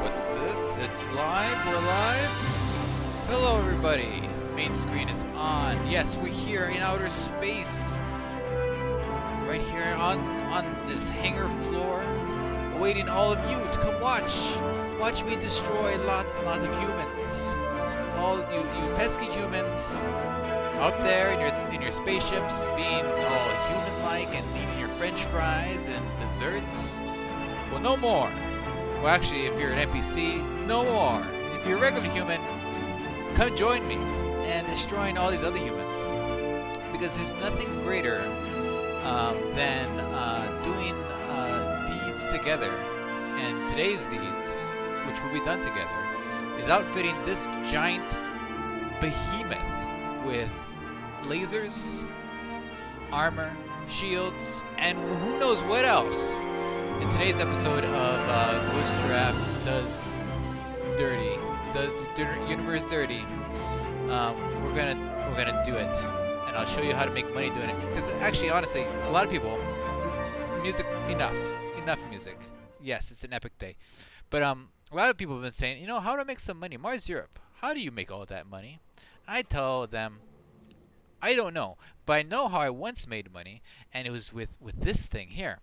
What's this? It's live. We're live. Hello, everybody. Main screen is on. Yes, we're here in outer space. Right here on this hangar floor, awaiting all of you to come watch. Watch me destroy lots and lots of humans. All you pesky humans out there in your spaceships, being all human-like and eating your French fries and desserts. Well, no more. Well, actually, if you're an NPC, no more. If you're a regular human, come join me in destroying all these other humans. Because there's nothing greater than doing deeds together. And today's deeds, which will be done together, is outfitting this giant behemoth with lasers, armor, shields, and who knows what else. In today's episode of Giraffe does the universe dirty, we're gonna do it, and I'll show you how to make money doing it. Because actually, honestly, a lot of people, enough music. Yes, it's an epic day, but a lot of people have been saying, you know, how to make some money. Mars Europe, how do you make all that money? I tell them, I don't know, but I know how I once made money, and it was with this thing here.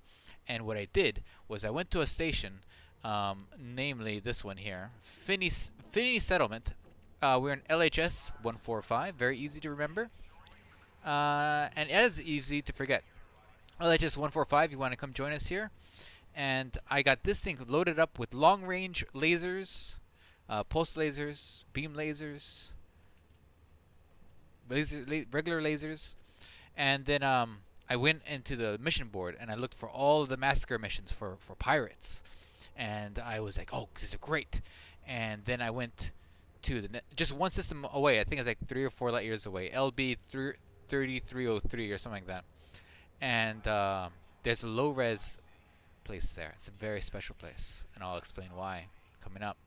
And what I did was I went to a station, namely this one here, Finney Settlement. We're in LHS 145, very easy to remember, and as easy to forget. LHS 145, you want to come join us here? And I got this thing loaded up with long-range lasers, pulse lasers, beam lasers, regular lasers, and then I went into the mission board and I looked for all of the massacre missions for pirates, and I was like, oh, these are great. And then I went to just one system away. I think it's like 3 or 4 light years away, LB 3303 or something like that. And there's a low res place there. It's a very special place, and I'll explain why coming up.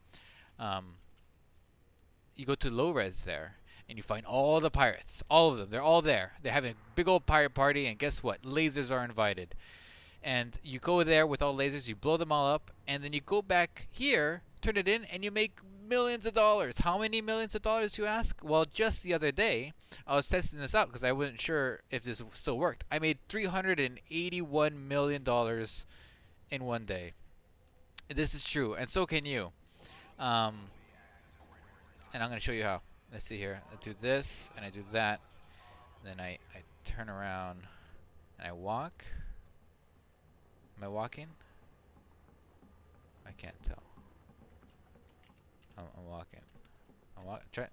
You go to low res there, and you find all the pirates, all of them. They're all there. They're having a big old pirate party, and guess what? Lasers are invited. And you go there with all lasers, you blow them all up, and then you go back here, turn it in, and you make millions of dollars. How many millions of dollars, you ask? Well, just the other day, I was testing this out because I wasn't sure if this still worked. I made $381 million in one day. This is true, and so can you. And I'm going to show you how. Let's see here. I do this, and I do that. Then I turn around, and I walk. Am I walking? I can't tell. I'm walking.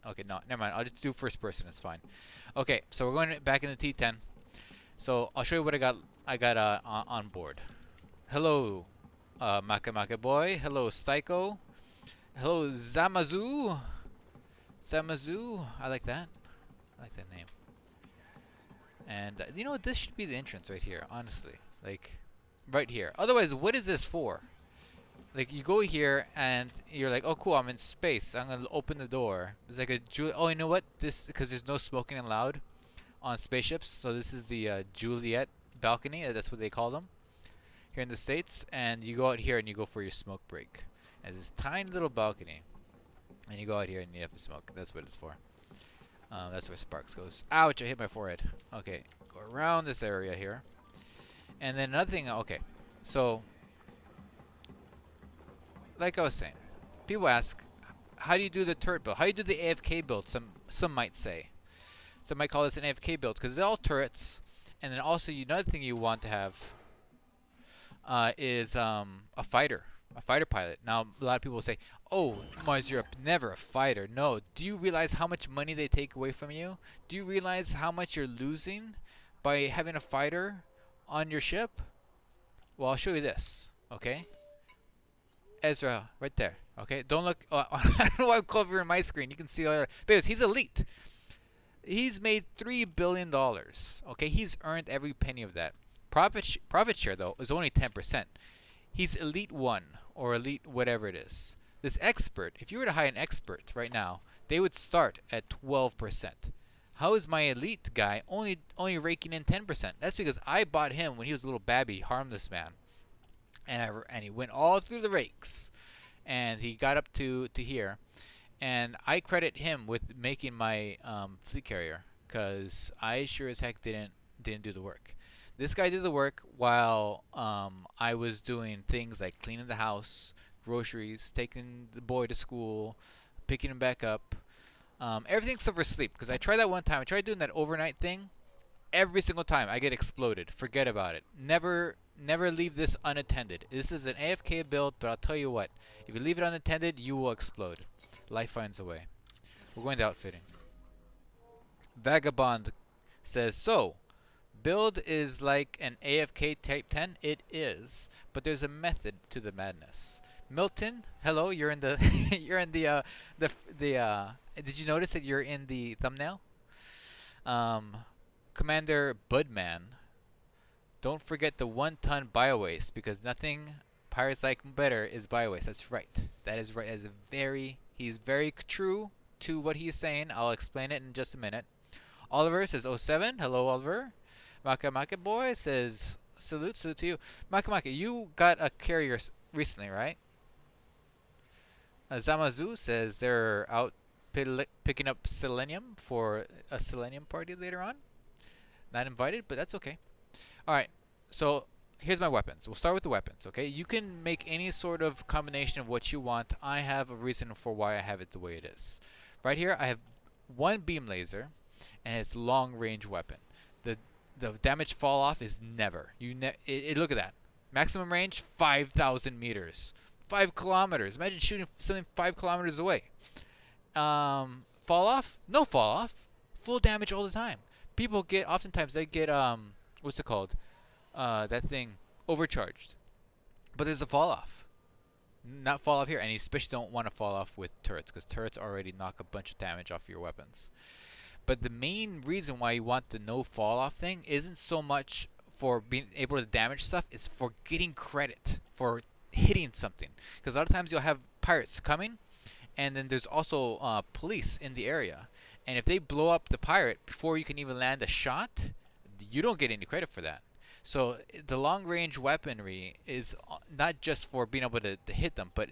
Okay, no, never mind. I'll just do first person. It's fine. Okay, so we're going back in the T-10. So I'll show you what I got on board. Hello, Maka boy. Hello, Styko. Hello, Zamazu. Zamazu, I like that. I like that name. And you know what? This should be the entrance right here, honestly. Like, right here. Otherwise, what is this for? Like, you go here and you're like, oh, cool, I'm in space. I'm gonna open the door. There's like a oh, you know what? This, because there's no smoking allowed on spaceships. So this is the Juliet balcony. That's what they call them here in the States. And you go out here and you go for your smoke break. There's this tiny little balcony. And you go out here and you have to smoke. That's what it's for. That's where Sparks goes. Ouch, I hit my forehead. Okay, go around this area here. And then another thing, okay. So, like I was saying, people ask, how do you do the turret build? How do you do the AFK build? Some might say. Some might call this an AFK build because they're all turrets. And then also, another thing you want to have is a fighter pilot. Now, a lot of people will say, oh, Mars Europe, never a fighter. No. Do you realize how much money they take away from you? Do you realize how much you're losing by having a fighter on your ship? Well, I'll show you this, okay? Ezra, right there, okay? Don't look, I don't know why I'm covering my screen. You can see, because he's elite. He's made $3 billion, okay? He's earned every penny of that. Profit share, though, is only 10%. He's Elite 1, or Elite whatever it is. This expert, if you were to hire an expert right now, they would start at 12%. How is my elite guy only raking in 10%? That's because I bought him when he was a little babby, harmless man. And he went all through the rakes. and he got up to here, and I credit him with making my fleet carrier, because I sure as heck didn't do the work. This guy did the work while I was doing things like cleaning the house, groceries, taking the boy to school, picking him back up, everything except for sleep. Because I tried that one time. I tried doing that overnight thing. Every single time I get exploded. Forget about it. Never leave this unattended. This is an AFK build, but I'll tell you what. If you leave it unattended, you will explode. Life finds a way. We're going to outfitting. Vagabond says, so, build is like an AFK type 10? It is, but there's a method to the madness. Milton, hello, you're in the, you're in did you notice that you're in the thumbnail? Commander Budman, don't forget the 1-ton biowaste, because nothing pirates like better is biowaste. That's right. That is right. That is he's very true to what he's saying. I'll explain it in just a minute. Oliver says 07. Hello, Oliver. Maka Maka Boy says salute to you. Maka Maka, you got a carrier recently, right? Zamazu says they're out picking up selenium for a selenium party later on. Not invited, but that's okay. Alright, so here's my weapons. We'll start with the weapons, okay? You can make any sort of combination of what you want. I have a reason for why I have it the way it is. Right here, I have one beam laser, and it's long range weapon. The damage fall off is never. Look at that. Maximum range 5,000 meters. 5 kilometers. Imagine shooting something 5 kilometers away. Fall off? No fall off. Full damage all the time. People get, oftentimes they get what's it called? That thing overcharged. But there's a fall off. Not fall off here, and you especially don't want to fall off with turrets, because turrets already knock a bunch of damage off your weapons. But the main reason why you want the no fall off thing isn't so much for being able to damage stuff, it's for getting credit for hitting something. Because a lot of times you'll have pirates coming, and then there's also police in the area. And if they blow up the pirate before you can even land a shot, you don't get any credit for that. So the long-range weaponry is not just for being able to hit them, but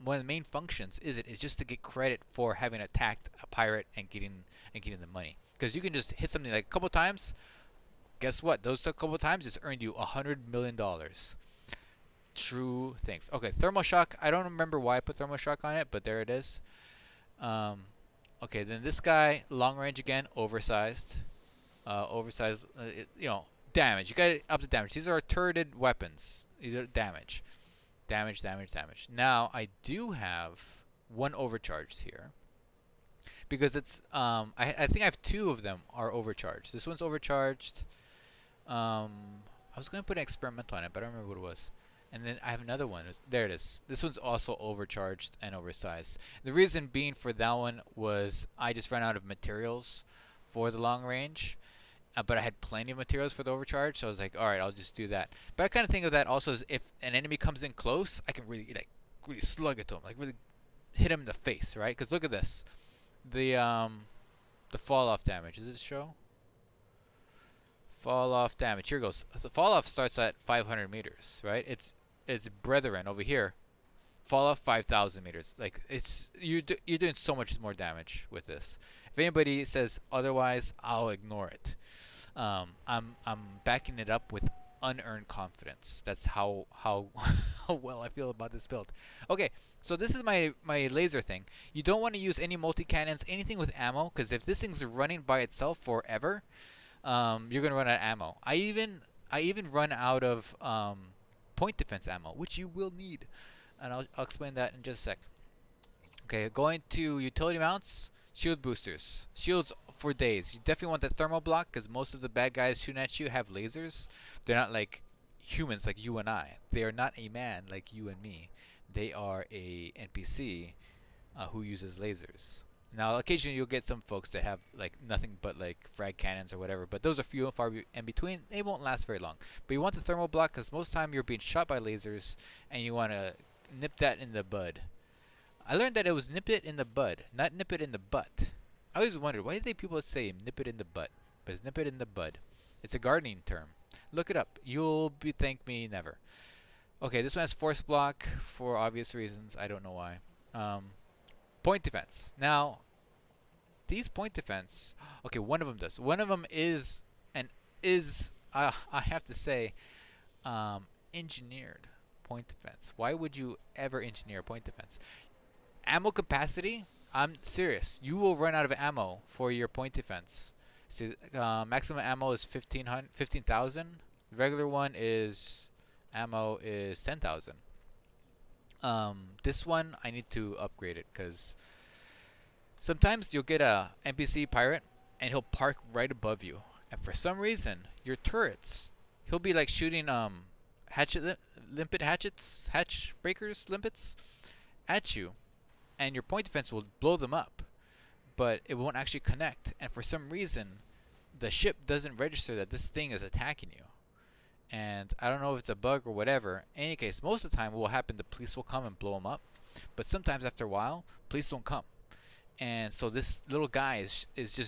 one of the main functions is just to get credit for having attacked a pirate and getting the money. Because you can just hit something like a couple times. Guess what? Those couple times just earned you $100 million. True things. Okay, thermal shock. I don't remember why I put thermal shock on it, but there it is. Okay, then this guy, long range again, oversized. Damage. You got up to damage. These are turreted weapons. These are damage. Damage. Now, I do have one overcharged here. Because it's, I think I have 2 of them are overcharged. This one's overcharged. I was going to put an experimental on it, but I don't remember what it was. And then I have another one. There it is. This one's also overcharged and oversized. The reason being for that one was I just ran out of materials for the long range. But I had plenty of materials for the overcharge, so I was like, alright, I'll just do that. But I kind of think of that also as if an enemy comes in close, I can really slug it to him. Like, really hit him in the face, right? Because look at this. The fall-off damage. Does it show? Fall-off damage. Here goes. So fall-off starts at 500 meters, right? It's brethren over here. Fall-off 5,000 meters. Like, you're doing so much more damage with this. If anybody says otherwise, I'll ignore it. I'm backing it up with unearned confidence. That's how well I feel about this build. Okay, so this is my laser thing. You don't want to use any multi-cannons, anything with ammo, because if this thing's running by itself forever, you're gonna run out of ammo. I even run out of point defense ammo, which you will need, and I'll explain that in just a sec. Okay, going to utility mounts. Shield boosters. Shields for days. You definitely want the thermal block, because most of the bad guys shooting at you have lasers. They're not like humans like you and I. They are not a man like you and me. They are a NPC who uses lasers. Now, occasionally you'll get some folks that have like nothing but like frag cannons or whatever, but those are few and far in between. They won't last very long. But you want the thermal block, because most of the time you're being shot by lasers, and you want to nip that in the bud. I learned that it was nip it in the bud, not nip it in the butt. I always wondered, why do people say nip it in the butt? But it's nip it in the bud. It's a gardening term. Look it up. You'll thank me never. Okay, this one has force block for obvious reasons. I don't know why. Um, point defense. Now, these point defense. Okay, one of them does. One of them is and is I have to say, engineered point defense. Why would you ever engineer point defense? Ammo capacity. I'm serious. You will run out of ammo for your point defense. See, maximum ammo is 15,000. Regular one is ammo is 10,000. This one I need to upgrade it because sometimes you'll get a NPC pirate and he'll park right above you, and for some reason your turrets, he'll be like shooting limpet hatchets, hatch breakers, limpets at you, and your point defense will blow them up, but it won't actually connect. And for some reason, the ship doesn't register that this thing is attacking you. And I don't know if it's a bug or whatever. In any case, most of the time what will happen, the police will come and blow them up. But sometimes after a while, police don't come. And so this little guy is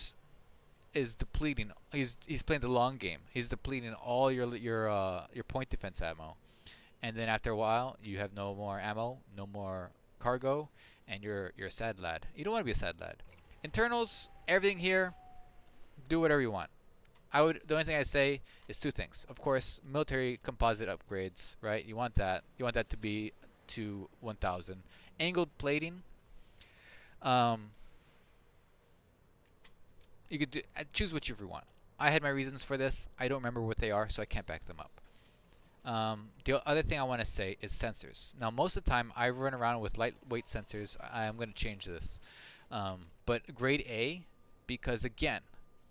depleting. He's playing the long game. He's depleting all your point defense ammo. And then after a while, you have no more ammo, no more cargo, and you're a sad lad. You don't want to be a sad lad. Internals, everything here, do whatever you want. The only thing I say is two things. Of course, military composite upgrades, right? You want that. You want that to be to 1,000. Angled plating. You could choose whichever you want. I had my reasons for this. I don't remember what they are, so I can't back them up. The other thing I want to say is sensors. Now, most of the time, I run around with lightweight sensors. I'm going to change this. But grade A, because again,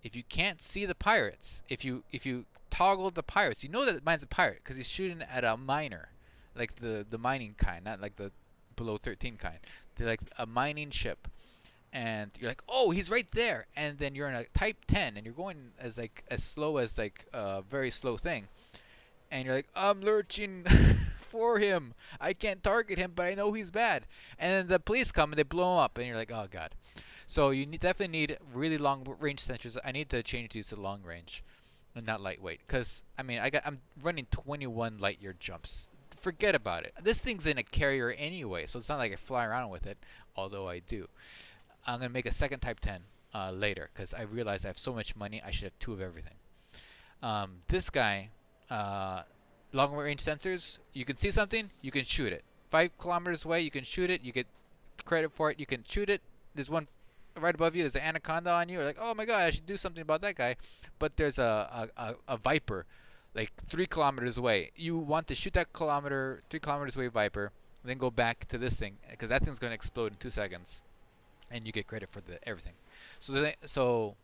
if you can't see the pirates, if you toggle the pirates, you know that mine's a pirate because he's shooting at a miner, like the mining kind, not like the below 13 kind. They're like a mining ship, and you're like, oh, he's right there, and then you're in a type 10, and you're going as slow as a very slow thing, and you're like, I'm lurching for him. I can't target him, but I know he's bad. And then the police come and they blow him up, and you're like, oh god. So you definitely need really long range sensors. I need to change these to long range and not lightweight, because I mean I'm running 21 light year jumps. Forget about it. This thing's in a carrier anyway, so it's not like I fly around with it, although I do. I'm gonna make a second type 10 later because I realize I have so much money. I should have two of everything. This guy, long range sensors. You can see something, you can shoot it. 5 kilometers away, you can shoot it. You get credit for it. You can shoot it. There's one right above you. There's an anaconda on you. You're like, oh my god, I should do something about that guy. But there's a viper, like 3 kilometers away. You want to shoot that 3 kilometers away viper, and then go back to this thing because that thing's going to explode in 2 seconds, and you get credit for everything. So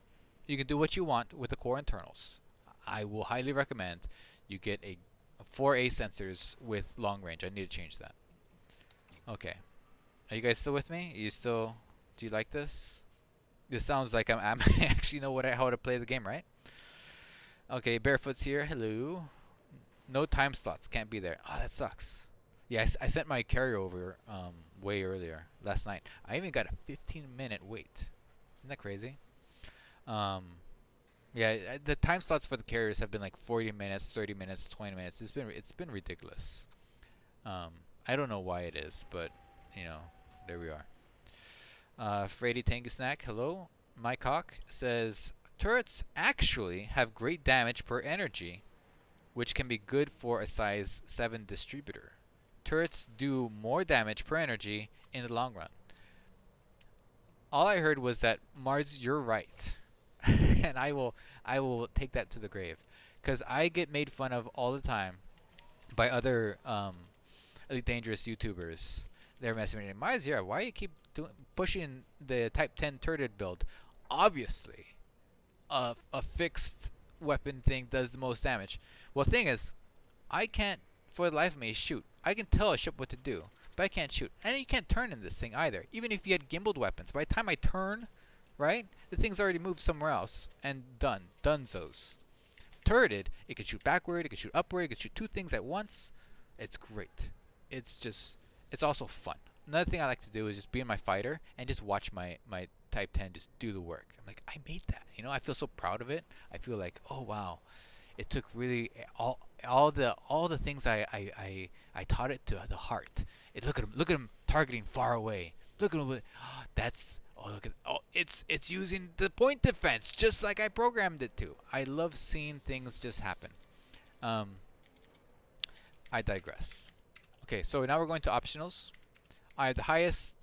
you can do what you want with the core internals. I will highly recommend you get a 4A sensors with long range. I need to change that. Okay, are you guys still with me? Do you like this? This sounds like I'm actually know how to play the game, right? Okay, Barefoot's here. Hello. No time slots. Can't be there. Oh, that sucks. Yeah, I sent my carryover way earlier last night. I even got a 15-minute wait. Isn't that crazy? Yeah, the time slots for the carriers have been like 40 minutes, 30 minutes, 20 minutes. It's been ridiculous. I don't know why it is, but you know, there we are. Freddy Tangy Snack, hello. My cock says turrets actually have great damage per energy, which can be good for a size 7 distributor. Turrets do more damage per energy in the long run. All I heard was that Mars, you're right. And I will take that to the grave, because I get made fun of all the time by other Elite Dangerous YouTubers. They're messing with me. Mars, yeah, why you keep pushing the Type 10 turret build? Obviously, a fixed weapon thing does the most damage. Well, the thing is, I can't for the life of me shoot. I can tell a ship what to do, but I can't shoot. And you can't turn in this thing either. Even if you had gimbaled weapons, by the time I turn, right, the thing's already moved somewhere else and done. Dunzos. Turreted, it can shoot backward, it can shoot upward, it can shoot 2 things at once. It's great. It's also fun. Another thing I like to do is just be in my fighter and just watch my Type 10 just do the work. I'm like, I made that. You know, I feel so proud of it. I feel like, oh wow, it took really all the things I taught it to the heart. It look at him targeting far away. Look at him. That's look at it's using the point defense just like I programmed it to. I love seeing things just happen. Um, I digress. Okay, so now we're going to optionals. I have the highest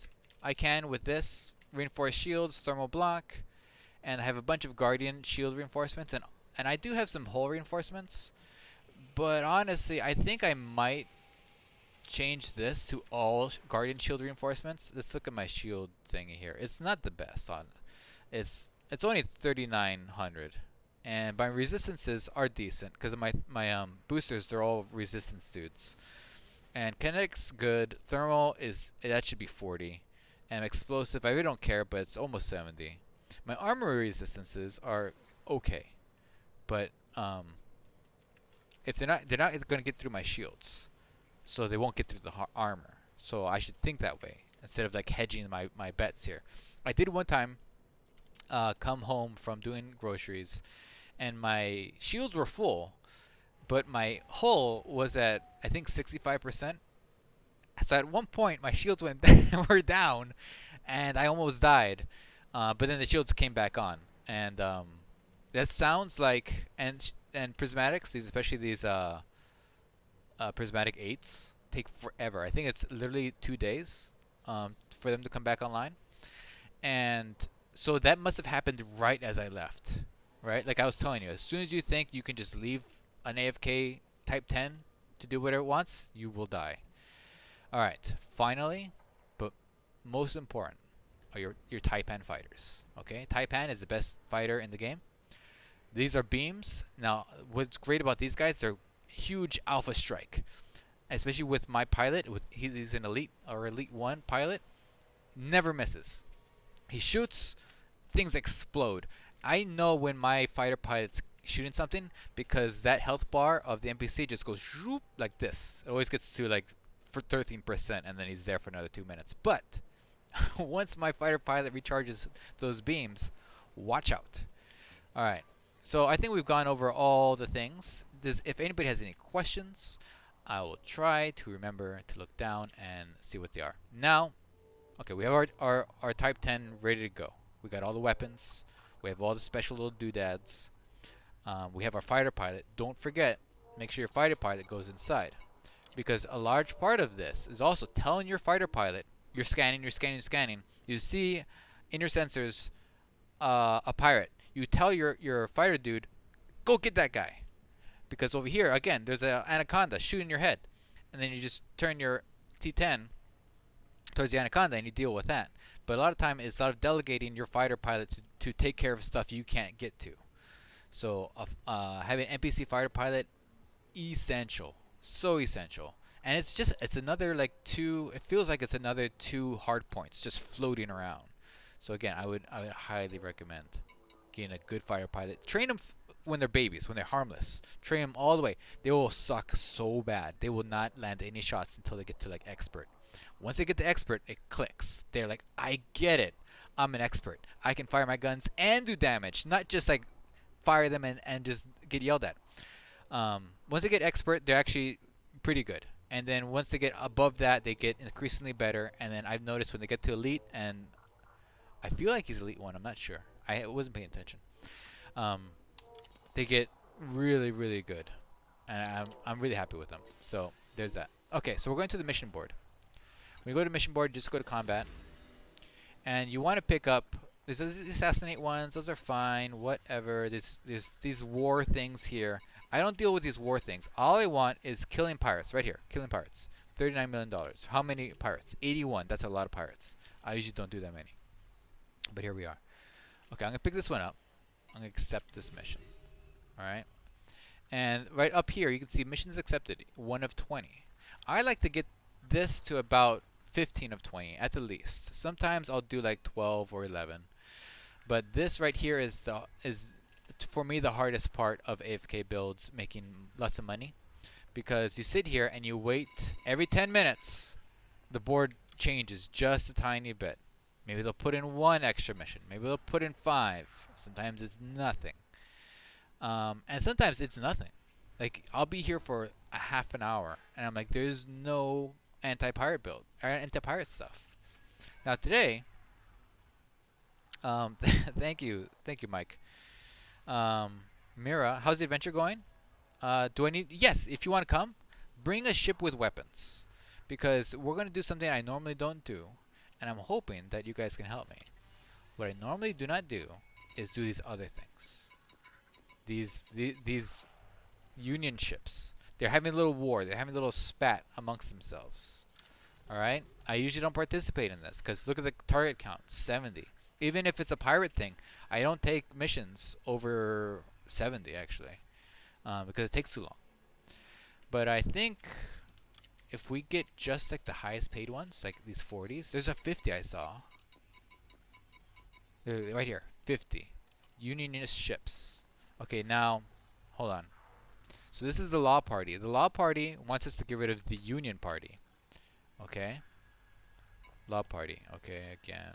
I can with this reinforced shields, thermal block, and I have a bunch of guardian shield reinforcements, and I do have some hull reinforcements. But honestly, I think I might change this to all guardian shield reinforcements. Let's look at my shield thingy here. It's not the best on. It's only 3,900, and my resistances are decent because my boosters, they're all resistance dudes. And kinetic's good. Thermal that should be 40, and explosive I really don't care, but it's almost 70. My armor resistances are okay, but if they're not going to get through my shields, so they won't get through the armor. So I should think that way instead of like hedging my bets here. I did one time come home from doing groceries, and my shields were full, but my hull was at I think 65%. So at one point my shields were down, and I almost died. But then the shields came back on, and that sounds like and prismatics, especially these prismatic 8s, take forever. I think it's literally 2 days for them to come back online, and so that must have happened right as I left, right? Like I was telling you, as soon as you think you can just leave an AFK Type 10 to do whatever it wants, you will die. All right, finally, but most important, are your Taipan fighters. Okay, Taipan is the best fighter in the game. These are beams. Now, what's great about these guys, they're huge alpha strike, especially with my pilot. He's an elite or elite 1 pilot. Never misses. He shoots, things explode. I know when my fighter pilot's shooting something because that health bar of the NPC just goes zoop, like this. It always gets to like for 13%, and then he's there for another 2 minutes. But once my fighter pilot recharges those beams, watch out. All right. So I think we've gone over all the things. If anybody has any questions, I will try to remember to look down and see what they are. Now, okay, we have our Type 10 ready to go. We got all the weapons. We have all the special little doodads. We have our fighter pilot. Don't forget, make sure your fighter pilot goes inside, because a large part of this is also telling your fighter pilot, you're scanning. You see in your sensors a pirate. You tell your fighter dude, go get that guy. Because over here, again, there's an anaconda shooting your head. And then you just turn your T-10 towards the anaconda and you deal with that. But a lot of time it's sort of delegating your fighter pilot to take care of stuff you can't get to. So having an NPC fighter pilot, essential. So essential. And it's another like it feels like it's another 2 hard points just floating around. So again, I would highly recommend getting a good fighter pilot. Train them when they're babies, when they're harmless. Train them all the way. They will suck so bad. They will not land any shots until they get to like expert. Once they get to expert, it clicks. They're like, I get it. I'm an expert. I can fire my guns and do damage, not just like fire them and just get yelled at. Once they get expert, they're actually pretty good. And then once they get above that, they get increasingly better. And then I've noticed when they get to elite, and I feel like he's elite 1. I'm not sure. I wasn't paying attention. They get really, really good, and I'm really happy with them. So there's that. Okay, so we're going to the mission board. When you go to mission board, just go to combat, and you want to pick up. There's these assassinate ones. Those are fine. Whatever. There's these war things here. I don't deal with these war things. All I want is killing pirates right here. Killing pirates. $39 million. How many pirates? 81. That's a lot of pirates. I usually don't do that many, but here we are. Okay, I'm going to pick this one up. I'm going to accept this mission. Alright? And right up here, you can see missions accepted, 1 of 20. I like to get this to about 15 of 20 at the least. Sometimes I'll do like 12 or 11. But this right here is for me the hardest part of AFK builds, making lots of money. Because you sit here and you wait every 10 minutes. The board changes just a tiny bit. Maybe they'll put in 1 extra mission. Maybe they'll put in 5. Sometimes it's nothing. And sometimes it's nothing. Like I'll be here for a half an hour, and I'm like, there's no anti-pirate build or anti-pirate stuff. Now today, thank you, Mike. Um, Mira, how's the adventure going? Do I need? Yes, if you want to come, bring a ship with weapons, because we're gonna do something I normally don't do, and I'm hoping that you guys can help me. What I normally do not do is do these other things. These Union ships. They're having a little war. They're having a little spat amongst themselves. All right. I usually don't participate in this because look at the target count, 70. Even if it's a pirate thing, I don't take missions over 70 actually, because it takes too long. But I think if we get just like the highest paid ones, like these 40s, there's a 50 I saw. Right here, 50 Unionist ships. Okay, now hold on. So this is the Law Party. The Law Party wants us to get rid of the Union Party. Okay. Law Party. Okay, again.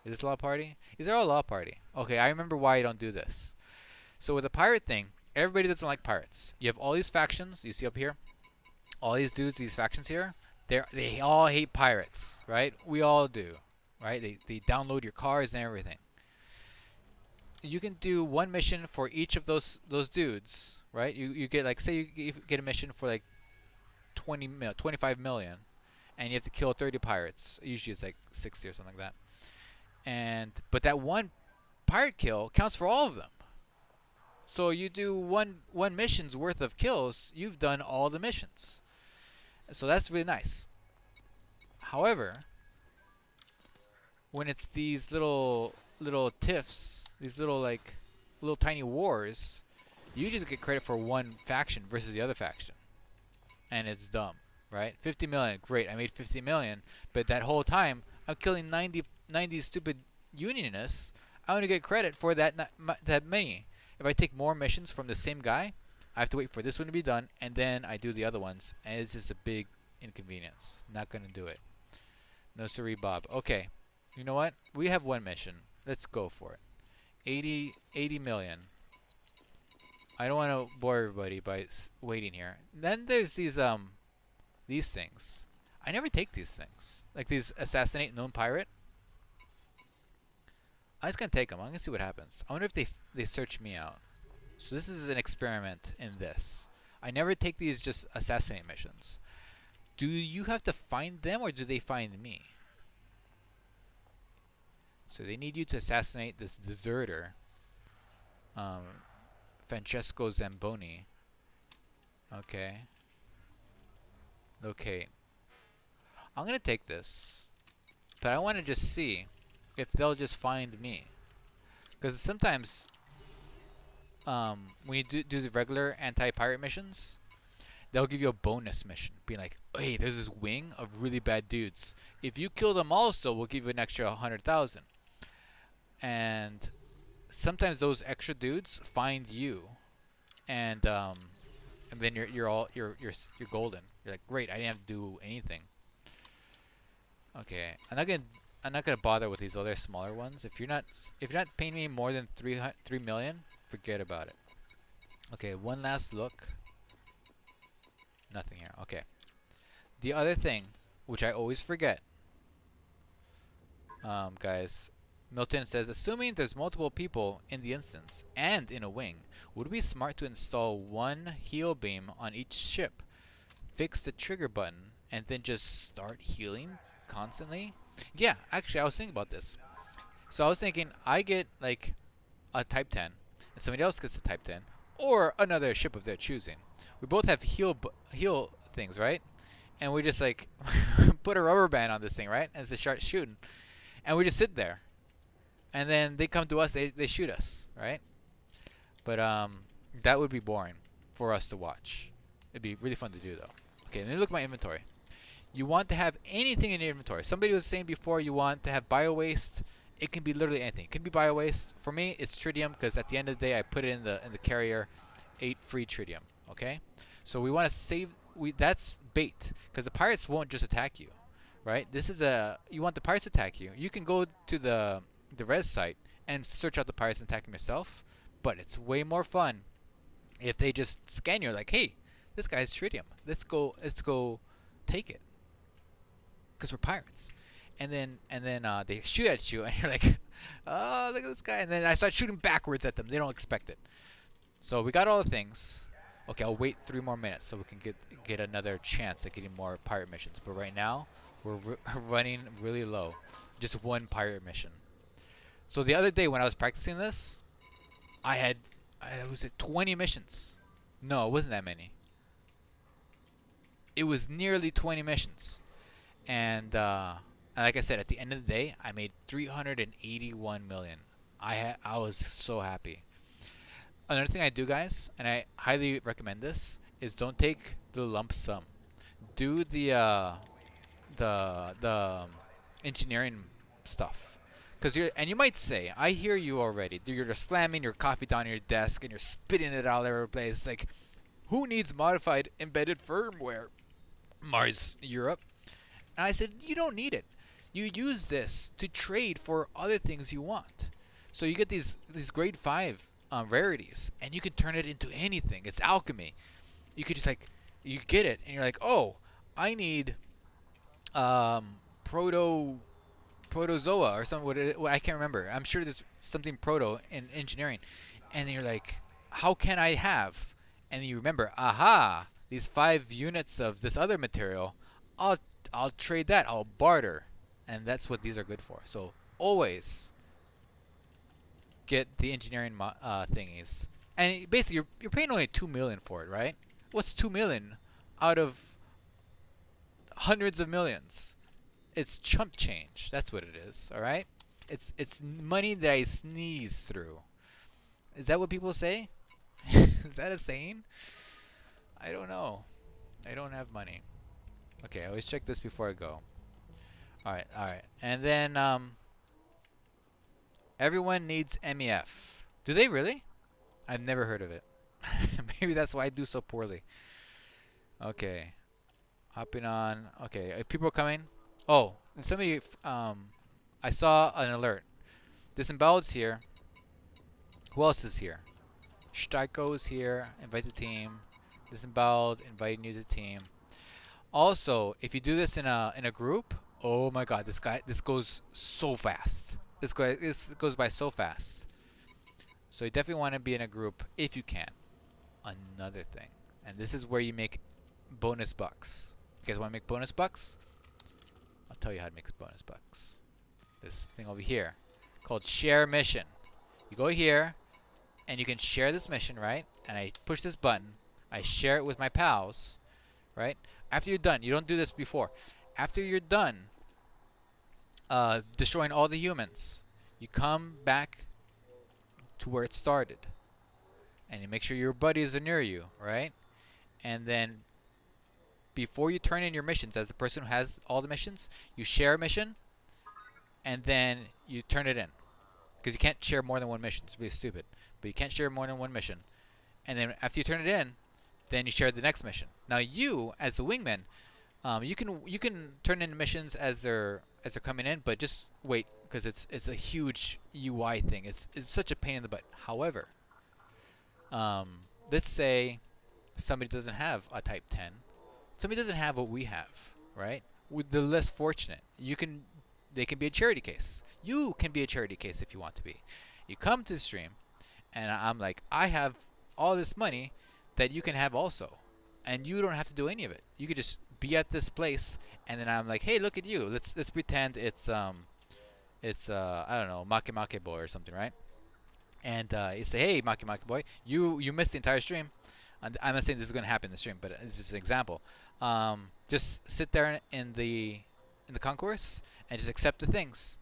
Is this Law Party? These are all Law Party. Okay, I remember why you don't do this. So with the pirate thing, everybody doesn't like pirates. You have all these factions, you see up here? All these dudes, these factions here, they all hate pirates, right? We all do, right? They download your cars and everything. You can do one mission for each of those dudes, right? You get like, say you get a mission for like 25 million, and you have to kill 30 pirates. Usually it's like 60 or something like that. But that one pirate kill counts for all of them. So you do one mission's worth of kills, you've done all the missions. So that's really nice. However, when it's these little tiffs, these little tiny wars, you just get credit for one faction versus the other faction, and it's dumb, right? 50 million, great, I made 50 million, but that whole time I'm killing 90 stupid unionists. I only get credit for that many. If I take more missions from the same guy, I have to wait for this one to be done, and then I do the other ones, and it's just a big inconvenience. Not gonna do it. No siree, Bob. Okay, you know what? We have one mission. Let's go for it. 80 million. I don't want to bore everybody by waiting here. Then there's these things. I never take these things. Like these assassinate known pirate. I'm just gonna take them. I'm gonna see what happens. I wonder if they search me out. So this is an experiment in this. I never take these just assassinate missions. Do you have to find them or do they find me? So they need you to assassinate this deserter, Francesco Zamboni. Okay. Locate. I'm gonna take this, but I want to just see if they'll just find me, because sometimes when you do the regular anti-pirate missions, they'll give you a bonus mission, being like, hey, there's this wing of really bad dudes. If you kill them also, we'll give you an extra 100,000. And sometimes those extra dudes find you, and then you're golden. You're like, great, I didn't have to do anything. Okay, I'm not gonna bother with these other smaller ones. If you're not paying me more than 3 million, forget about it. Okay, one last look. Nothing here. Okay. The other thing, which I always forget, guys. Milton says, assuming there's multiple people in the instance and in a wing, would it be smart to install one heal beam on each ship, fix the trigger button, and then just start healing constantly? Yeah, actually, I was thinking about this. So I was thinking, I get like a Type 10, and somebody else gets a Type 10, or another ship of their choosing. We both have heal things, right? And we just like put a rubber band on this thing, right? And just start shooting, and we just sit there. And then they come to us, they shoot us, right? But that would be boring for us to watch. It'd be really fun to do though. Okay, let me look at my inventory. You want to have anything in your inventory. Somebody was saying before you want to have bio waste. It can be literally anything. It can be bio waste. For me, it's tritium because at the end of the day, I put it in the carrier, 8 free tritium. Okay, so we want to save. That's bait because the pirates won't just attack you, right? This is you want the pirates to attack you. You can go to the res site and search out the pirates and attack them yourself, but it's way more fun If they just scan you, like, hey, this guy's tritium. Let's go take it, because we're pirates. And then they shoot at you, and you're like, oh, look at this guy. And then I start shooting backwards at them. They don't expect it. So we got all the things. Okay, I'll wait 3 more minutes so we can get another chance at getting more pirate missions. But right now, we're running really low. Just one pirate mission. So the other day when I was practicing this, I was at 20 missions. No, it wasn't that many. It was nearly 20 missions. And like I said, at the end of the day, I made 381 million. I was so happy. Another thing I do, guys, and I highly recommend this, is don't take the lump sum. Do the engineering stuff. You might say, I hear you already. You're just slamming your coffee down on your desk and you're spitting it all over the place. Like, who needs modified embedded firmware? Mars Europe. And I said, you don't need it. You use this to trade for other things you want. So you get these grade 5 rarities, and you can turn it into anything. It's alchemy. You could just you get it, and you're like, oh, I need protozoa or something. What I can't remember. I'm sure there's something proto in engineering, and then you're like, how can I have? And then you remember, aha, these 5 units of this other material. I'll trade that. I'll barter, and that's what these are good for. So always get the engineering thingies, and basically you're paying only 2 million for it, right? What's 2 million out of hundreds of millions? It's chump change. That's what it is. All right. It's money that I sneeze through. Is that what people say? Is that a saying? I don't know. I don't have money. Okay, I always check this before I go. All right. And then everyone needs MEF. Do they really? I've never heard of it. Maybe that's why I do so poorly. Okay. Hopping on. Okay, people are coming. Oh, and somebody, I saw an alert. Disemboweled's here. Who else is here? Steiko's here. Invite the team. Disemboweled, inviting you to the team. Also, if you do this in a group, oh my god, this goes so fast. This goes by so fast. So you definitely want to be in a group if you can. Another thing, and this is where you make bonus bucks. You guys want to make bonus bucks? I'll tell you how to make bonus bucks. This thing over here, called share mission. You go here, and you can share this mission, right? And I push this button. I share it with my pals, right? After you're done, you don't do this before. After you're done destroying all the humans, you come back to where it started. And you make sure your buddies are near you, right? And then before you turn in your missions, as the person who has all the missions, you share a mission, and then you turn it in. Because you can't share more than one mission. It's really stupid. But you can't share more than one mission. And then after you turn it in, then you share the next mission. Now you, as the wingman, you can turn in missions as they're coming in, but just wait, because it's a huge UI thing. It's such a pain in the butt. However, let's say somebody doesn't have a Type 10. Somebody doesn't have what we have, right? With the less fortunate, they can be a charity case. You can be a charity case if you want to be. You come to the stream, and I'm like, I have all this money that you can have also, and you don't have to do any of it. You could just be at this place, and then I'm like, hey, look at you. Let's pretend it's I don't know, Make Boy or something, right? And you say, hey, Make Boy, you missed the entire stream. And I'm not saying this is going to happen in the stream, but it's just an example. Just sit there in the concourse and just accept the things,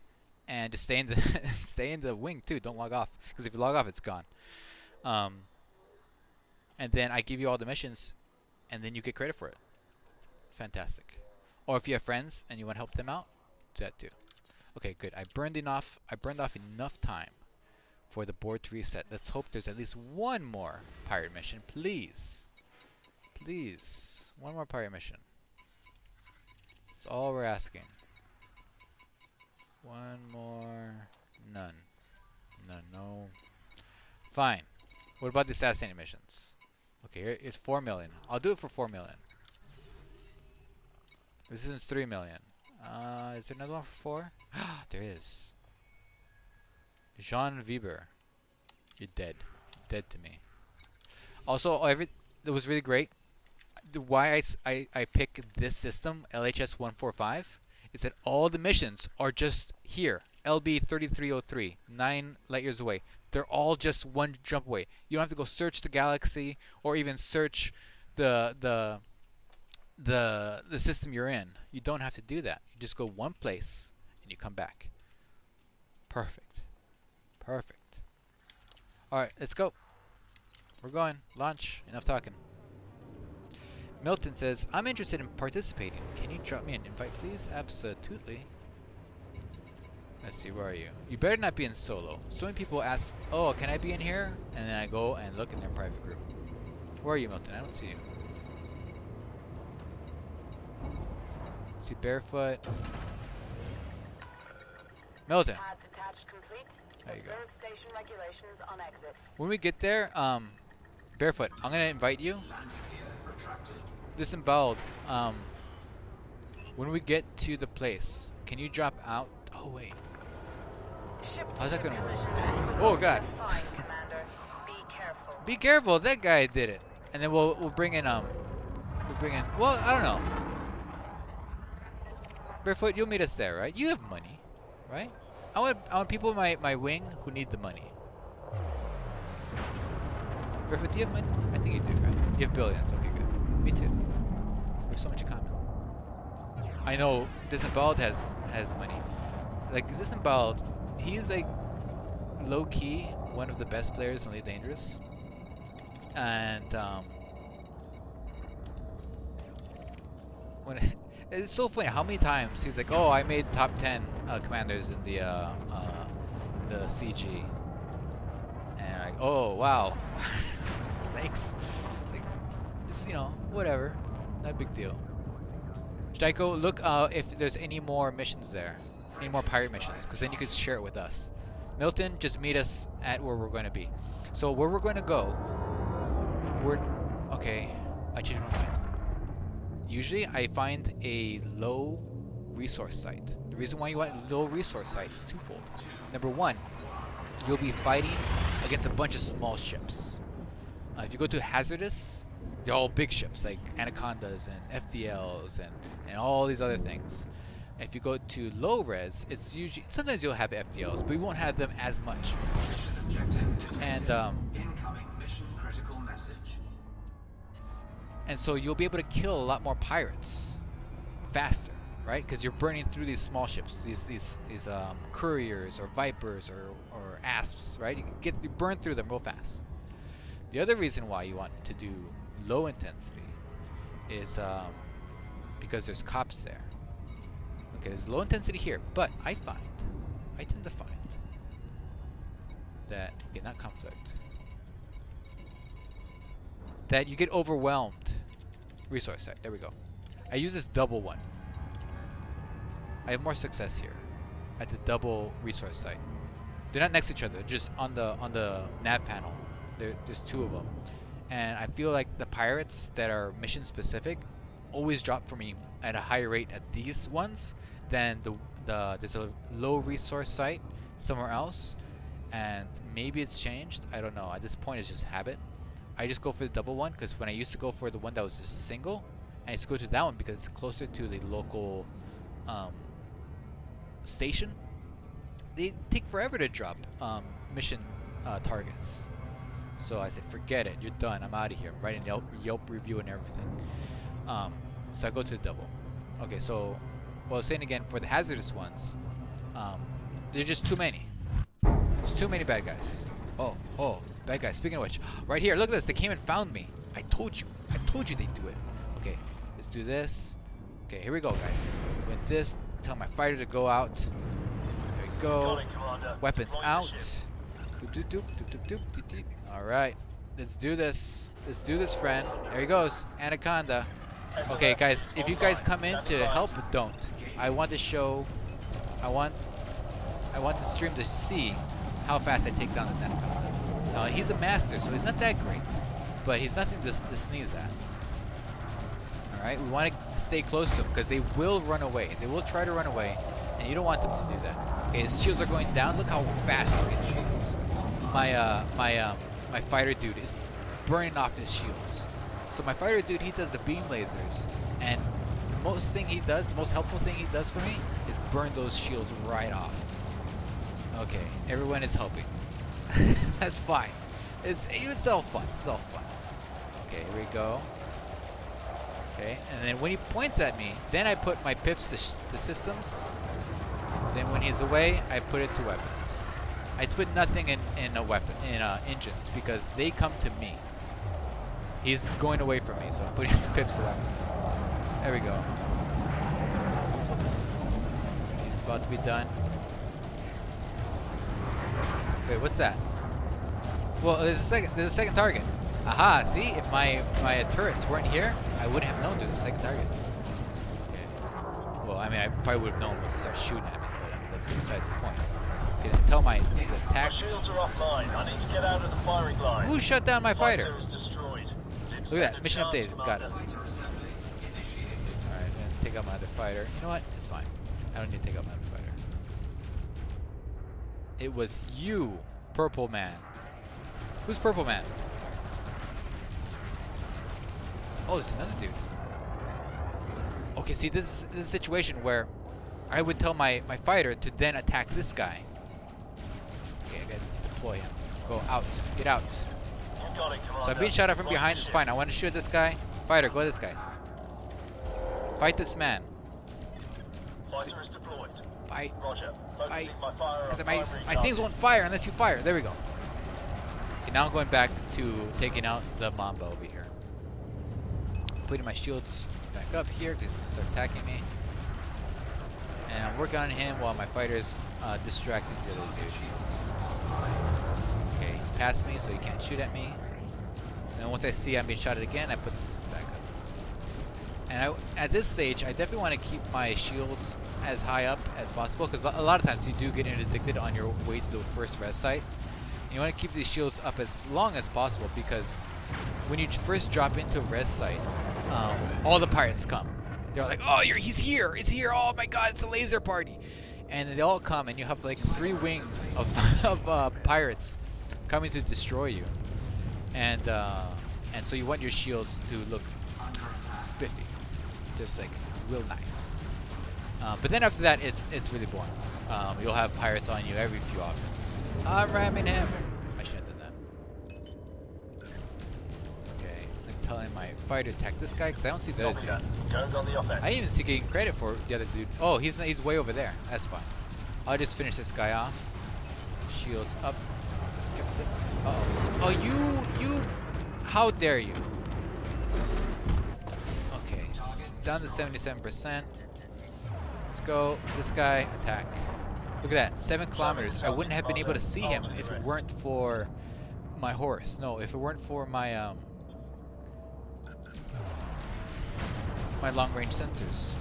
and just stay in the stay in the wing too. Don't log off, because if you log off, it's gone. And then I give you all the missions, and then you get credit for it. Fantastic. Or if you have friends and you want to help them out, do that too. Okay, good. I burned off enough time for the board to reset. Let's hope there's at least one more pirate mission, please. Please, one more pirate mission. That's all we're asking. One more. None. No. Fine. What about the assassination missions? Okay, here is 4 million. I'll do it for 4 million. This is 3 million. Is there another one for 4? There is. Jean Weber. You're dead. Dead to me. Also, it was really great. Why I pick this system, LHS 145, is that all the missions are just here. LB 3303, 9 light years away. They're all just one jump away. You don't have to go search the galaxy or even search the system you're in. You don't have to do that. You just go one place and you come back. Perfect. Perfect. Alright, let's go. We're going. Launch. Enough talking. Milton says, I'm interested in participating. Can you drop me an invite, please? Absolutely. Let's see, where are you? You better not be in solo. So many people ask, oh, can I be in here? And then I go and look in their private group. Where are you, Milton? I don't see you. See Barefoot. Milton. There you go. When we get there, Barefoot, I'm gonna invite you. Disemboweled. When we get to the place, can you drop out? Oh wait. How's that gonna work? Oh god. Be careful. That guy did it. And then we'll bring in well, I don't know. Barefoot, you'll meet us there, right? You have money, right? I want people in my wing who need the money. Barefoot, do you have money? I think you do, right? You have billions. Okay, good. Me too. We have so much in common. I know Disemboweled has money. Like Disemboweled, he's like low key one of the best players in Elite Dangerous. And when it's so funny how many times he's like, "Oh, I made top 10 commanders in the CG," and like, "Oh, wow, thanks." It's like, just whatever, not a big deal. Shtaiko, look if there's any more missions there, any more pirate missions, because then you could share it with us. Milton, just meet us at where we're going to be. So where we're going to go, okay. I changed my mind. Usually I find a low resource site. The reason why you want a low resource site is twofold. Number one, you'll be fighting against a bunch of small ships. If you go to Hazardous, they're all big ships like Anacondas and FDLs and all these other things. If you go to low res, it's usually, sometimes you'll have FDLs, but we won't have them as much. And incoming mission critical message. And so you'll be able to kill a lot more pirates faster, right? Because you're burning through these small ships, these couriers or vipers or asps, right? You burn through them real fast. The other reason why you want to do low intensity is because there's cops there. Okay, there's low intensity here, but I tend to find that, okay, not conflict, that you get overwhelmed. Resource site, there we go. I use this double one. I have more success here at the double resource site. They're not next to each other, they're just on the nav panel. There's two of them. And I feel like the pirates that are mission specific always drop for me at a higher rate at these ones than there's a low resource site somewhere else, and maybe it's changed, I don't know. At this point it's just habit. I just go for the double one because when I used to go for the one that was just single, I used to go to that one because it's closer to the local station. They take forever to drop mission targets. So I said, forget it, you're done, I'm out of here. I'm writing Yelp review and everything. So I go to the double. Okay, so what I was saying again, for the hazardous ones, there's just too many. There's too many bad guys. Oh, bad guys. Speaking of which, right here, look at this. They came and found me. I told you they'd do it. Okay, let's do this. Okay, here we go, guys. With this, tell my fighter to go out. There we go. Weapons out. All right, let's do this. Let's do this, friend. There he goes, Anaconda. Okay, guys, if you guys come in to help, don't. I want to show. I want the stream to see how fast I take down this Anaconda. Now he's a master, so he's not that great. but he's nothing to sneeze at. Alright, we want to stay close to him because they will run away. They will try to run away, and you don't want them to do that. Okay, his shields are going down. Look how fast my fighter dude is burning off his shields. So my fighter dude, he does the beam lasers, and the most helpful thing he does for me is burn those shields right off. Okay, everyone is helping. That's fine. It's all fun. It's all fun. Okay, here we go. Okay, and then when he points at me, then I put my pips to systems. Then when he's away, I put it to weapons. I put nothing in engines because they come to me. He's going away from me, so I'm putting pips to weapons. There we go. He's about to be done. Wait, what's that? Well, there's a second target. Aha, see? If my turrets weren't here, I wouldn't have known there's a second target. Okay. Well, I mean, I probably would have known once to start shooting at me, but that's besides the point. Okay, until my attack. My shields are offline. I need to get out of the firing line. Who shut down my fighter? Is destroyed. Look at that. Mission updated. Got it. Fighter assembly initiated. Alright, I'm gonna take out my other fighter. You know what? It's fine. I don't need to take out my other fighter. It was you, Purple Man. Who's Purple Man? Oh, there's another dude. Okay, see, this is a situation where I would tell my fighter to then attack this guy. Okay, I gotta deploy him. Go out. Get out. You got it, Commander. So I'm being shot at from behind. It's fine. I want to shoot this guy. Fighter, go at this guy. Fight this man. Fighter is deployed. Fight. Roger. Fight. Focusing my fire Because on my primary things won't fire unless you fire. There we go. Okay, now I'm going back to taking out the Mamba over here. Putting my shields back up here because he's going to start attacking me. And I'm working on him while my fighter's distracting the other dude. Okay, he passed me so he can't shoot at me. And once I see I'm being shot at again, I put the system back up. And at this stage, I definitely want to keep my shields as high up as possible because a lot of times you do get interdicted on your way to the first res site. And you want to keep these shields up as long as possible because when you first drop into a res site, all the pirates come. They're like, oh, he's here, it's here, oh my god, it's a laser party. And they all come and you have like 3 wings of pirates coming to destroy you. And so you want your shields to look spiffy, just like real nice. But then after that, it's really boring. You'll have pirates on you every few often. I'm ramming him. I shouldn't have done that. Okay, I'm telling my fighter to attack this guy because I don't see the other dude. Guns on the offense. I didn't even see getting credit for the other dude. Oh, he's way over there. That's fine. I'll just finish this guy off. Shields up. Uh-oh. Oh, you! How dare you? Okay, it's down to 77%. Let's go. This guy, attack. Look at that, 7 kilometers. I wouldn't have been able to see him if it weren't for my horse. No, if it weren't for my my long-range sensors.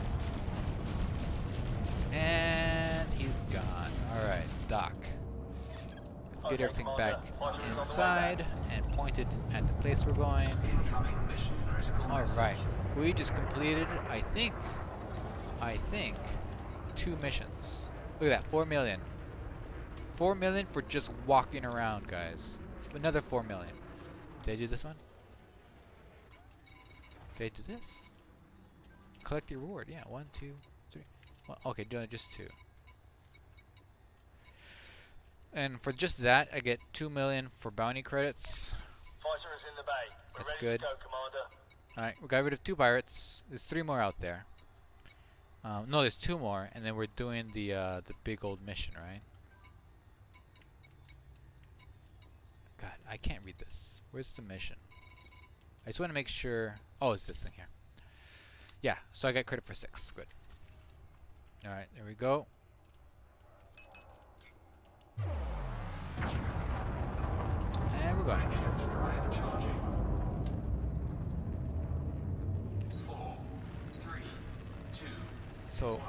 And he's gone. All right, dock. Let's get everything back inside and pointed at the place we're going. Incoming mission critical All message. right, we just completed, I think, 2 missions. Look at that, 4 million. 4 million for just walking around, guys. Another 4 million. Did I do this one? Did I do this? Collect your reward. Yeah, 1, 2, 3. Well, okay, just 2. And for just that, I get 2 million for bounty credits. Fighter is in the bay. We're That's ready good. to go, Commander. Alright, we got rid of 2 pirates. There's 3 more out there. No, there's 2 more, and then we're doing the big old mission, right? God, I can't read this. Where's the mission? I just want to make sure. Oh, it's this thing here. Yeah, so I got credit for 6. Good. Alright, there we go. And we're going. Shift drive charging. 4, 3, 2, So,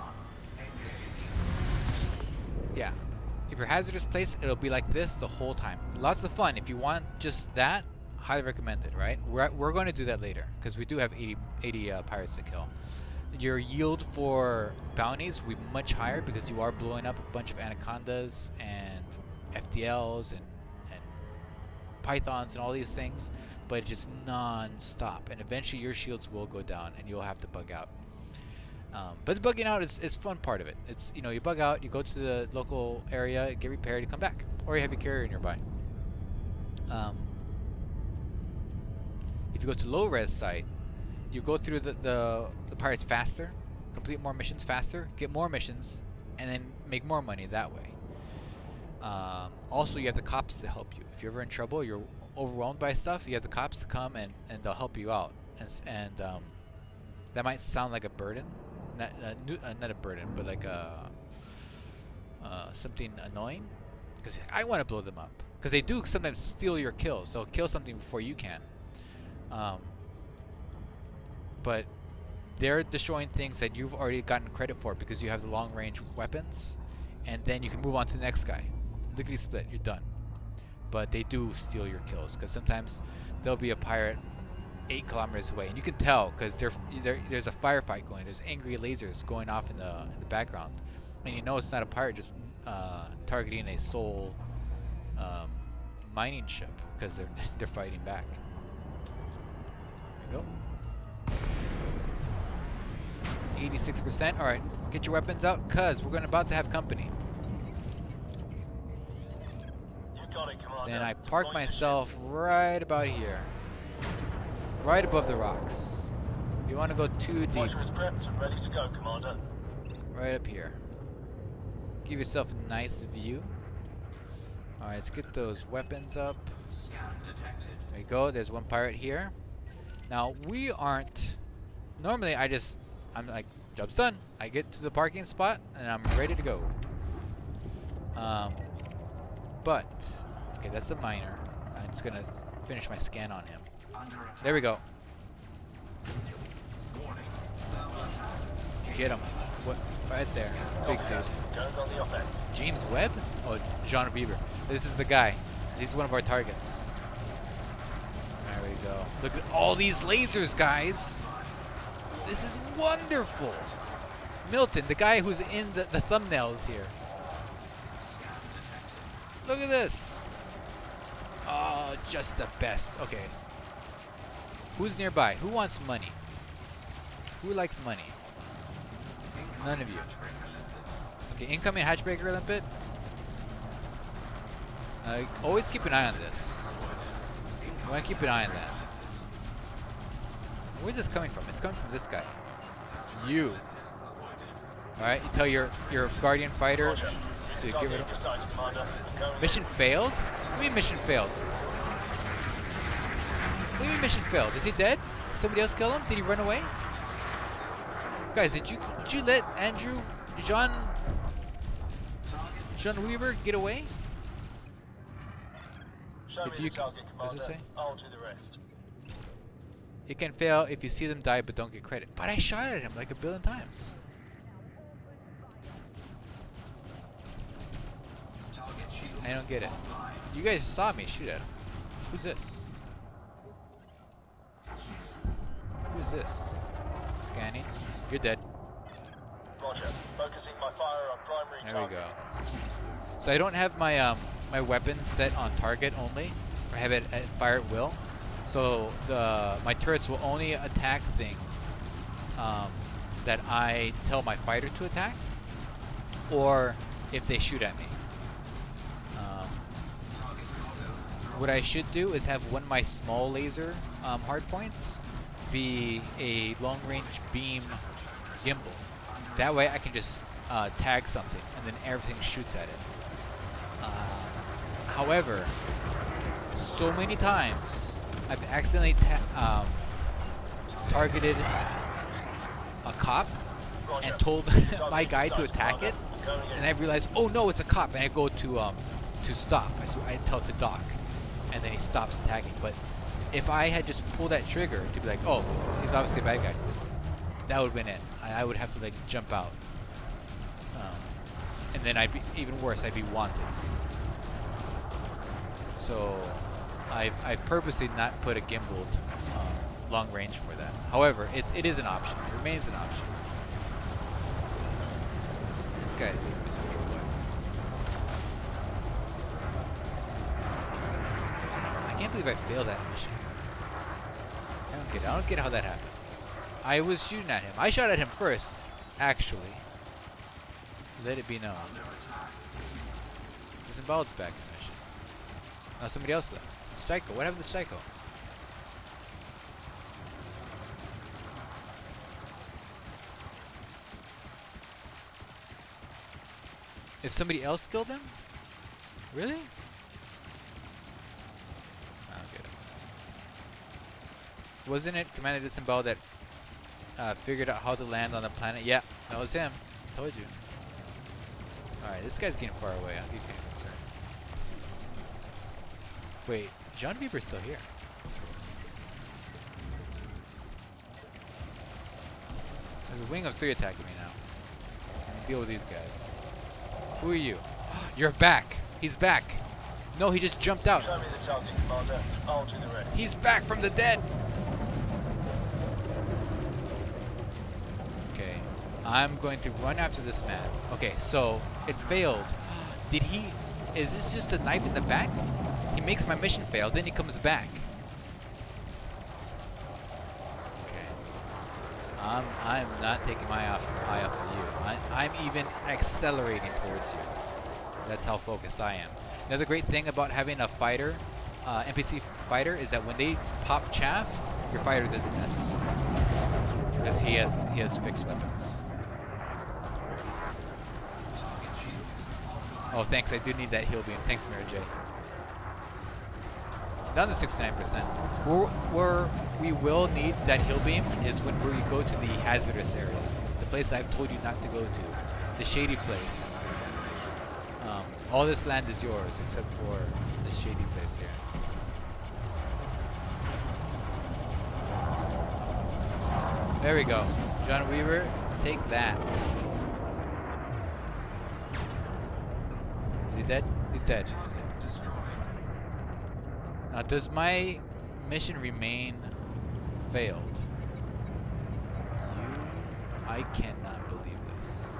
engage. yeah. If you're hazardous place, it'll be like this the whole time. Lots of fun. If you want just that, highly recommended, right? We're going to do that later because we do have 80 pirates to kill. Your yield for bounties will be much higher because you are blowing up a bunch of anacondas and FTLs and pythons and all these things, but it's just non-stop, and eventually your shields will go down and you'll have to bug out. But the bugging out is fun part of it. It's, you know, you bug out, you go to the local area, get repaired, you come back, or you have your carrier nearby. If you go to low res site, you go through the pirates faster, complete more missions faster, get more missions, and then make more money that way. Also, you have the cops to help you. If you're ever in trouble, you're overwhelmed by stuff, you have the cops to come and they'll help you out. And that might sound like a burden, not a burden, but like something annoying, because I want to blow them up. Because they do sometimes steal your kills. They'll kill something before you can. But they're destroying things that you've already gotten credit for because you have the long range weapons, and then you can move on to the next guy. Lickety split, you're done. But they do steal your kills because sometimes there'll be a pirate 8 kilometers away, and you can tell because there's a firefight going. There's angry lasers going off in the background, and you know it's not a pirate just targeting a soul mining ship because they're fighting back. There you go. 86%. All right, get your weapons out, cause we're about to have company. Then I park myself right about here, right above the rocks. You want to go too deep? Fighter is prepped and ready to go, Commander. Right up here. Give yourself a nice view. All right, let's get those weapons up. Scan detected. There you go. There's one pirate here. Now we aren't. Normally, I'm like, job's done. I get to the parking spot and I'm ready to go. But okay, that's a miner. I'm just gonna finish my scan on him. Under attack. There we go. Warning. Thermal attack. Get him. What? Right there. Big dude. Guns on the offense. James Webb? Oh, John Bieber. This is the guy. He's one of our targets. There we go. Look at all these lasers, guys. This is wonderful. Milton, the guy who's in the thumbnails here. Scan detected. Look at this. Oh, just the best. Okay. Who's nearby? Who wants money? Who likes money? None of you. Okay, incoming hatchbreaker limpet. Always keep an eye on this. You want to keep an eye on that. Where's this coming from? It's coming from this guy. You. Alright, you tell your guardian fighter to get rid of. Mission failed? What do you mean mission failed? What do you mean mission failed? Is he dead? Did somebody else kill him? Did he run away? Guys, did you let John Weaver get away? If you does it say? I'll do the rest. It can fail if you see them die but don't get credit. But I shot at him like a billion times. I don't get it. You guys saw me shoot at him. Who's this? Who's this? Scanning. You're dead. Roger. Focusing my fire on primary There we target. go. So I don't have my my weapons set on target only. I have it at fire at will. So my turrets will only attack things that I tell my fighter to attack, or if they shoot at me. What I should do is have one of my small laser hardpoints be a long-range beam gimbal. That way I can just tag something and then everything shoots at it. However, so many times I've accidentally targeted a cop and told my guy to attack it, and I realized, oh no, it's a cop, and I go to stop. I tell it to dock, and then he stops attacking. But if I had just pulled that trigger to be like, oh, he's obviously a bad guy, that would have been it. I would have to like jump out, and then I'd be even worse. I'd be wanted. So I've purposely not put a gimbaled long range for that. However, it is an option. It remains an option. This guy's a miserable boy. I can't believe I failed that mission. I don't get it. I don't get how that happened. I was shooting at him. I shot at him first, actually. Let it be known. Disemboweled's back in the mission. Now somebody else left. Psycho. What happened to Psycho? If somebody else killed him? Really? I don't get it. Wasn't it Commander Disembowel that figured out how to land on the planet? Yeah, that was him. Told you. Alright, this guy's getting far away. I'm getting concerned. Wait, John Bieber's still here. There's a wing of 3 attacking me now. I'm gonna deal with these guys. Who are you? You're back! He's back! No, he just jumped out. Show me the target, Commander. I'll do the rest. He's back from the dead! Okay, I'm going to run after this man. Okay, so it failed. Did he... Is this just a knife in the back? He makes my mission fail, then he comes back. Okay. I'm not taking my eye off of you. I'm even accelerating towards you. That's how focused I am. Another great thing about having a fighter, NPC fighter, is that when they pop chaff, your fighter doesn't miss. Because he has fixed weapons. Target shields offline. Oh, thanks. I do need that heal beam. Thanks, Mary J. Down to 69%. Where we will need that heal beam is when we go to the Hazardous area. The place I've told you not to go to. The shady place. All this land is yours except for the shady place here. There we go. John Weaver, take that. Is he dead? He's dead. Target destroyed. Now, does my mission remain failed? I cannot believe this.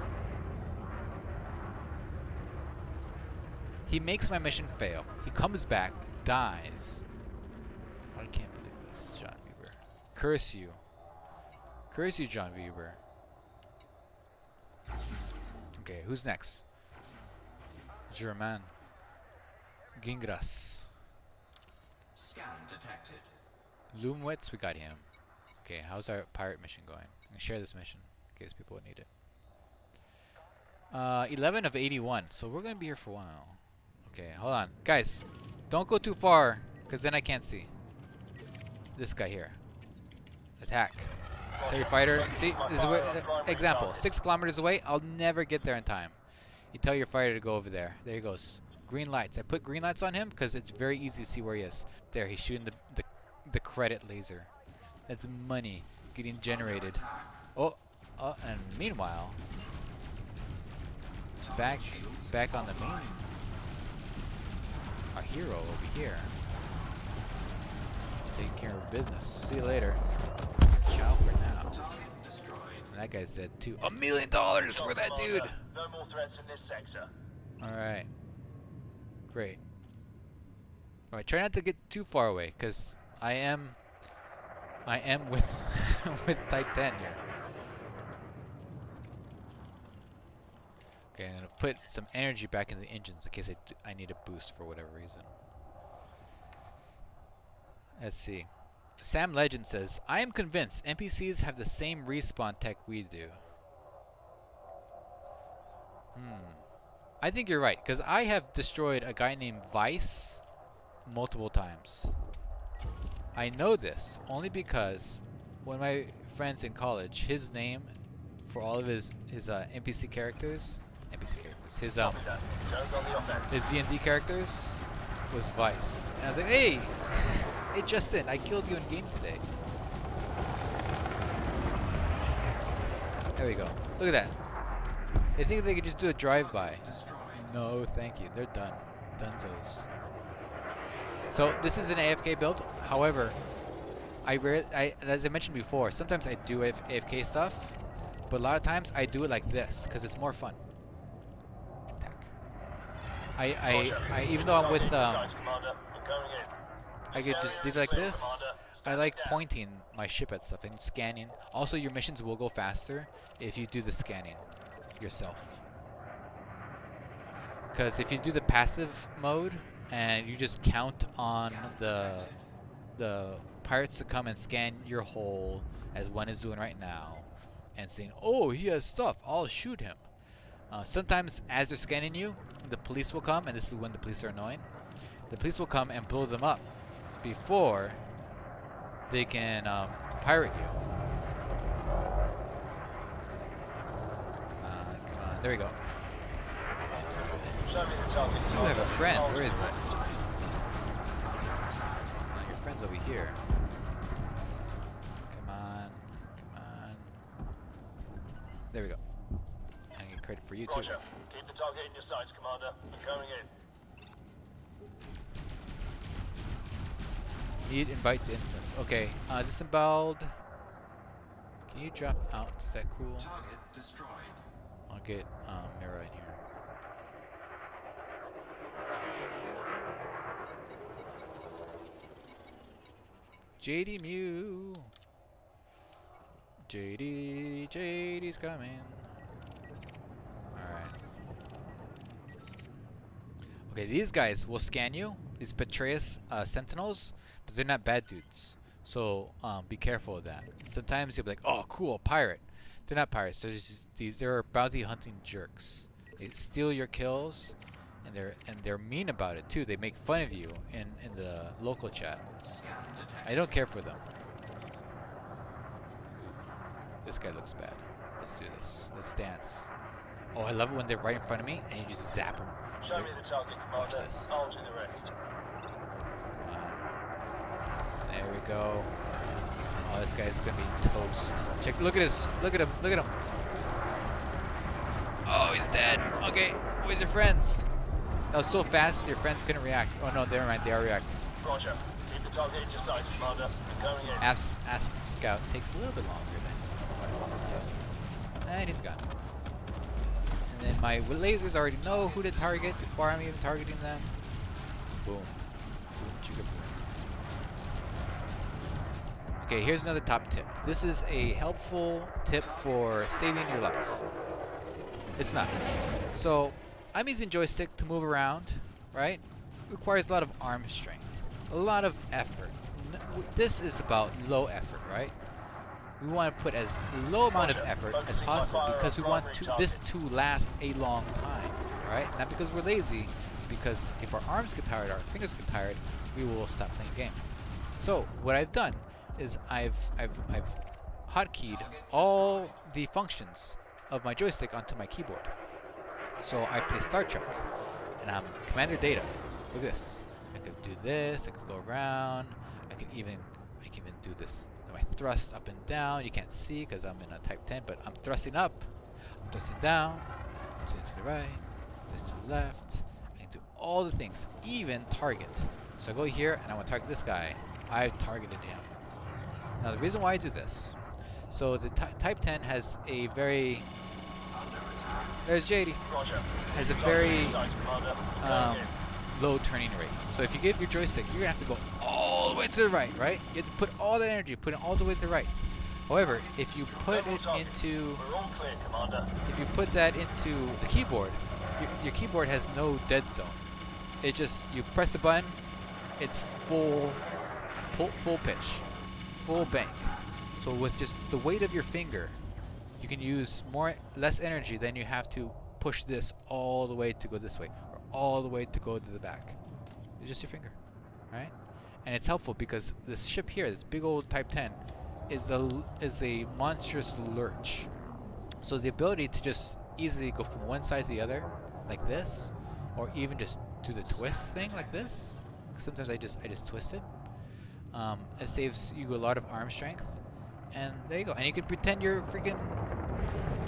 He makes my mission fail. He comes back, dies. I can't believe this, John Weaver. Curse you. Curse you, John Weaver. Okay, who's next? German. Gingras. Scan detected. Loomwets, we got him. Okay, how's our pirate mission going? I'm gonna share this mission in case people need it. 11 of 81, so we're gonna be here for a while. Okay, hold on. Guys, don't go too far, because then I can't see. This guy here. Attack. Tell your fighter. See, this is example. 6 kilometers away, I'll never get there in time. You tell your fighter to go over there. There he goes. Green lights. I put green lights on him because it's very easy to see where he is. There, he's shooting the credit laser. That's money getting generated. Oh, and meanwhile, back on the main. Our hero over here, taking care of business. See you later. Ciao for now. Target destroyed. And that guy's dead too. $1 million for that dude. No more threats in this sector. All right. Great. All right. Try not to get too far away, cause I am with with Type 10 here. Okay, I'm gonna put some energy back in the engines in case I need a boost for whatever reason. Let's see. Sam Legend says, I am convinced NPCs have the same respawn tech we do. I think you're right, because I have destroyed a guy named Vice multiple times. I know this only because one of my friends in college, his name for all of his NPC characters, his Joe's on the offense. his D&D characters was Vice. And I was like, hey, Justin, I killed you in game today. There we go. Look at that. They think they could just do a drive-by. Destroyed. No, thank you. They're done. Dunzos. So this is an AFK build. However, as I mentioned before, sometimes I do AFK stuff, but a lot of times I do it like this because it's more fun. Attack. Even though I'm with I could just do it like this. I like pointing my ship at stuff and scanning. Also, your missions will go faster if you do the scanning yourself. Because if you do the passive mode and you just count on the pirates to come and scan your hull, as one is doing right now, and saying, "Oh, he has stuff, I'll shoot him." Sometimes, as they're scanning you, the police will come, and this is when the police are annoying. The police will come and blow them up before they can pirate you. Come on, there we go. You have a friend. Where is it? Your friend's over here. Come on. There we go. I get credit for you too. Roger. Keep the target in your sights, Commander. I'm going in. Need invite to instance. Okay, disemboweled. Can you drop out? Is that cool? Target destroyed. I'll get Mira in here. JD Mew. JD's coming. Alright. Okay, these guys will scan you. These Petraeus sentinels, but they're not bad dudes. So be careful of that. Sometimes you'll be like, "Oh, cool, pirate." They're not pirates. They're just they're bounty hunting jerks. They steal your kills, and they're mean about it too. They make fun of you in the local chat. I don't care for them. This guy looks bad. Let's do this. Let's dance. Oh, I love it when they're right in front of me and you just zap them. Show me the target, Watch Commander. this. I'll do the rest. There we go. Oh, this guy's gonna be toast. Check. Look at this. Look at him. Look at him. Oh, he's dead. Okay. Where's your friends? That was so fast. Your friends couldn't react. Oh no, never mind. They are reacting. Roger. Keep the target in your sights, Commander. I'm going in. Asp Scout takes a little bit longer than what I wanted to. And he's gone. And then my lasers already know who to target before I'm even targeting them. Boom. Boom, chicka boom. Okay, here's another top tip. This is a helpful tip for saving your life. It's not. So, I'm using joystick to move around, right? Requires a lot of arm strength, a lot of effort. This is about low effort, right? We want to put as low amount of effort as possible because we want this to last a long time, right? Not because we're lazy, because if our arms get tired, our fingers get tired, we will stop playing the game. So what I've done is I've hotkeyed all the functions of my joystick onto my keyboard. So I play Star Trek, and I'm Commander Data. Look at this. I could do this. I could go around. I can even do this. My thrust up and down. You can't see because I'm in a Type 10, but I'm thrusting up. I'm thrusting down. I'm thrusting to the right. To the left. I can do all the things, even target. So I go here and I want to target this guy. I've targeted him. Now the reason why I do this. So the Type 10 has a very there's JD. Roger. Has a very low turning rate. So if you give your joystick, you're gonna have to go all the way to the right, right? You have to put all that energy, put it all the way to the right. However, if you put it into, We're all clear, Commander. if you put that into the keyboard, your keyboard has no dead zone. It just, you press the button, it's full pitch, full bank. So with just the weight of your finger, you can use less energy than you have to push this all the way to go this way, or all the way to go to the back. It's just your finger, right? And it's helpful because this ship here, this big old Type 10, is a monstrous lurch. So the ability to just easily go from one side to the other, like this, or even just do the twist thing like this. Sometimes I just twist it. It saves you a lot of arm strength. And there you go. And you can pretend you're freaking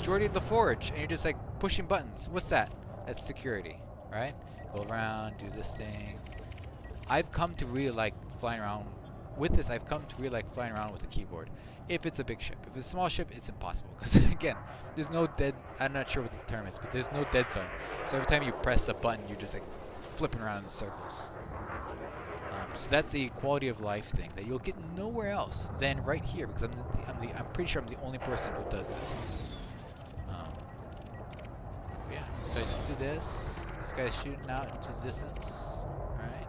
Geordie the Forge, and you're just like pushing buttons. What's that? That's security, right? Go around, do this thing. I've come to really like flying around with this. I've come to really like flying around with a keyboard. If it's a big ship, if it's a small ship, it's impossible because again, there's no dead. I'm not sure what the term is, but there's no dead zone. So every time you press a button, you're just like flipping around in circles. So that's the quality of life thing that you'll get nowhere else than right here because I'm pretty sure I'm the only person who does this. Yeah. So I just do this. This guy's shooting out into the distance. All right.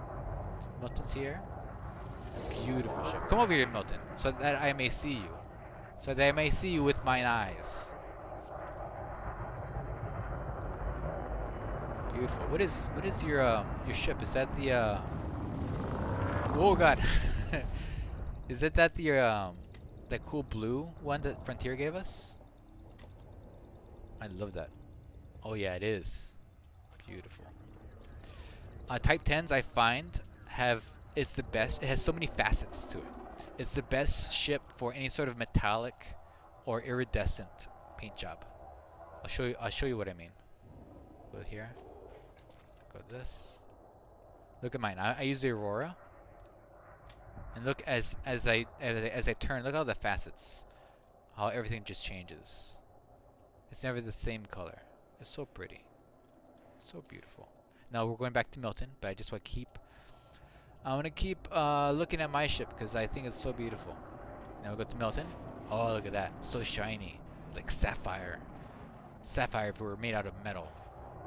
Milton's here. Beautiful ship. Come over here, Milton, so that I may see you. So that I may see you with mine eyes. Beautiful. What is your ship? Is that the oh god. Is that the that cool blue one that Frontier gave us? I love that. Oh yeah, it is. Beautiful. Type 10s I find it's the best. It has so many facets to it. It's the best ship for any sort of metallic or iridescent paint job. I'll show you what I mean. Go here. Go this. Look at mine. I use the Aurora. And look as I turn, look at all the facets. How everything just changes. It's never the same color. It's so pretty. So beautiful. Now we're going back to Milton, but I just want to keep looking at my ship because I think it's so beautiful. Now we go to Milton. Oh, look at that. So shiny. Like sapphire. Sapphire if it were made out of metal.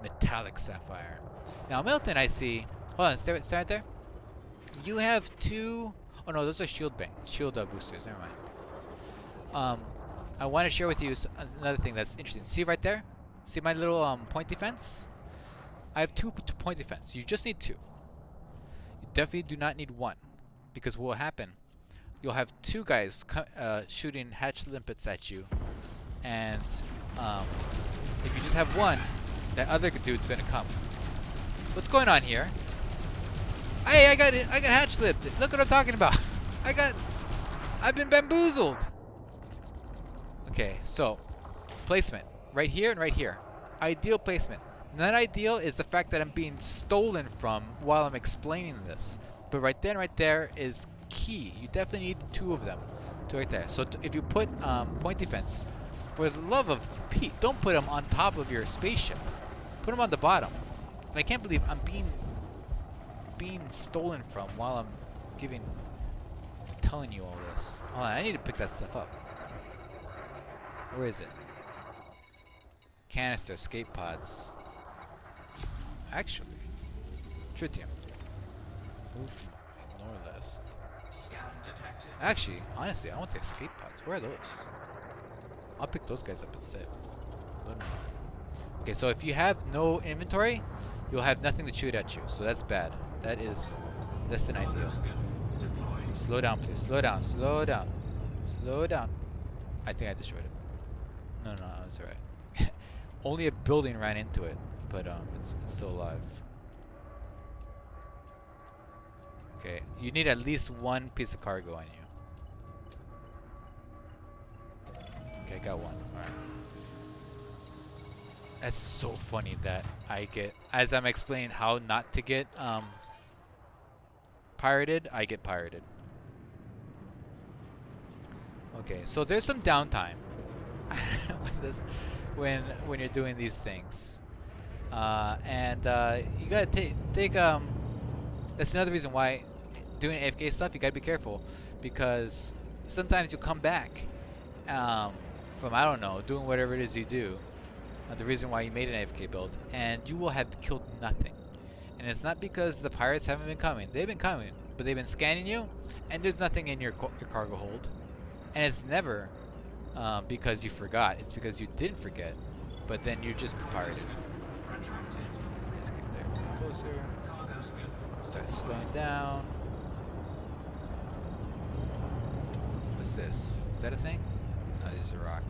Metallic sapphire. Now Milton, I see. Hold on, stay right there. You have two. Oh no, those are shield boosters. Never mind. I want to share with you another thing that's interesting. See right there? See my little point defense? I have two point defense. You just need two. You definitely do not need one, because what will happen? You'll have two guys shooting hatch limpets at you, and if you just have one, that other dude's gonna come. What's going on here? Hey, I got hatch lipped. Look what I'm talking about. I've been bamboozled. Okay, so placement right here and right here. Ideal placement. Not ideal is the fact that I'm being stolen from while I'm explaining this. But right there is key. You definitely need two of them. Two right there. So if you put point defense, for the love of Pete, don't put them on top of your spaceship. Put them on the bottom. And I can't believe I'm being stolen from while I'm telling you all this. Hold on, I need to pick that stuff up. Where is it? Canister, escape pods. Actually, tritium. Oof, ignore list. Scan detected. Actually, honestly, I want the escape pods. Where are those? I'll pick those guys up instead. Okay, so if you have no inventory, you'll have nothing to shoot at you. So that's bad. That's an idea. Slow down, please. Slow down. Slow down. Slow down. I think I destroyed it. No, it's alright. Only a building ran into it, but it's still alive. Okay, you need at least one piece of cargo on you. Okay, got one. Alright. That's so funny that I get, as I'm explaining how not to get pirated, I get pirated. Okay, so there's some downtime when you're doing these things, and you gotta take that's another reason why doing AFK stuff you gotta be careful, because sometimes you come back from, I don't know, doing whatever it is you do, the reason why you made an AFK build, and you will have killed nothing. And it's not because the pirates haven't been coming. They've been coming, but they've been scanning you, and there's nothing in your cargo hold. And it's never because you forgot. It's because you didn't forget, but then you just pirated. Just get there closer. Start slowing down. What's this? Is that a thing? No, this is a rock.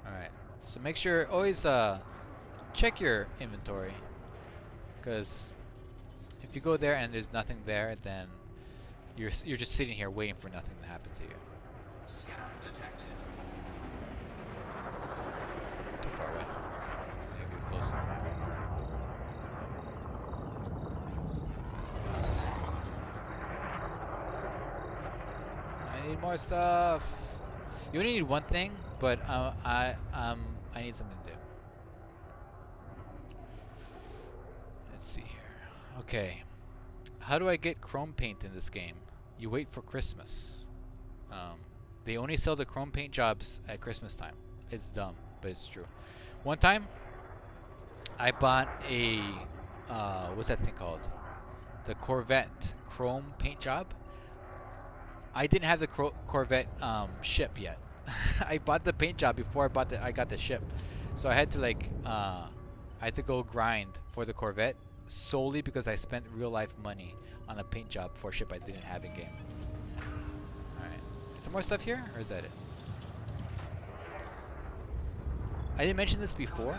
Alright. So make sure, always check your inventory. Because if you go there and there's nothing there, then you're just sitting here waiting for nothing to happen to you. Scan detected. Too far away. Maybe closer. need more stuff. You only need one thing, but I need something to do. Let's see here. Okay. How do I get chrome paint in this game? You wait for Christmas. They only sell the chrome paint jobs at Christmas time. It's dumb, but it's true. One time, I bought a what's that thing called? The Corvette chrome paint job. I didn't have the Corvette ship yet. I bought the paint job before I got the ship, so I had to I had to go grind for the Corvette solely because I spent real life money on a paint job for a ship I didn't have in game. All right, some more stuff here, or is that it? I didn't mention this before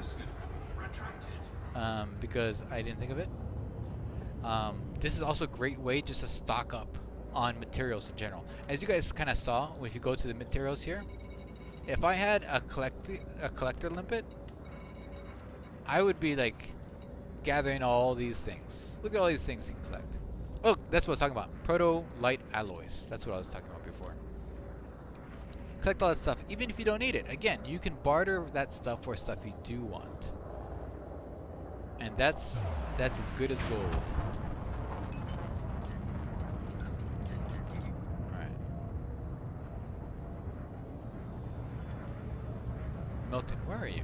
because I didn't think of it. This is also a great way just to stock up on materials in general. As you guys kind of saw, if you go to the materials here, if I had a collector limpet, I would be like gathering all these things. Look at all these things you can collect. Oh, that's what I was talking about. Proto light alloys. That's what I was talking about before. Collect all that stuff, even if you don't need it. Again, you can barter that stuff for stuff you do want, and that's as good as gold. Milton, where are you?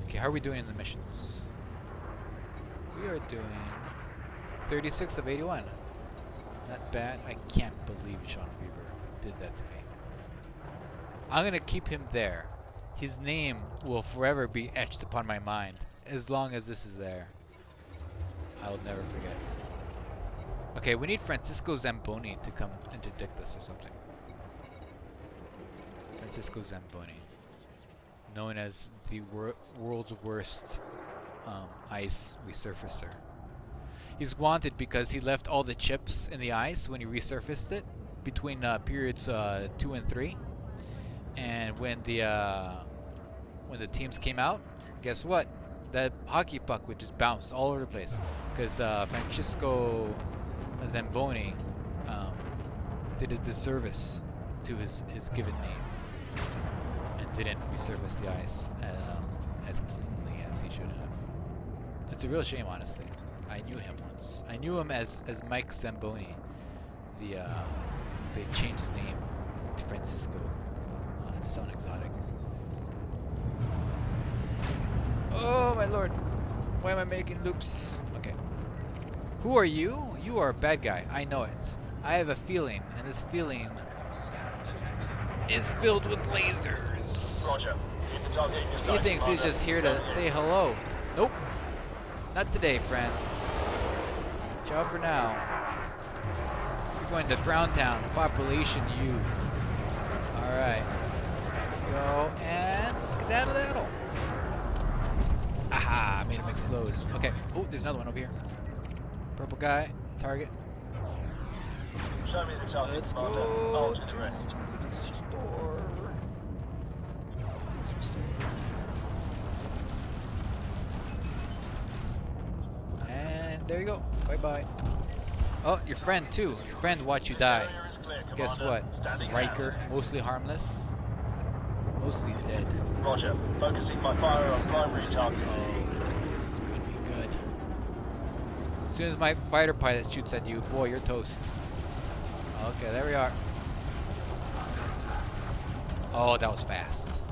Okay, how are we doing in the missions? We are doing 36 of 81. Not bad. I can't believe Sean Weber did that to me. I'm gonna keep him there. His name will forever be etched upon my mind as long as this is there. I will never forget. Okay, we need Francisco Zamboni to come interdict us or something. Francisco Zamboni, known as the world's worst ice resurfacer. He's wanted because he left all the chips in the ice when he resurfaced it between periods 2 and 3. And when the teams came out, guess what? That hockey puck would just bounce all over the place because Francisco Zamboni did a disservice to his given name and didn't resurface the ice as cleanly as he should have. It's a real shame, honestly. I knew him once. I knew him as Mike Zamboni. They changed his name to Francisco to sound exotic. Oh my lord! Why am I making loops? Okay. Who are you? You are a bad guy. I know it. I have a feeling, and this feeling is filled with lasers. Roger. Keep the target in your He sight, thinks he's Commander. just here to say hello. Nope. Not today, friend. Ciao for now. You're going to Brown Town. Population U. Alright. Go and skedaddle. Aha! I made him explode. Okay. Oh, there's another one over here. Purple guy. Target. Show me the target, Let's Commander. go I'll do the to rest. the store. And there you go. Bye bye. Oh, your friend too. Your friend watched you die. Area is clear, Guess Commander. what? Standing Riker, down. mostly harmless, mostly dead. Roger. Focusing my fire on primary target. Oh, this is gonna be good. As soon as my fighter pilot shoots at you, boy, you're toast. Okay, there we are. Oh, that was fast.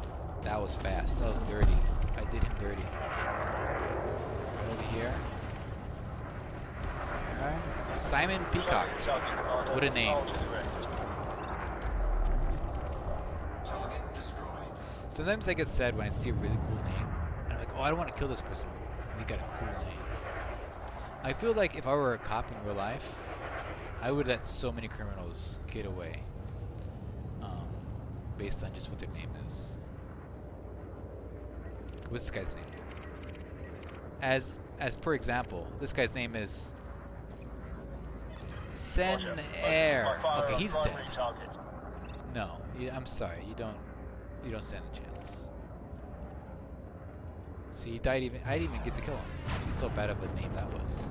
That was fast. That was dirty. I did him dirty. Right over here. Alright. Simon Peacock. Show me the target, Commander. What a name. I'll do the rest. Target destroyed. Sometimes I get sad when I see a really cool name. And I'm like, oh, I don't want to kill this person. They got a cool name. I feel like if I were a cop in real life, I would let so many criminals get away. Based on just what their name is. What's this guy's name? As per example, this guy's name is Sen Roger. Air. Focusing my fire Okay, on he's dead. primary target. No, I'm sorry. You don't stand a chance. See, he died even. I didn't even get to kill him. That's how bad of a name that was.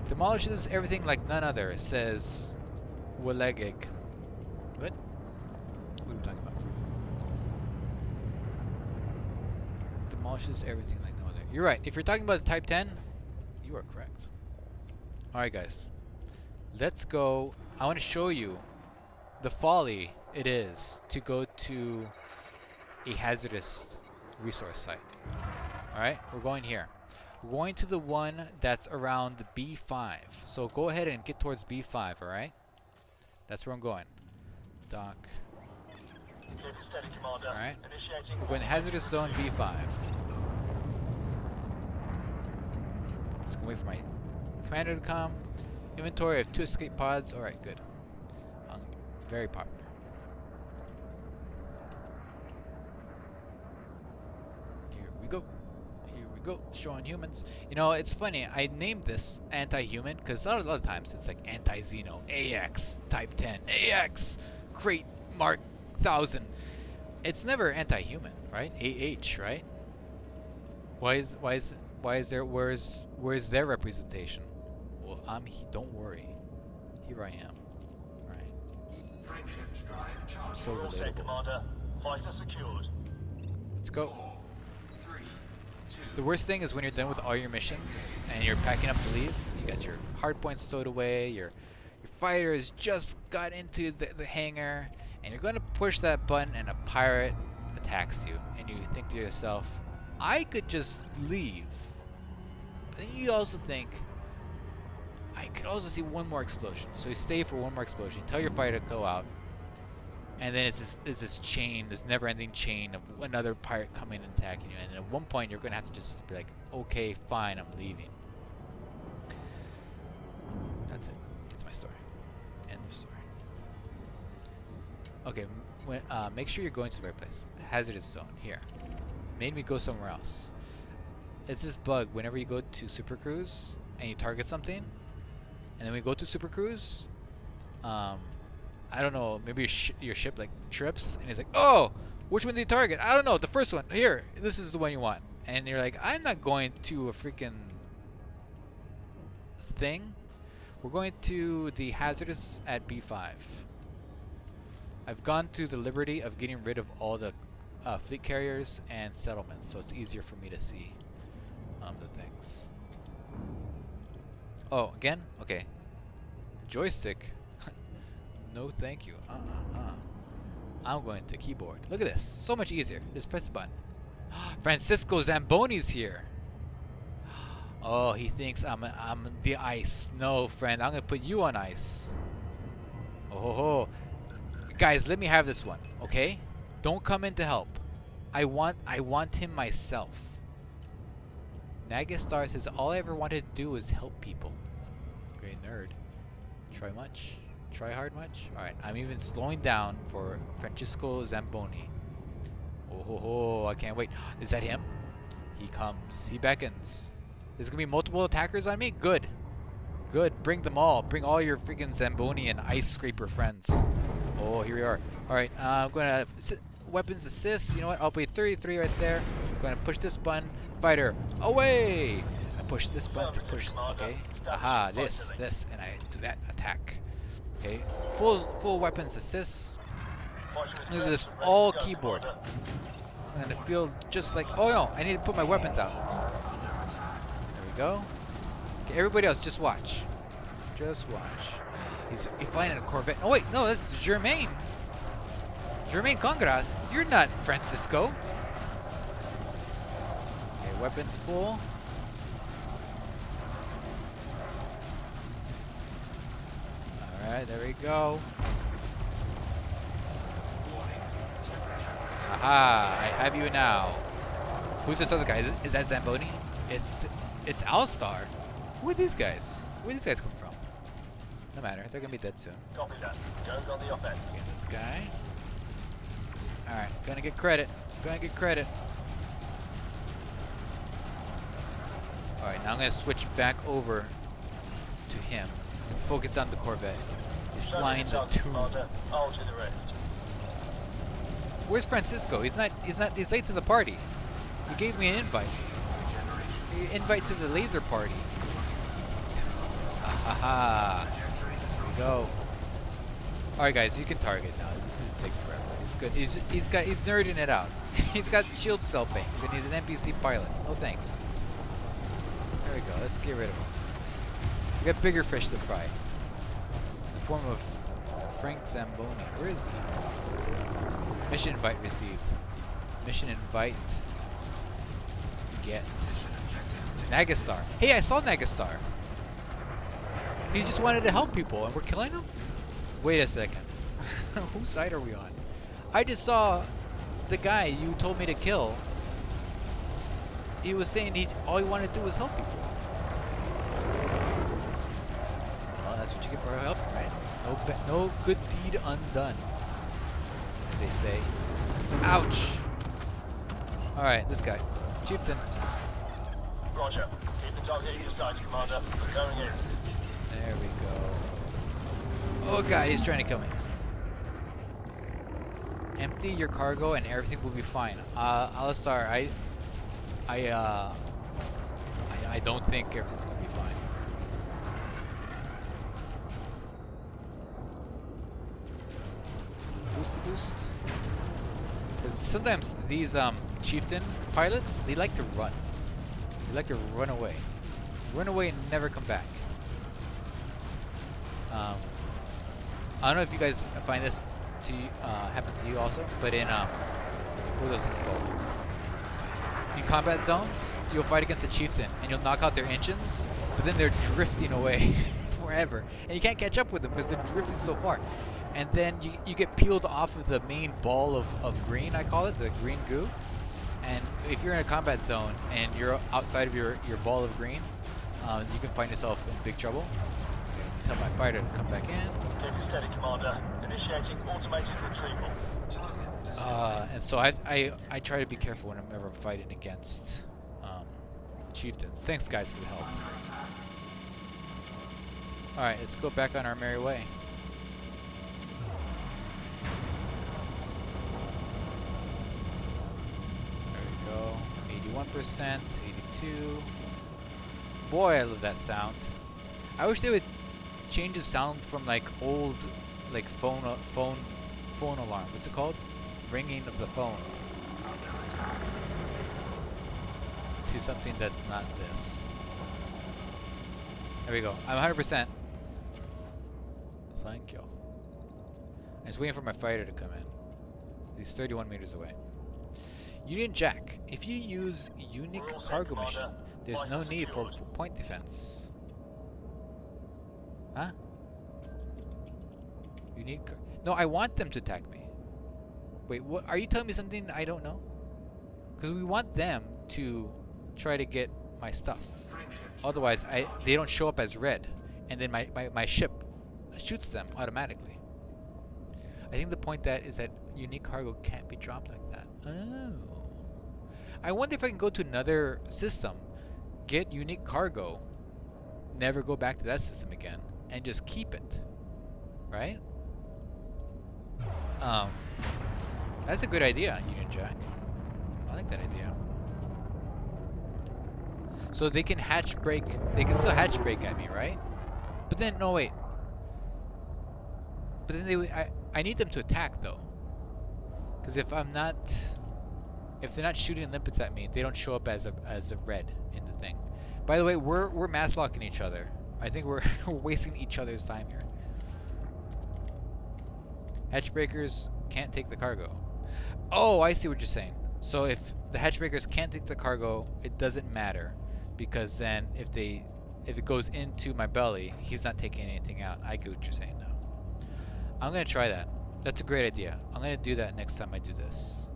Demolishes everything like none other, says Walegig. What? What are we talking about? Demolishes everything like no other. You're right. If you're talking about the Type 10, you are correct. Alright guys. Let's go. I want to show you the folly it is to go to a hazardous resource site. Alright, we're going here. We're going to the one that's around the B5. So go ahead and get towards B5, alright? That's where I'm going. Dock. Keep it steady, Commander. Alright. Initiating. We're going to hazardous zone B5. Just gonna wait for my commander to come. Inventory of 2 escape pods. Alright, good. Very popular. Here we go. Here we go. Showing humans. You know, it's funny. I named this anti-human because a lot of times it's like anti-Xeno, AX, Type 10, AX, Crate Mark 1000. It's never anti-human, right? AH, right? Where's their representation? Well, don't worry. Here I am. Right. Frameshift drive I'm charged. so All set, relatable. Commander. Fighter secured. Let's go. 4, 3, 2. The worst thing is when you're done with all your missions and you're packing up to leave. You got your hard points stowed away. Your fighters just got into the hangar, and you're going to push that button, and a pirate attacks you, and you think to yourself, I could just leave. But then you also think, I could also see one more explosion. So you stay for one more explosion. You tell your fighter to go out. And then it's this chain, this never-ending chain of another pirate coming and attacking you. And at one point, you're going to have to just be like, okay, fine, I'm leaving. That's it. That's my story. End of story. Okay, make sure you're going to the right place. Hazardous zone, here. Made me go somewhere else. It's this bug whenever you go to Super Cruise and you target something. And then we go to Super Cruise. I don't know. Maybe your ship like trips, and it's like, oh, which one did you target? I don't know. The first one. Here, this is the one you want. And you're like, I'm not going to a freaking thing. We're going to the Hazardous at B5. I've gone to the liberty of getting rid of all the fleet carriers and settlements, so it's easier for me to see the things. Oh, again? Okay. Joystick. No thank you. I'm going to keyboard. Look at this. So much easier. Just press the button. Francisco Zamboni's here. Oh, he thinks I'm the ice. No, friend. I'm going to put you on ice. Oh, ho, ho. Guys, let me have this one, okay? Don't come in to help. I want him myself. Nagastar says all I ever wanted to do was help people. Great nerd. Try much? Try hard much? Alright, I'm even slowing down for Francisco Zamboni. Oh ho ho, I can't wait. Is that him? He comes. He beckons. There's gonna be multiple attackers on me? Good. Good. Bring them all. Bring all your freaking Zamboni and ice scraper friends. Oh, here we are. Alright, I'm gonna weapons assist. You know what? I'll be 33 right there. I'm gonna push this button. Fighter, away! I push this button to push. Okay. Aha, this, and I do that attack. Okay. Full weapons assist. Look at this, all keyboard. I'm gonna feel just like. Oh no! I need to put my weapons out. There we go. Okay, everybody else, just watch. Just watch. He's flying in a Corvette. Oh wait, no, that's Germain. Germain Congras. You're not Francisco. Okay, weapons full. Alright, there we go. Aha, I have you now. Who's this other guy? Is that Zamboni? It's Alstar. Who are these guys? Where did these guys come from? No matter, they're gonna be dead soon. Copy that. Goes on the offense. Get this guy. Alright, gonna get credit. Gonna get credit. Alright, now I'm gonna switch back over to him. Focus on the Corvette. He's flying the tomb. I'll do the rest. Where's Francisco? He's late to the party. He gave me an invite. Invite to the laser party. Aha! There we go. Alright guys, you can target now. This is taking forever. It's good. He's nerding it out. He's got shield cell banks and he's an NPC pilot. No thanks. There we go. Let's get rid of him. We got bigger fish to fry. In the form of Frank Zamboni. Where is he? Mission invite received. Mission invite. Get. Nagastar. Hey, I saw Nagastar. He just wanted to help people and we're killing him? Wait a second. Whose side are we on? I just saw the guy you told me to kill. He was saying all he wanted to do was help people. Well, that's what you get for helping, right? No good deed undone, as they say. Ouch! Alright, this guy. Chieftain. Roger. Keep the target in your sights, Commander. Going in. There we go. Oh god, he's trying to kill me. Empty your cargo and everything will be fine. Alistar, I don't think everything's gonna be fine. Boosty boost. Because sometimes these chieftain pilots, they like to run. They like to run away. Run away and never come back. I don't know if you guys find this to happen to you also, but in what are those things called? In combat zones, you'll fight against a chieftain and you'll knock out their engines, but then they're drifting away forever, and you can't catch up with them because they're drifting so far. And then you get peeled off of the main ball of green, I call it, the green goo. And if you're in a combat zone and you're outside of your ball of green, you can find yourself in big trouble. Tell my fighter to come back in. Keep it steady, Commander. Initiating automated retrieval. And so I try to be careful whenever I'm fighting against chieftains. Thanks guys for the help. Alright, let's go back on our merry way. There we go. 81%, 82. Boy, I love that sound. I wish they would change the sound from like old, like phone alarm. What's it called? Ringing of the phone. To something that's not this. There we go. I'm 100%. Thank you. I'm just waiting for my fighter to come in. He's 31 meters away. Union Jack. If you use unique cargo mission, there's no need for point defense. Huh? Unique. No, I want them to attack me. Wait, what? Are you telling me something I don't know? Because we want them to try to get my stuff. Otherwise, they don't show up as red, and then my ship shoots them automatically. I think the point is that unique cargo can't be dropped like that. Oh. I wonder if I can go to another system, get unique cargo, never go back to that system again, and just keep it. Right? That's a good idea, Union Jack. I like that idea. So they can hatch break. They can still hatch break at me, right? But then no wait. But then I need them to attack though. Because if they're not shooting limpets at me, they don't show up as a red in the thing. By the way, we're mass locking each other. I think we're wasting each other's time here. Hatch breakers can't take the cargo. Oh, I see what you're saying. So if the hatch breakers can't take the cargo, it doesn't matter, because then if it goes into my belly, he's not taking anything out. I get what you're saying now. I'm gonna try that. That's a great idea. I'm gonna do that next time I do this.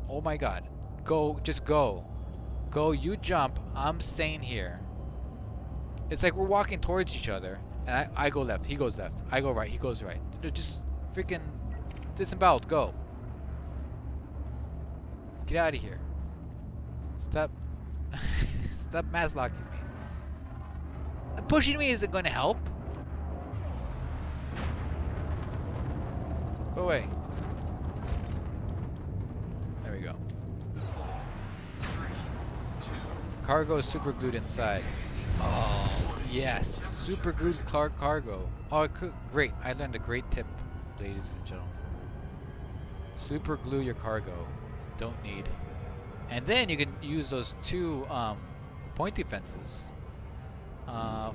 Oh my god. Go, just go. Go, you jump, I'm staying here. It's like we're walking towards each other, and I go left, he goes left. I go right, he goes right. Just freaking disemboweled, go. Get out of here. Stop. Stop mass locking me. Pushing me isn't going to help. Go away. There we go. 4, 3, 2. Cargo is super glued inside. Oh, Yes, super glued cargo. Oh, great! I learned a great tip, ladies and gentlemen. Super glue your cargo. Don't need. And then you can use those two point defenses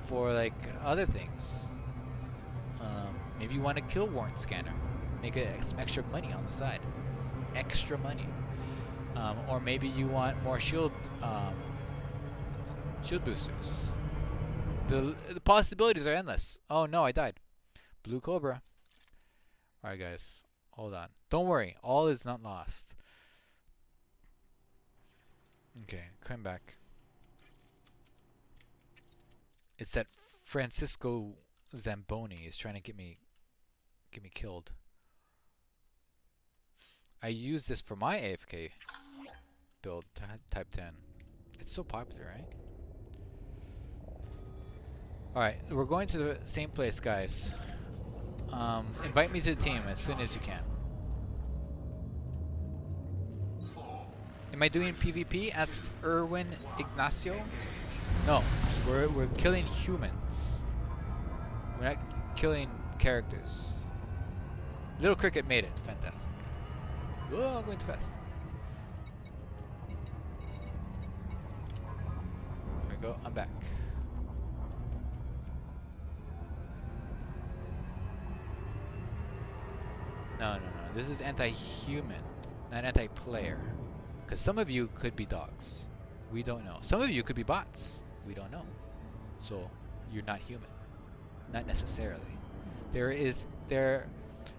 for like other things. Maybe you want a kill warrant scanner. Make some extra money on the side. Extra money. Or maybe you want more shield boosters. The possibilities are endless. Oh no, I died. Blue Cobra. Alright guys, hold on. Don't worry, all is not lost. Okay, come back. It's that Francisco Zamboni is trying to get me killed. I use this for my AFK build, type 10. It's so popular, right? Alright, we're going to the same place, guys. Invite me to the team as soon as you can. Am I doing PvP? Asks Erwin Ignacio. No, we're killing humans. We're not killing characters. Little Cricket made it. Fantastic. Oh, I'm going too fast. There we go. I'm back. No. This is anti-human, not anti-player. Because some of you could be dogs. We don't know. Some of you could be bots. We don't know. So you're not human. Not necessarily. There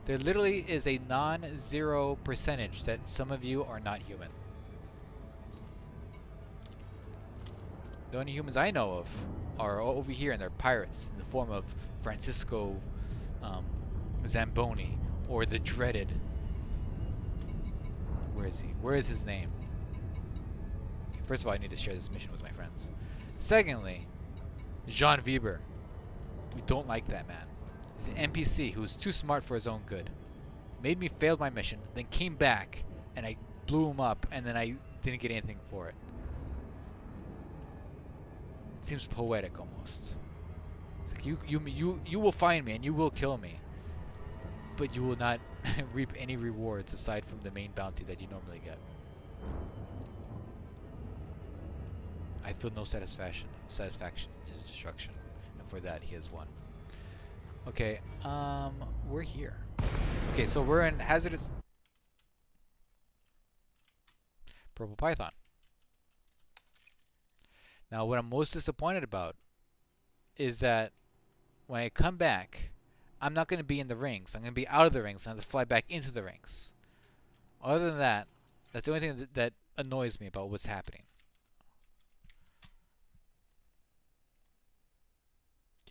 literally is a non-zero percentage that some of you are not human. The only humans I know of are over here, and they're pirates in the form of Francisco Zamboni, or the dreaded. Where is he? Where is his name? First of all, I need to share this mission with my friends. Secondly, Jean Weber. We don't like that man. He's an NPC who's too smart for his own good. Made me fail my mission, then came back, and I blew him up, and then I didn't get anything for it. Seems poetic almost. It's like you will find me and you will kill me, but you will not reap any rewards aside from the main bounty that you normally get. I feel no satisfaction. Satisfaction is destruction, and for that he has won. Okay, we're here. Okay, so we're in Hazardous. Purple Python. Now, what I'm most disappointed about is that when I come back, I'm not going to be in the rings. I'm going to be out of the rings. I have to fly back into the rings. Other than that, that's the only thing that annoys me about what's happening.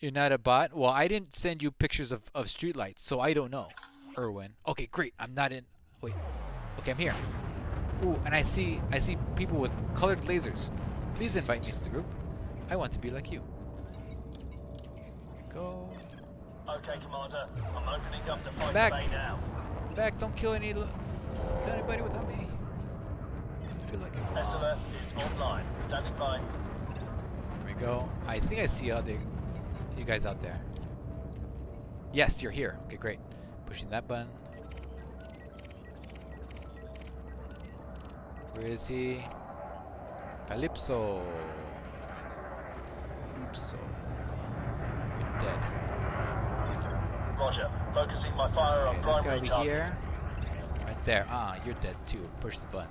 You're not a bot? Well, I didn't send you pictures of streetlights, so I don't know, Erwin. Okay, great. I'm not in. Wait. Okay, I'm here. Ooh, and I see people with colored lasers. Please invite me to the group. I want to be like you. Here we go. Okay, Commander. I'm opening up the fight Back. bay now. Back, don't kill anybody without me. I feel like it. SLS is online. Standing by. Here we go. I think I see you guys out there. Yes, you're here. Okay, great. Pushing that button. Where is he? Calypso. You're dead. Roger. Focusing my fire on Okay, this guy primary over target. here. Right there. Ah, you're dead too. Push the button.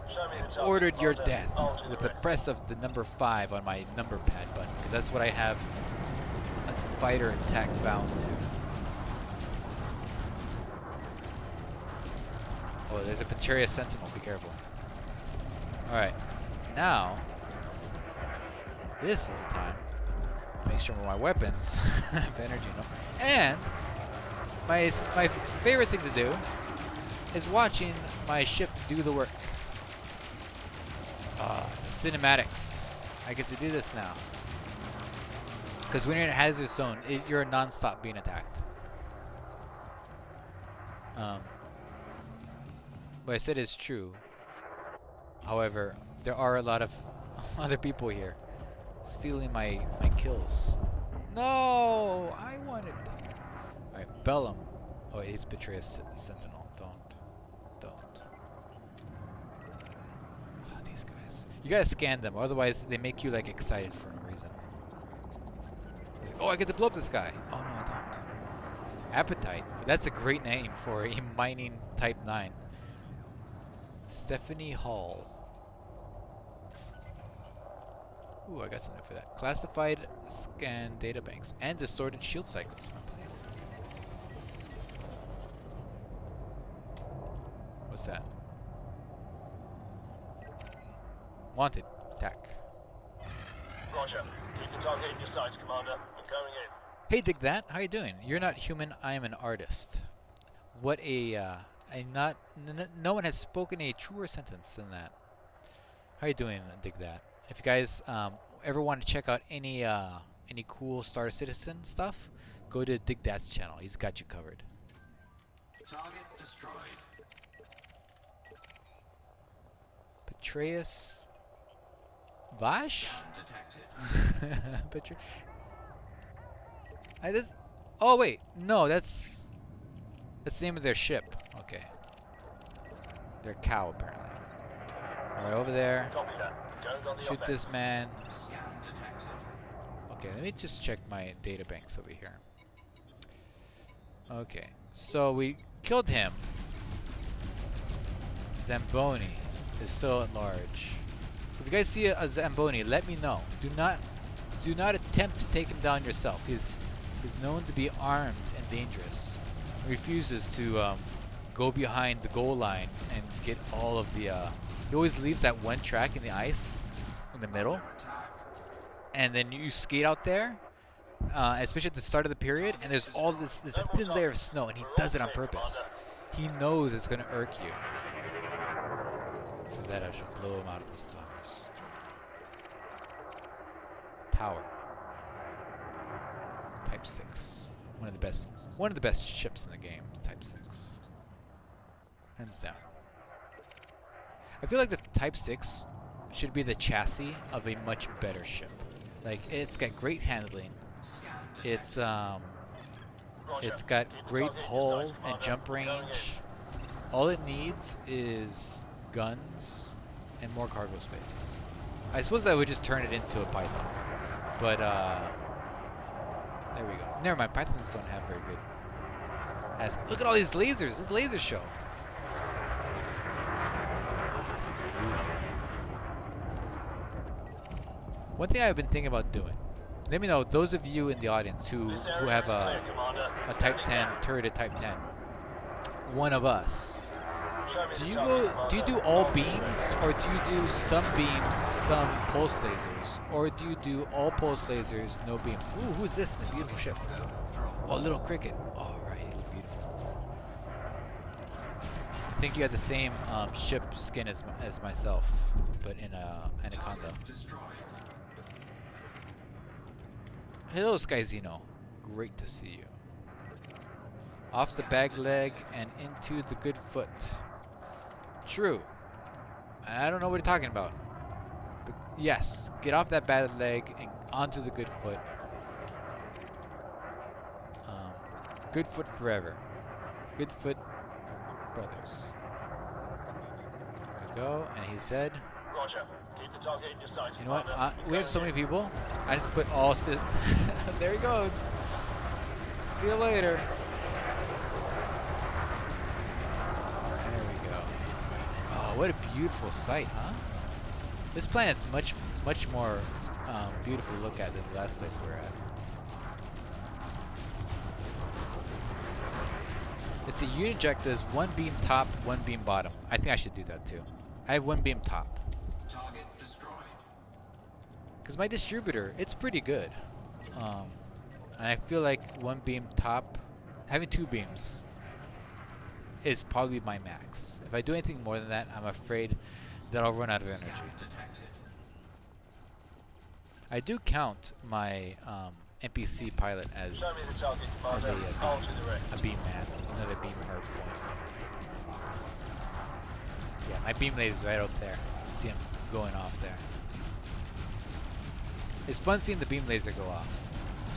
Show me the target, Ordered your Commander. death I'll do with the the rest. press of the number 5 on my number pad button, because that's what I have a fighter attack bound to. Oh, there's a Pateria Sentinel. Be careful. Alright. Now, this is the time to make sure my weapons have energy enough. And my favorite thing to do is watching my ship do the work. Cinematics. I get to do this now. Because when you're in a hazardous zone, you're non-stop being attacked. What I said is true. However, there are a lot of other people here. Stealing my kills. No! I wanted... Alright, Bellum. Oh, he's betray a sentinel. Don't. Oh, these guys. You gotta scan them, otherwise they make you like excited for no reason. Like, oh, I get to blow up this guy. Oh no, I don't. Appetite. That's a great name for a mining type 9. Stephanie Hall. Ooh, I got something for that. Classified scan databanks and distorted shield cycles. Nice. What's that? Wanted. Attack. Roger. Keep the target in your sights, Commander. I'm going in. Hey, dig that. How you doing? You're not human. I am an artist. What a no one has spoken a truer sentence than that. How you doing, dig that? If you guys ever want to check out any cool Star Citizen stuff, go to Dig Dat's channel. He's got you covered. Target destroyed. Petraeus Vash? Scan detected. Oh wait, no, that's the name of their ship. Okay. Their cow apparently. Alright, over there. Copy that. Guns on the Shoot offense. this man. Scan detected. Okay, let me just check my data banks over here. Okay, so we killed him. Zamboni is still at large. If you guys see a Zamboni, let me know. Do not attempt to take him down yourself. He's known to be armed and dangerous. He refuses to go behind the goal line and get all of the. He always leaves that one track in the ice in the middle, and then you skate out there, especially at the start of the period, and there's all this thin layer of snow, and he does it on purpose. He knows it's gonna irk you. For that, I shall blow him out of the stars. Tower. Type 6. One of the best ships in the game. Type 6. Hands down. I feel like the Type 6 should be the chassis of a much better ship. Like, it's got great handling. It's got great hull and jump range. All it needs is guns and more cargo space. I suppose I would just turn it into a Python. But there we go. Never mind, Pythons don't have very good. Look at all these lasers. This laser show. This is beautiful. One thing I've been thinking about doing. Let me know, those of you in the audience who have a Type 10 turreted Type 10. One of us. Do you do all beams, or do you do some beams, some pulse lasers, or do you do all pulse lasers, no beams? Ooh, who's this in this beautiful ship? Oh, little cricket. All right, he looks beautiful. I think you have the same ship skin as myself, but in a Anaconda. Hello, Skyzino. Great to see you. Off the bag leg and into the good foot. True. I don't know what you're talking about. But yes, get off that bad leg and onto the good foot. Good foot forever. Good foot brothers. There we go, and he's dead. Roger. Keep the target in your sights, You know what? Commander. We have so many people. I just put all. There he goes. See you later. What a beautiful sight, huh? This planet's much more beautiful to look at than the last place we were at. It's a Unijet that is one beam top, one beam bottom. I think I should do that too. I have one beam top. Target destroyed. Because my distributor, it's pretty good. And I feel like one beam top, having two beams, is probably my max. If I do anything more than that, I'm afraid that I'll run out of energy. I do count my NPC pilot as Show me the target, Commander. I'll do the rest. a beam man, another beam hard point. Yeah, my beam laser's right up there. See him going off there. It's fun seeing the beam laser go off.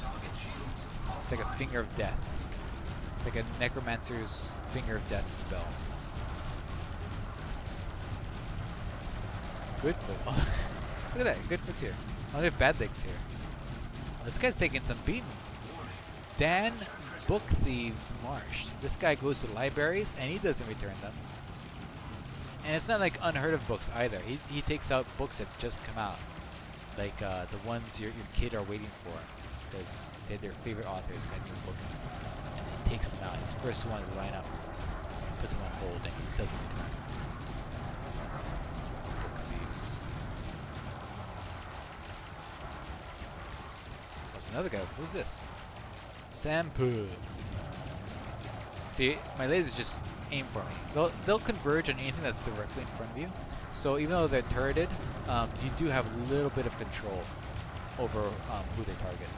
Target shields It's like a finger of death. It's like a necromancer's finger of death spell. Good foot. Oh, look at that. Good foot's here. Oh, they have bad legs here. Oh, this guy's taking some beating. Dan Book Thieves Marsh. This guy goes to libraries and he doesn't return them. And it's not like unheard of books either. He takes out books that just come out. Like the ones your kid are waiting for. Because their favorite authors got a new book out. And he takes them out. His first one to line up. Puts them on hold and he doesn't return. Book Thieves. There's another guy. Who's this? Sampu. See, my lasers just aim for me. They'll converge on anything that's directly in front of you. So even though they're turreted, you do have a little bit of control over who they target.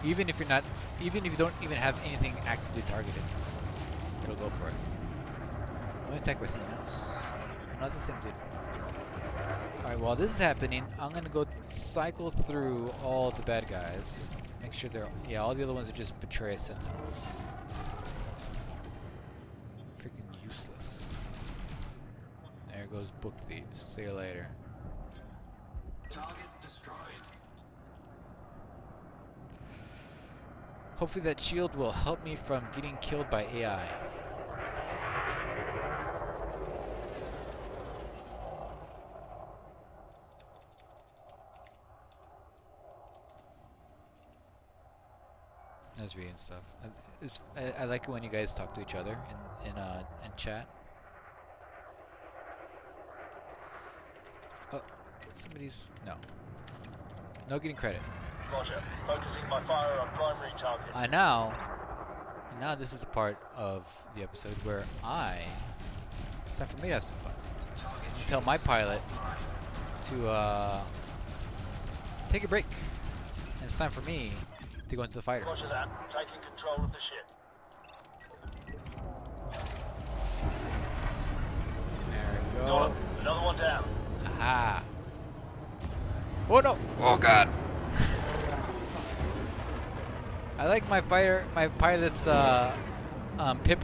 Even if you don't even have anything actively targeted, it'll go for it. I'm gonna attack with something else. Not the same dude. Alright, while this is happening, I'm gonna go cycle through all the bad guys. Make sure they're... Yeah, all the other ones are just Betrayal Sentinels. Freaking useless. There goes Book Thieves. See you later. target destroyed. Hopefully that shield will help me from getting killed by AI. I was reading stuff. I like it when you guys talk to each other in chat. Oh, somebody's no getting credit. Roger. Focusing my fire on primary target. Now this is the part of the episode where it's time for me to have some fun. Tell my pilot to take a break. And it's time for me to go into the fighter. Roger that. Taking control of the ship. There we Got go. him. Another one down. Aha. Oh no! Oh god. I like my pilot's pip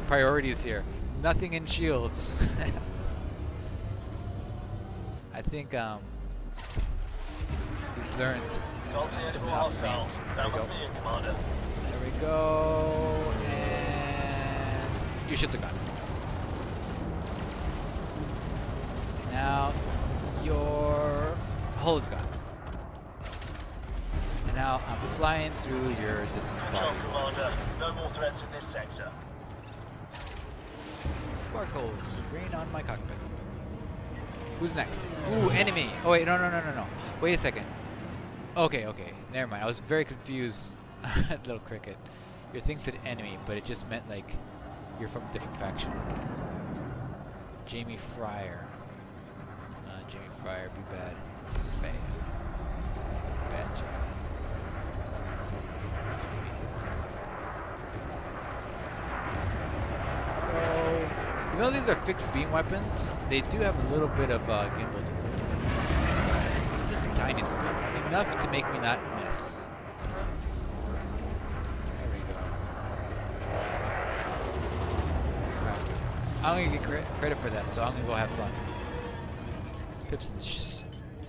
priorities here. Nothing in shields. I think he's learned something off me. There we go. There we go. And you should have gone. Now your hull is gone. And now I'm flying through your distance body. Commander. No more threats in this sector. Sparkles rain on my cockpit. Who's next? Ooh, enemy. Oh wait, no. Wait a second. Okay. Never mind. I was very confused. Little cricket. Your thing said enemy, but it just meant like you're from a different faction. Jamie Fryer. Jamie Fryer, be bad. Bad job. So, even though these are fixed beam weapons, they do have a little bit of gimbal to them. Just the tiniest bit. Enough to make me not miss. There we go. Right. I'm gonna get credit for that, so I'm gonna go have fun. Pips and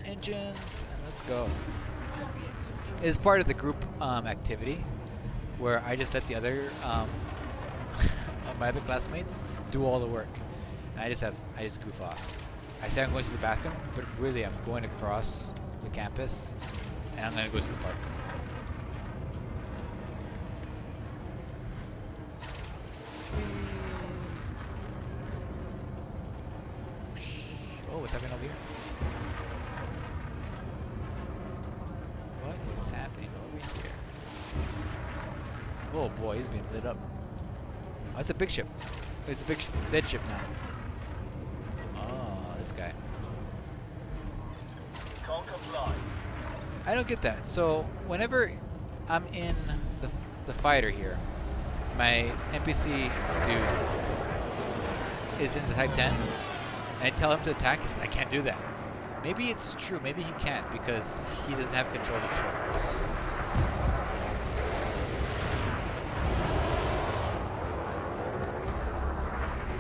engines, and let's go. It's part of the group activity where I just let the other my other classmates do all the work, and I just goof off. I say I'm going to the bathroom, but really I'm going across the campus, and I'm gonna go to the park. Oh, what's happening over here? What is happening over here? Oh boy, he's being lit up. Oh, it's a big ship. It's a big dead ship now. Oh, this guy. Can't comply. I don't get that. So whenever I'm in the fighter here, my NPC dude is in the Type 10. And I tell him to attack. He says, I can't do that. Maybe it's true. Maybe he can't because he doesn't have control of the turrets.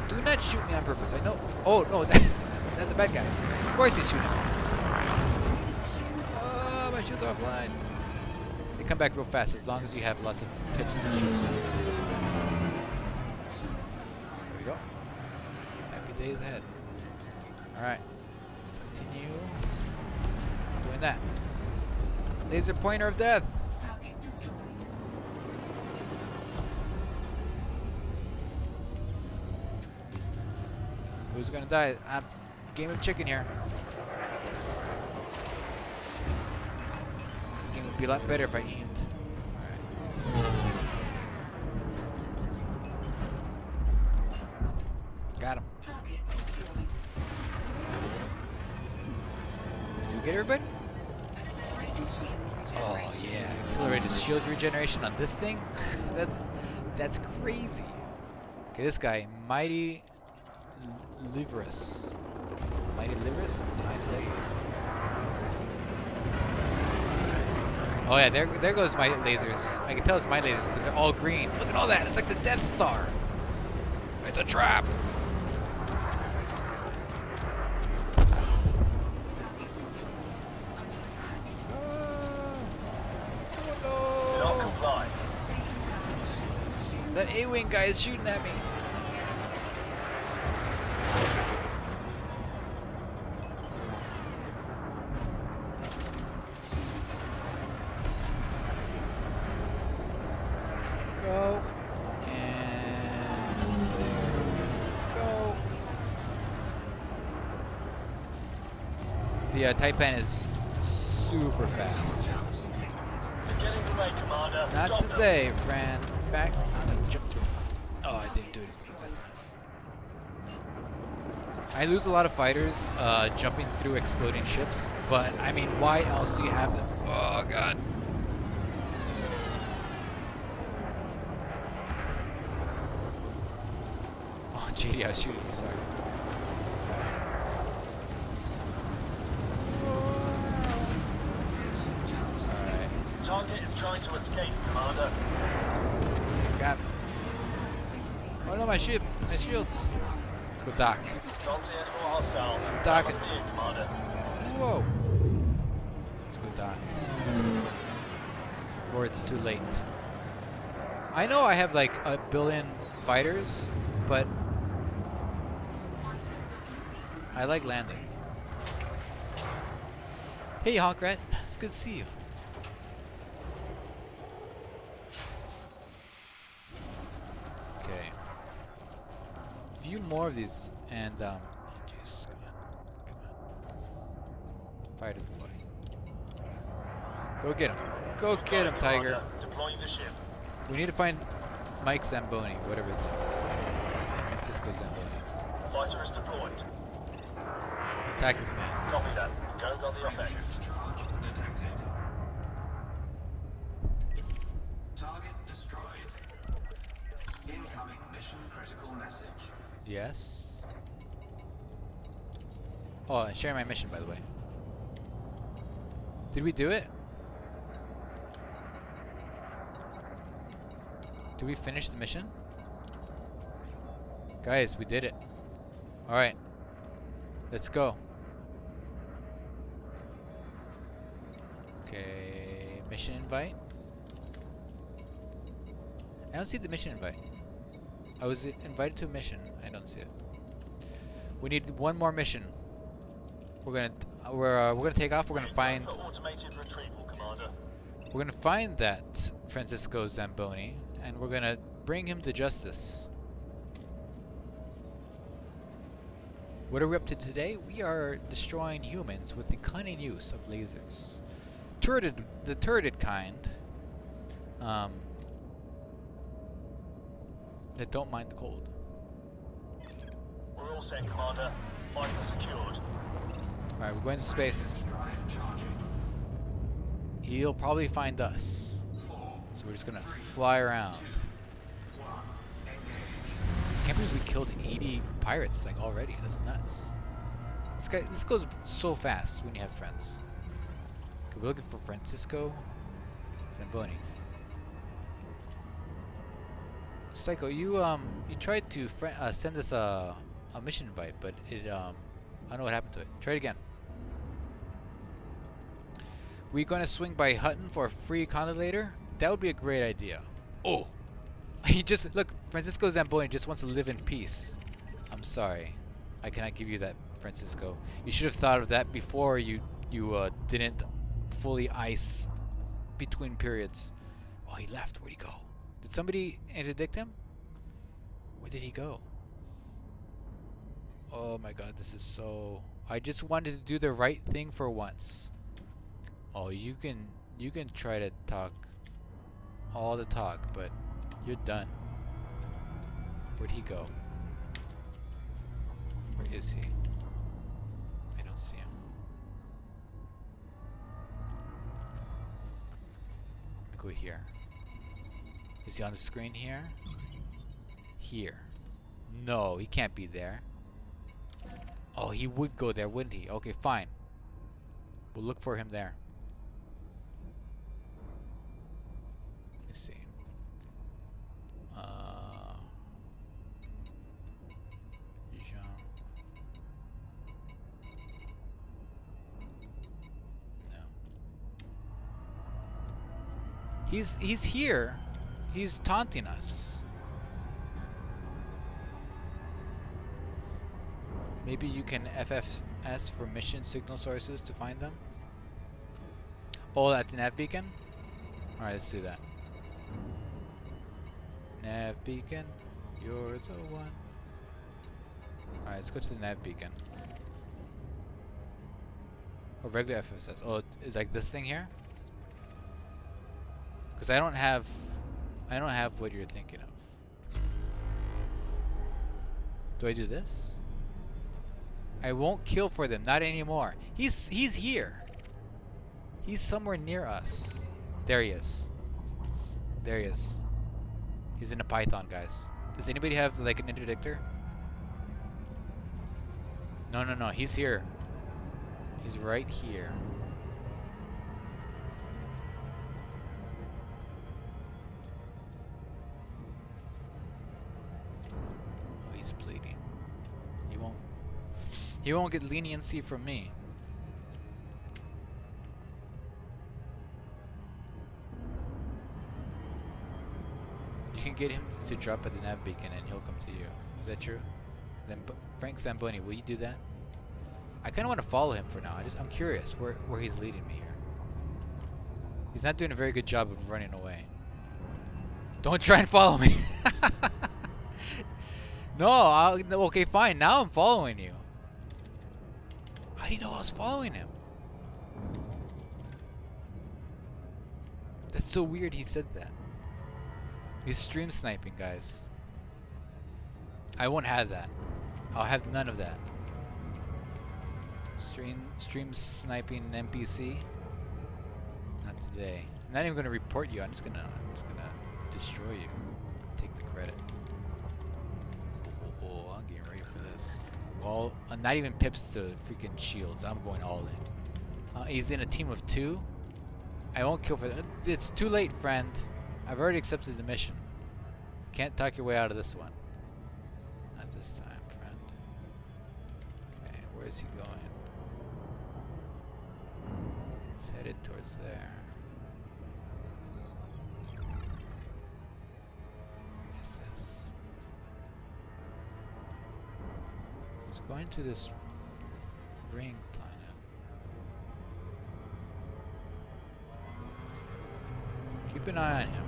Do not shoot me on purpose. I know. Oh, no. That's a bad guy. Of course he's shooting on purpose. Oh, my shields are offline. They come back real fast as long as you have lots of pips in the shields. There we go. Happy days ahead. Alright. Let's continue doing that. Laser pointer of death. Target destroyed. Who's gonna die? Game of chicken here. This game would be a lot better if I aimed. Alright. Got him. Target destroyed. Did you get everybody? Accelerated shield Oh regeneration. yeah, accelerated shield regeneration on this thing? that's crazy. Okay, this guy, Mighty Livrus. Mighty Livrus? Oh yeah, there goes my lasers. I can tell it's my lasers because they're all green. Look at all that. It's like the Death Star. It's a trap. Target destroyed. Under attack. Oh Do not comply. Taking damage. Shield no. That A-Wing guy is shooting at me. Go. And there we go. The T-10 is super fast. Beginning to make, Commander. Not Stop them. today, friend. In fact, I'm gonna jump through. Oh, I didn't do it fast enough. I lose a lot of fighters jumping through exploding ships, but I mean, why else do you have them? Oh god. Oh, JD, I was shooting you, sorry. Alright, Target is trying to escape, Commander. got him. Oh no, my ship, my shields. Let's go dock. Don't see any more hostiles. Docking. That must be it, Commander. Whoa. Let's go dock. Before it's too late. I know I have like a billion fighters, but I like landing. Hey, Honkrat. It's good to see you. Okay. A few more of these, and oh jeez, come on. Fighters boy. Go get him. Go get him, Tiger. Commander, deploying the ship. We need to find Mike Zamboni, whatever his name is. Francisco Zamboni. Fighter is deployed. Attack this man. Copy that. Goes on the offense. Frameshift charge detected. Target destroyed. Incoming mission critical message. Yes. Oh, and share my mission, by the way. Did we do it? Did we finish the mission? Guys, we did it. Alright. Let's go. Okay, mission invite. I don't see the mission invite. I was invited to a mission. I don't see it. We need one more mission. We're gonna take off. We're gonna find. For automated retrieval, Commander. We're gonna find that Francisco Zamboni, and we're gonna bring him to justice. What are we up to today? We are destroying humans with the cunning use of lasers. The turreted kind. That don't mind the cold. We're all set, Commander. Fighter secured. Alright, we're going to space. Drive charging. He'll probably find us. 4, So we're just gonna fly around. 1, engage. I can't believe we killed 80 pirates like already. That's nuts. This goes so fast when you have friends. Okay, we're looking for Francisco Zamboni. Psycho, you tried to send us a mission invite, but it I don't know what happened to it. Try it again. We're gonna swing by Hutton for a free condo later. That would be a great idea. Oh, he just look. Francisco Zamboni just wants to live in peace. I'm sorry, I cannot give you that, Francisco. You should have thought of that before you didn't fully ice between periods. Oh, he left. Where'd he go? Did somebody interdict him? Where did he go? Oh my god, this is so... I just wanted to do the right thing for once. Oh, you can try to talk all the talk, but you're done. Where'd he go? Where is he? I don't see him. Let me go here. Is he on the screen here? Here. No, he can't be there. Oh, he would go there, wouldn't he? Okay, fine. We'll look for him there. Let's see. Jean. No. He's here. He's taunting us. Maybe you can FFS for mission signal sources to find them. Oh, that's nav beacon? Alright, let's do that. Nav beacon, you're the one. Alright, let's go to the nav beacon. Oh, regular FFS. Oh, it's like this thing here? Because I don't have what you're thinking of. Do I do this? I won't kill for them, not anymore. He's here. He's somewhere near us. There he is. There he is. He's in a python, guys. Does anybody have like an interdictor? No, no, no. He's here. He's right here. Oh, he's bleeding. He won't get leniency from me. You can get him to drop at the nav beacon and he'll come to you. Is that true? Frank Zamboni, will you do that? I kind of want to follow him for now. I'm curious where he's leading me here. He's not doing a very good job of running away. Don't try and follow me. No, okay, fine. Now I'm following you. How do you know I was following him? That's so weird he said that. He's stream sniping, guys. I won't have that. I'll have none of that. Stream sniping NPC? Not today. I'm not even gonna report you. I'm just gonna destroy you. Take the credit. Oh, I'm getting ready for this. Well, not even pips to freaking shields. I'm going all in. He's in a team of 2. I won't kill for that. It's too late, friend. I've already accepted the mission. Can't talk your way out of this one. Not this time, friend. Okay, where is he going? He's headed towards there. What is this? He's going to this ring planet. Keep an eye on him.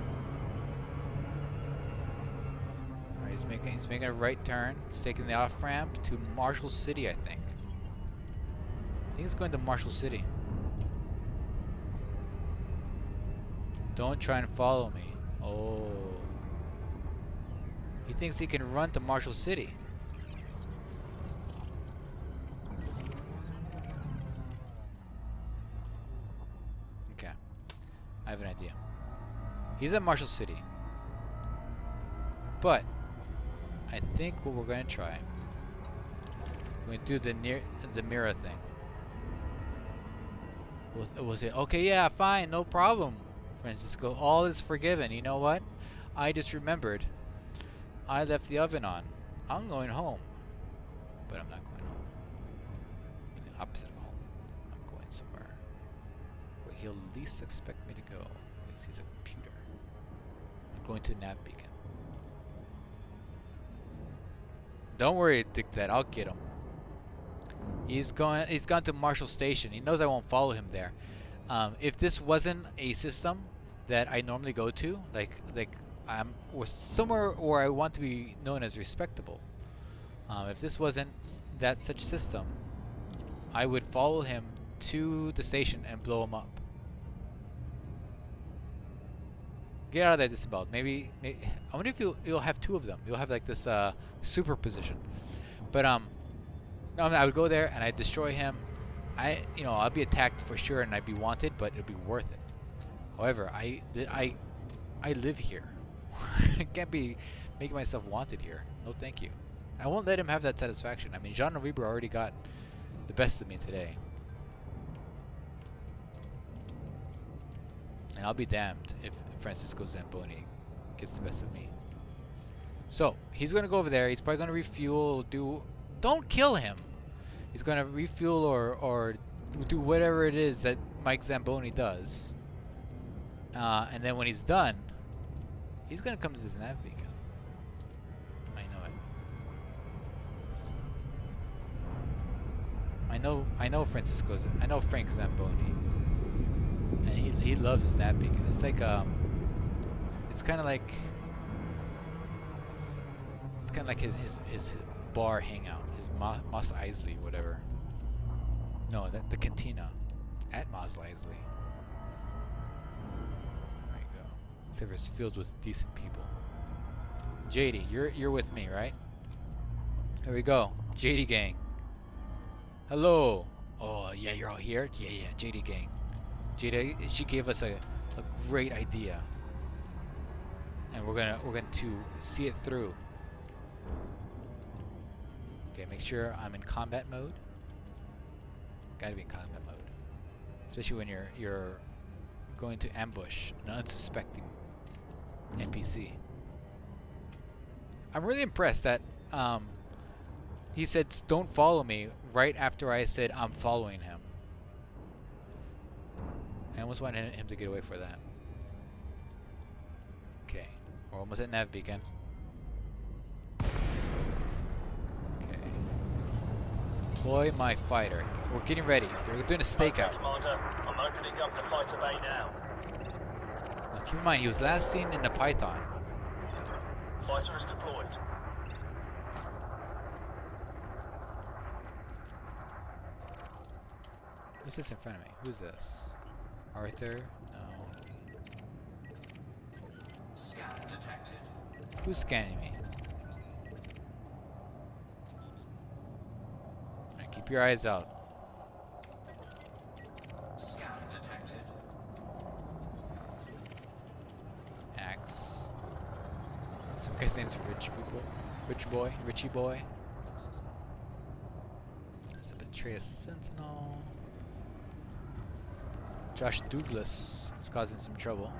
Alright, he's making a right turn. He's taking the off ramp to Marshall City, I think. I think he's going to Marshall City. Don't try and follow me. Oh. He thinks he can run to Marshall City. Okay. I have an idea. He's at Marshall City. But I think what we're going to try We're gonna do the mirror thing. We'll say, okay, yeah, fine, no problem, Francisco. All is forgiven. You know what? I just remembered. I left the oven on. I'm going home. But I'm not going home. The opposite of home. I'm going somewhere where he'll least expect me to go, because he's a computer. I'm going to the nav beacon. Don't worry, Dick Dad, I'll get him. He's gone to Marshall Station. He knows I won't follow him there. If this wasn't a system that I normally go to, like or somewhere where I want to be known as respectable. If this wasn't that such system, I would follow him to the station and blow him up. Get out of that disemboweled. Maybe I wonder if you'll have two of them. You'll have like this superposition. But no, I would go there and I'd destroy him. I'll be attacked for sure and I'd be wanted, but it'd be worth it. However, I live here. I can't be making myself wanted here. No, thank you. I won't let him have that satisfaction. I mean, Jean Weber already got the best of me today. And I'll be damned if Francisco Zamboni gets the best of me. So, he's going to go over there. He's probably going to refuel, Don't kill him! He's going to refuel or do whatever it is that Mike Zamboni does. And then when he's done, he's going to come to this nav beacon. I know it. I know Frank Zamboni. And he loves his nav beacon. It's like it's kind of like his bar hangout, his Mos Eisley, whatever. No, the cantina at Mos Eisley. There you go. Except for it's filled with decent people. JD, you're with me, right? There we go. JD gang. Hello. Oh yeah, you're all here. Yeah, JD gang. JD, she gave us a great idea, and we're going to see it through. Okay, make sure I'm in combat mode. Gotta be in combat mode, especially when you're going to ambush an unsuspecting NPC. I'm really impressed that he said don't follow me right after I said I'm following him. I almost wanted him to get away for that. Okay, we're almost at nav beacon. Okay. Deploy my fighter. We're getting ready. We're doing a stakeout. Commander, I'm opening up the fighter bay now. Now keep in mind, he was last seen in the Python. Fighter is deployed. What's this in front of me? Who's this? Arthur? No. Scan detected. Who's scanning me? Alright, keep your eyes out. Scan detected. Axe. Some guy's name's Richie Boy. It's a Betrayus Sentinel. Josh Douglas is causing some trouble.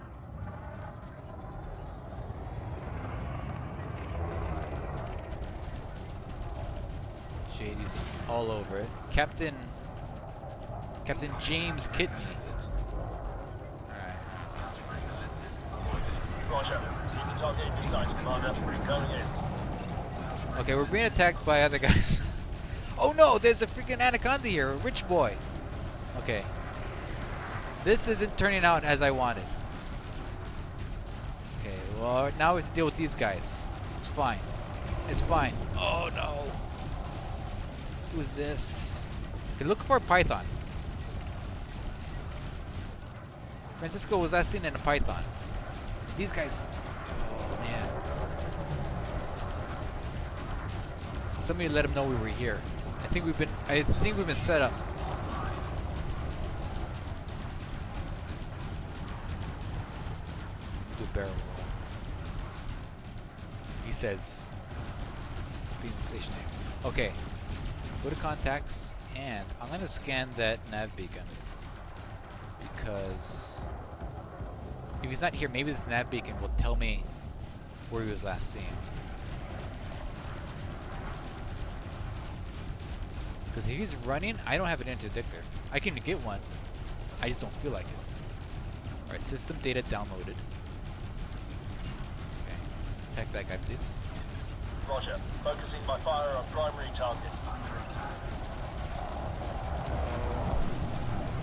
Shady's all over it. Captain James Kidney. Alright. Roger. Keep the target in sight, Commander. Going in. Okay, we're being attacked by other guys. Oh no, there's a freaking anaconda here, a rich boy. Okay. This isn't turning out as I wanted. Okay, well now we have to deal with these guys. It's fine. It's fine. Oh no. Who's this? Okay, look for a python. Francisco was last seen in a python. These guys. Oh man. Somebody let him know we were here. I think we've been set up. Do a barrel roll. He says being stationary. Okay. Go to contacts, and I'm gonna scan that nav beacon because if he's not here, maybe this nav beacon will tell me where he was last seen. Because if he's running, I don't have an interdictor. I can get one. I just don't feel like it. Alright, system data downloaded. Okay. Attack that guy, please. Roger. Focusing my fire on primary target.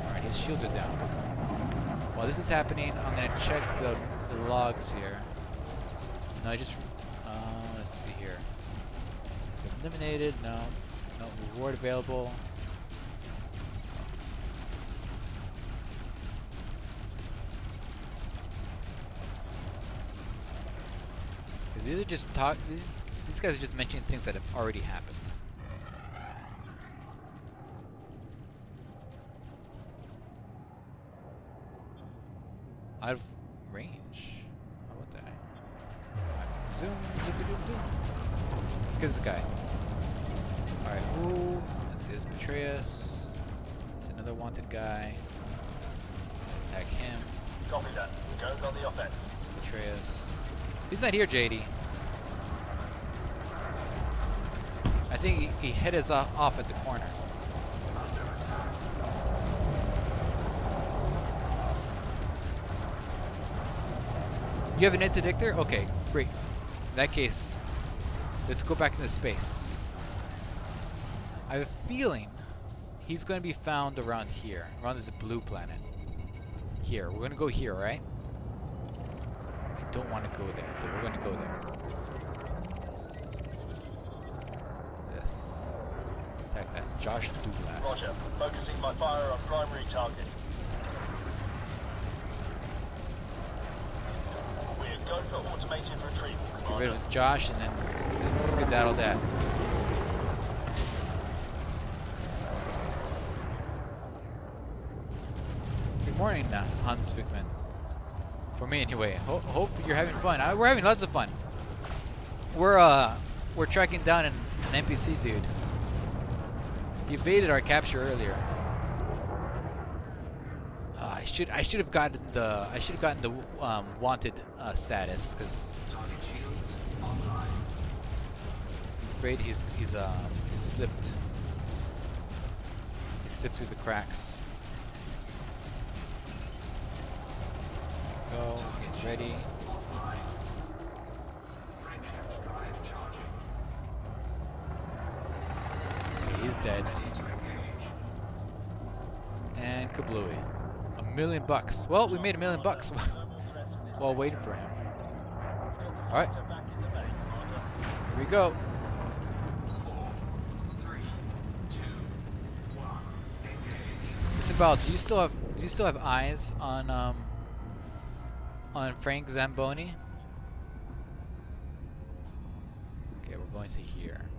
Alright, his shields are down. While this is happening, I'm gonna check the logs here. No, I just let's see here. It's been eliminated. No reward available. These are just these guys are just mentioning things that have already happened. Out of range. How about that? Alright, zoom. Let's get this guy. Alright, who? Let's see, this Betrayus. It's another wanted guy. Attack him. Copy that. Goes on the offense. Betrayus. He's not here, JD. I think he hit us off at the corner. You have an interdictor? Okay, great. In that case, let's go back into space. I have a feeling he's going to be found around here, around this blue planet. Here, we're going to go here, right? I don't want to go there, but we're going to go there. This. Attack that. Josh Douglas. Roger. Focusing my fire on primary target. We're go for automated retreat. Let's get rid of Josh and then let's skedaddle that. Good morning, Hans Fickman. For me, anyway. Hope you're having fun. We're having lots of fun. We're tracking down an NPC dude. He evaded our capture earlier. I should have gotten the wanted status because Target shields online. I'm afraid he's slipped. He slipped through the cracks. Go, ready. Offline. Frameshaft drive charging. Okay, he's dead. Ready to engage. And kablooey. $1 million. Well, we made $1 million while waiting for him. Alright. Here we go. 4, 3, 2, 1. Engage. Listen, Val, do you still have eyes on Frank Zamboni? Okay, we're going to here.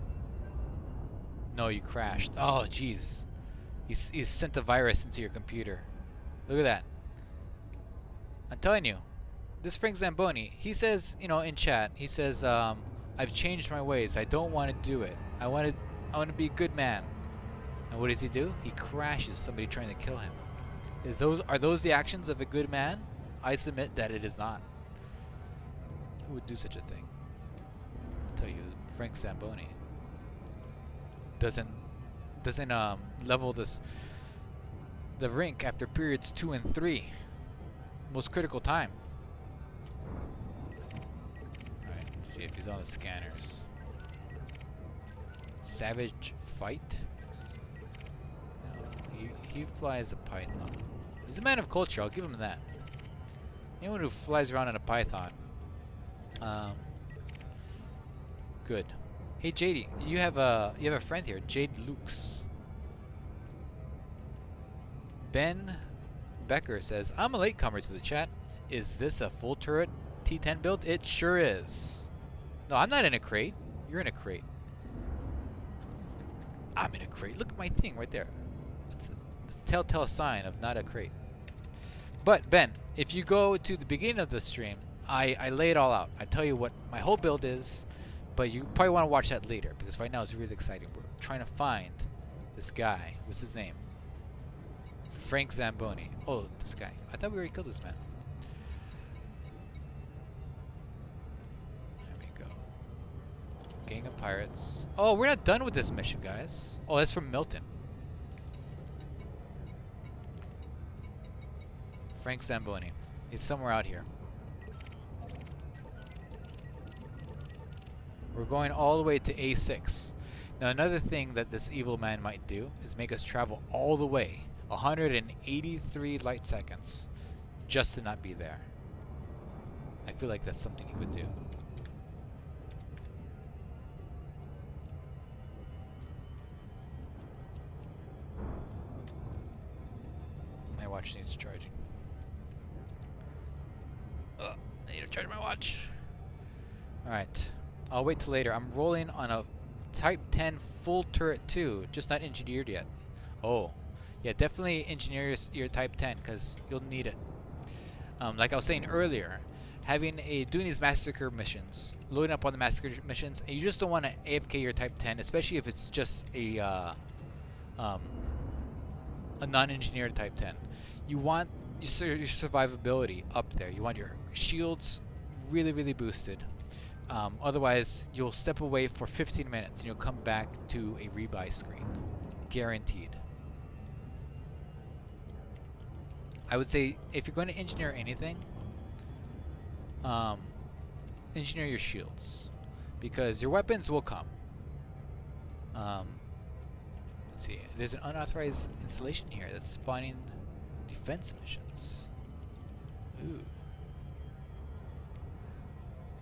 No, you crashed. Oh, jeez. He's sent a virus into your computer. Look at that. I'm telling you, this Frank Zamboni, he says, in chat, he says, I've changed my ways. I don't want to do it. I want to be a good man. And what does he do? He crashes somebody trying to kill him. Are those the actions of a good man? I submit that it is not. Who would do such a thing? I'll tell you, Frank Zamboni doesn't level the rink after periods 2 and 3. Most critical time. Alright, let's see if he's on the scanners. Savage fight? No, he flies a python. He's a man of culture, I'll give him that. Anyone who flies around in a python. Good. Hey JD, you have a friend here, Jade Lukes. Ben Becker says, I'm a latecomer to the chat. Is this a full turret T-10 build? It sure is. No, I'm not in a crate. You're in a crate. I'm in a crate. Look at my thing right there. It's a telltale sign of not a crate. But Ben, if you go to the beginning of the stream, I lay it all out. I tell you what my whole build is, but you probably want to watch that later because right now it's really exciting. We're trying to find This guy. What's his name? Frank Zamboni. Oh, this guy. I thought we already killed this man. There we go. Gang of pirates. Oh, we're not done with this mission, guys. Oh, that's from Milton. Frank Zamboni. He's somewhere out here. We're going all the way to A6. Now, another thing that this evil man might do is make us travel all the way, 183 light seconds, just to not be there. I feel like that's something he would do. My watch needs charging. I need to charge my watch. Alright. I'll wait till later. I'm rolling on a Type 10 full turret too, just not engineered yet. Oh. Yeah, definitely engineer your Type 10 because you'll need it. Like I was saying earlier, doing these massacre missions, loading up on the massacre missions, and you just don't want to AFK your Type 10, especially if it's just a non-engineered Type 10. You want your survivability up there. You want your shields really, really boosted. Otherwise, you'll step away for 15 minutes and you'll come back to a rebuy screen. Guaranteed. I would say if you're going to engineer anything, engineer your shields. Because your weapons will come. Let's see. There's an unauthorized installation here that's spawning defense missions. Ooh.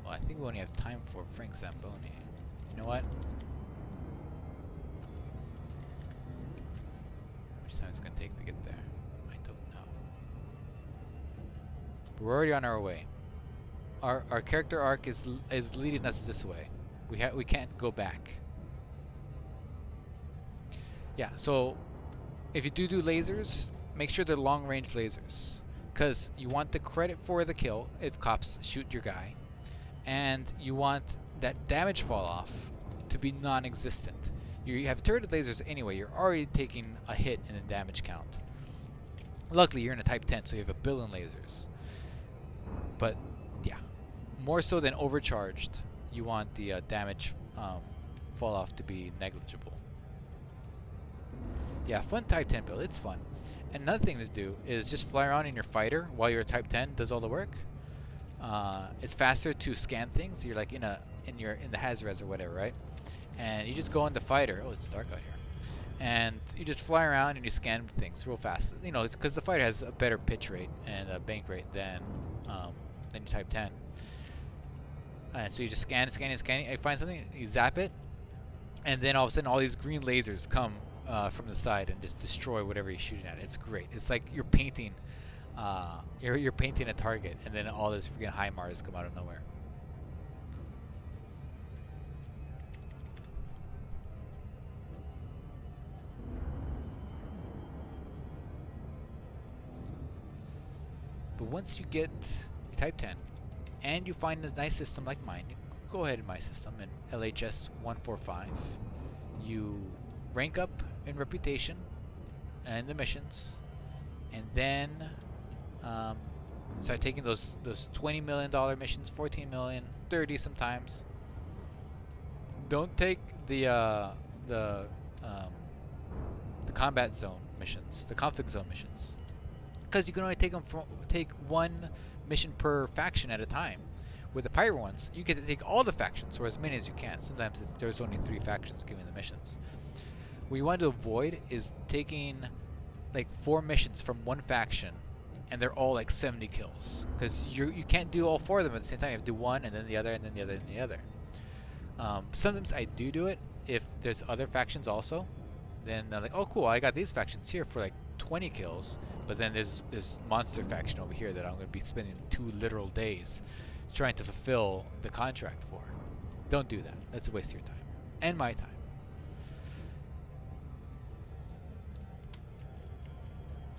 Well, I think we only have time for Frank Zamboni. You know what? How much time is it going to take to get there? I don't know. But we're already on our way. Our character arc is leading us this way. We can't go back. Yeah, so if you do lasers, make sure they're long-range lasers. Because you want the credit for the kill if cops shoot your guy. And you want that damage fall off to be non-existent. You have turreted lasers anyway, you're already taking a hit in the damage count. Luckily you're in a Type 10, so you have a billion lasers. But yeah, more so than overcharged, you want the damage fall off to be negligible. Yeah, fun Type 10 build, it's fun. And another thing to do is just fly around in your fighter while your Type 10 does all the work. It's faster to scan things. You're like in the Hazardous or whatever, right? And you just go in the fighter. Oh, it's dark out here. And you just fly around and you scan things real fast. You know, because the fighter has a better pitch rate and a bank rate than your Type 10. And so you just scan, you find something, you zap it, and then all of a sudden all these green lasers come from the side and just destroy whatever you're shooting at. It's great. It's like you're painting. You're painting a target, and then all this freaking HIMARS come out of nowhere. But once you get your Type 10, and you find a nice system like mine, you go ahead in my system in LHS 145. You rank up in reputation and the missions, and then start taking those $20 million missions, 14 million, 30 sometimes. Don't take the combat zone missions, the conflict zone missions, because you can only take one mission per faction at a time. With the pirate ones, you get to take all the factions, or as many as you can. Sometimes there's only 3 factions giving the missions. What you want to avoid is taking like 4 missions from one faction, and they're all like 70 kills, because you can't do all 4 of them at the same time. You have to do one, and then the other, and then the other, and the other. Sometimes I do it if there's other factions also. Then they're like, oh cool, I got these factions here for like 20 kills, but then there's this monster faction over here that I'm going to be spending 2 literal days trying to fulfill the contract for. Don't do that. That's a waste of your time and my time.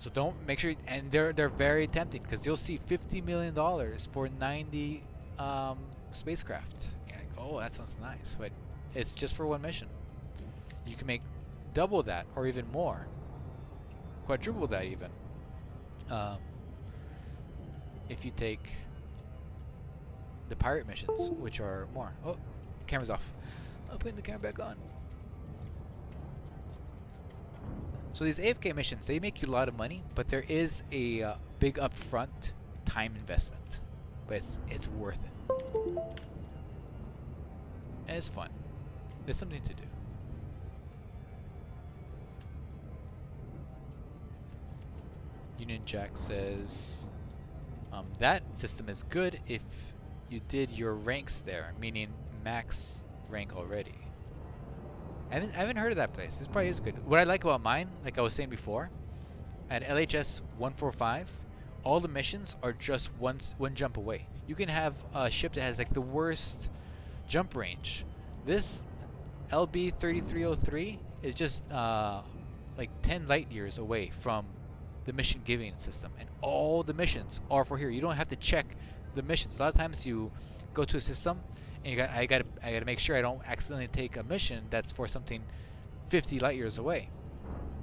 So don't make sure, and they're very tempting, because you'll see $50 million for 90 spacecraft. You're like, oh, that sounds nice, but it's just for one mission. You can make double that or even more, quadruple that even. If you take the pirate missions, which are more. Oh, camera's off. I'm putting the camera back on. So these AFK missions, they make you a lot of money, but there is a big upfront time investment. But it's worth it. And it's fun. It's something to do. Union Jack says that system is good if you did your ranks there, meaning max rank already. I haven't heard of that place. This probably is good. What I like about mine, like I was saying before, at LHS 145, all the missions are just one jump away. You can have a ship that has like the worst jump range. This LB 3303 is just like 10 light years away from the mission giving system, and all the missions are for here. You don't have to check the missions. A lot of times you go to a system and I gotta make sure I don't accidentally take a mission that's for something 50 light years away.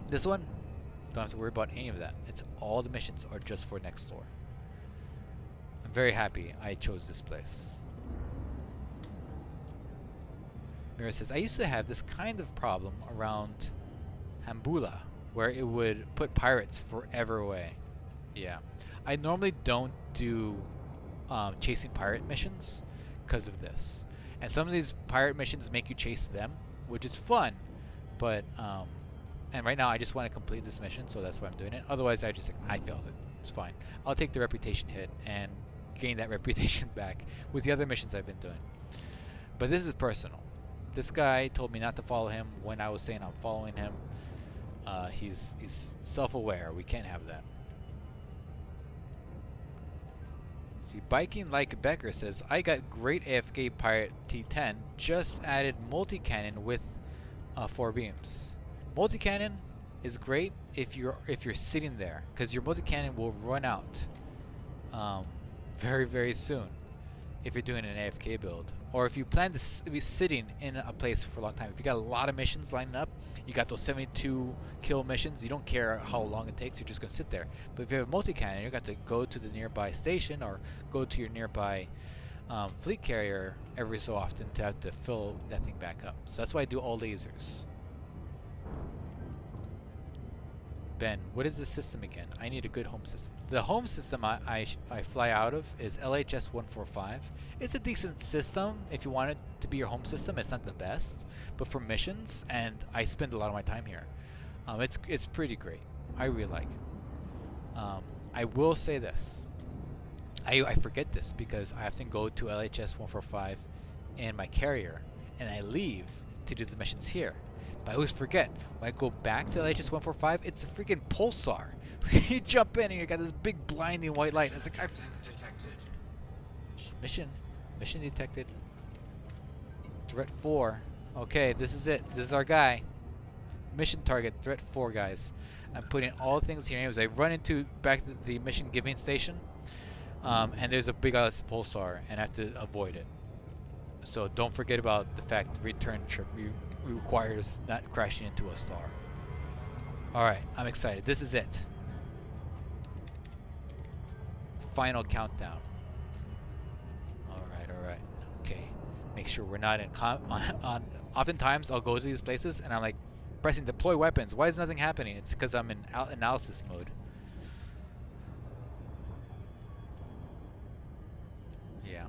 This one, don't have to worry about any of that. It's all the missions are just for next door. I'm very happy I chose this place. Mira says, I used to have this kind of problem around Hambula, where it would put pirates forever away. Yeah. I normally don't do chasing pirate missions because of this. And some of these pirate missions make you chase them, which is fun, but and right now I just want to complete this mission, so that's why I'm doing it. Otherwise I failed it. It's fine. I'll take the reputation hit and gain that reputation back with the other missions I've been doing. But this is personal. This guy told me not to follow him when I was saying I'm following him. He's self-aware. We can't have that. See, Biking Like Becker says, I got great AFK Pirate T-10, just added multi-cannon with 4 beams. Multi-cannon is great if you're sitting there, because your multi-cannon will run out very, very soon if you're doing an AFK build. Or if you plan to be sitting in a place for a long time. If you got a lot of missions lining up, you got those 72 kill missions, you don't care how long it takes, you're just going to sit there. But if you have a multi-cannon, you got to go to the nearby station or go to your nearby fleet carrier every so often to have to fill that thing back up. So that's why I do all lasers. Ben, what is the system again? I need a good home system. The home system I fly out of is LHS 145. It's a decent system if you want it to be your home system. It's not the best, but for missions, and I spend a lot of my time here. It's pretty great. I really like it. I will say this. I forget this because I often go to LHS 145 in my carrier, and I leave to do the missions here. But I always forget, when I go back to LHS 145, it's a freaking pulsar. You jump in and you got this big blinding white light. It's like, detected. mission detected. Threat 4. Okay, this is it. This is our guy. Mission target, threat 4, guys. I'm putting all things here. Anyways, I run into back to the mission giving station, and there's a big ass pulsar, and I have to avoid it. So don't forget about the fact the return trip requires not crashing into a star. Alright, I'm excited. This is it. Final countdown. Alright. Okay. Make sure we're not in oftentimes I'll go to these places and I'm like pressing deploy weapons. Why is nothing happening? It's because I'm in analysis mode. Yeah.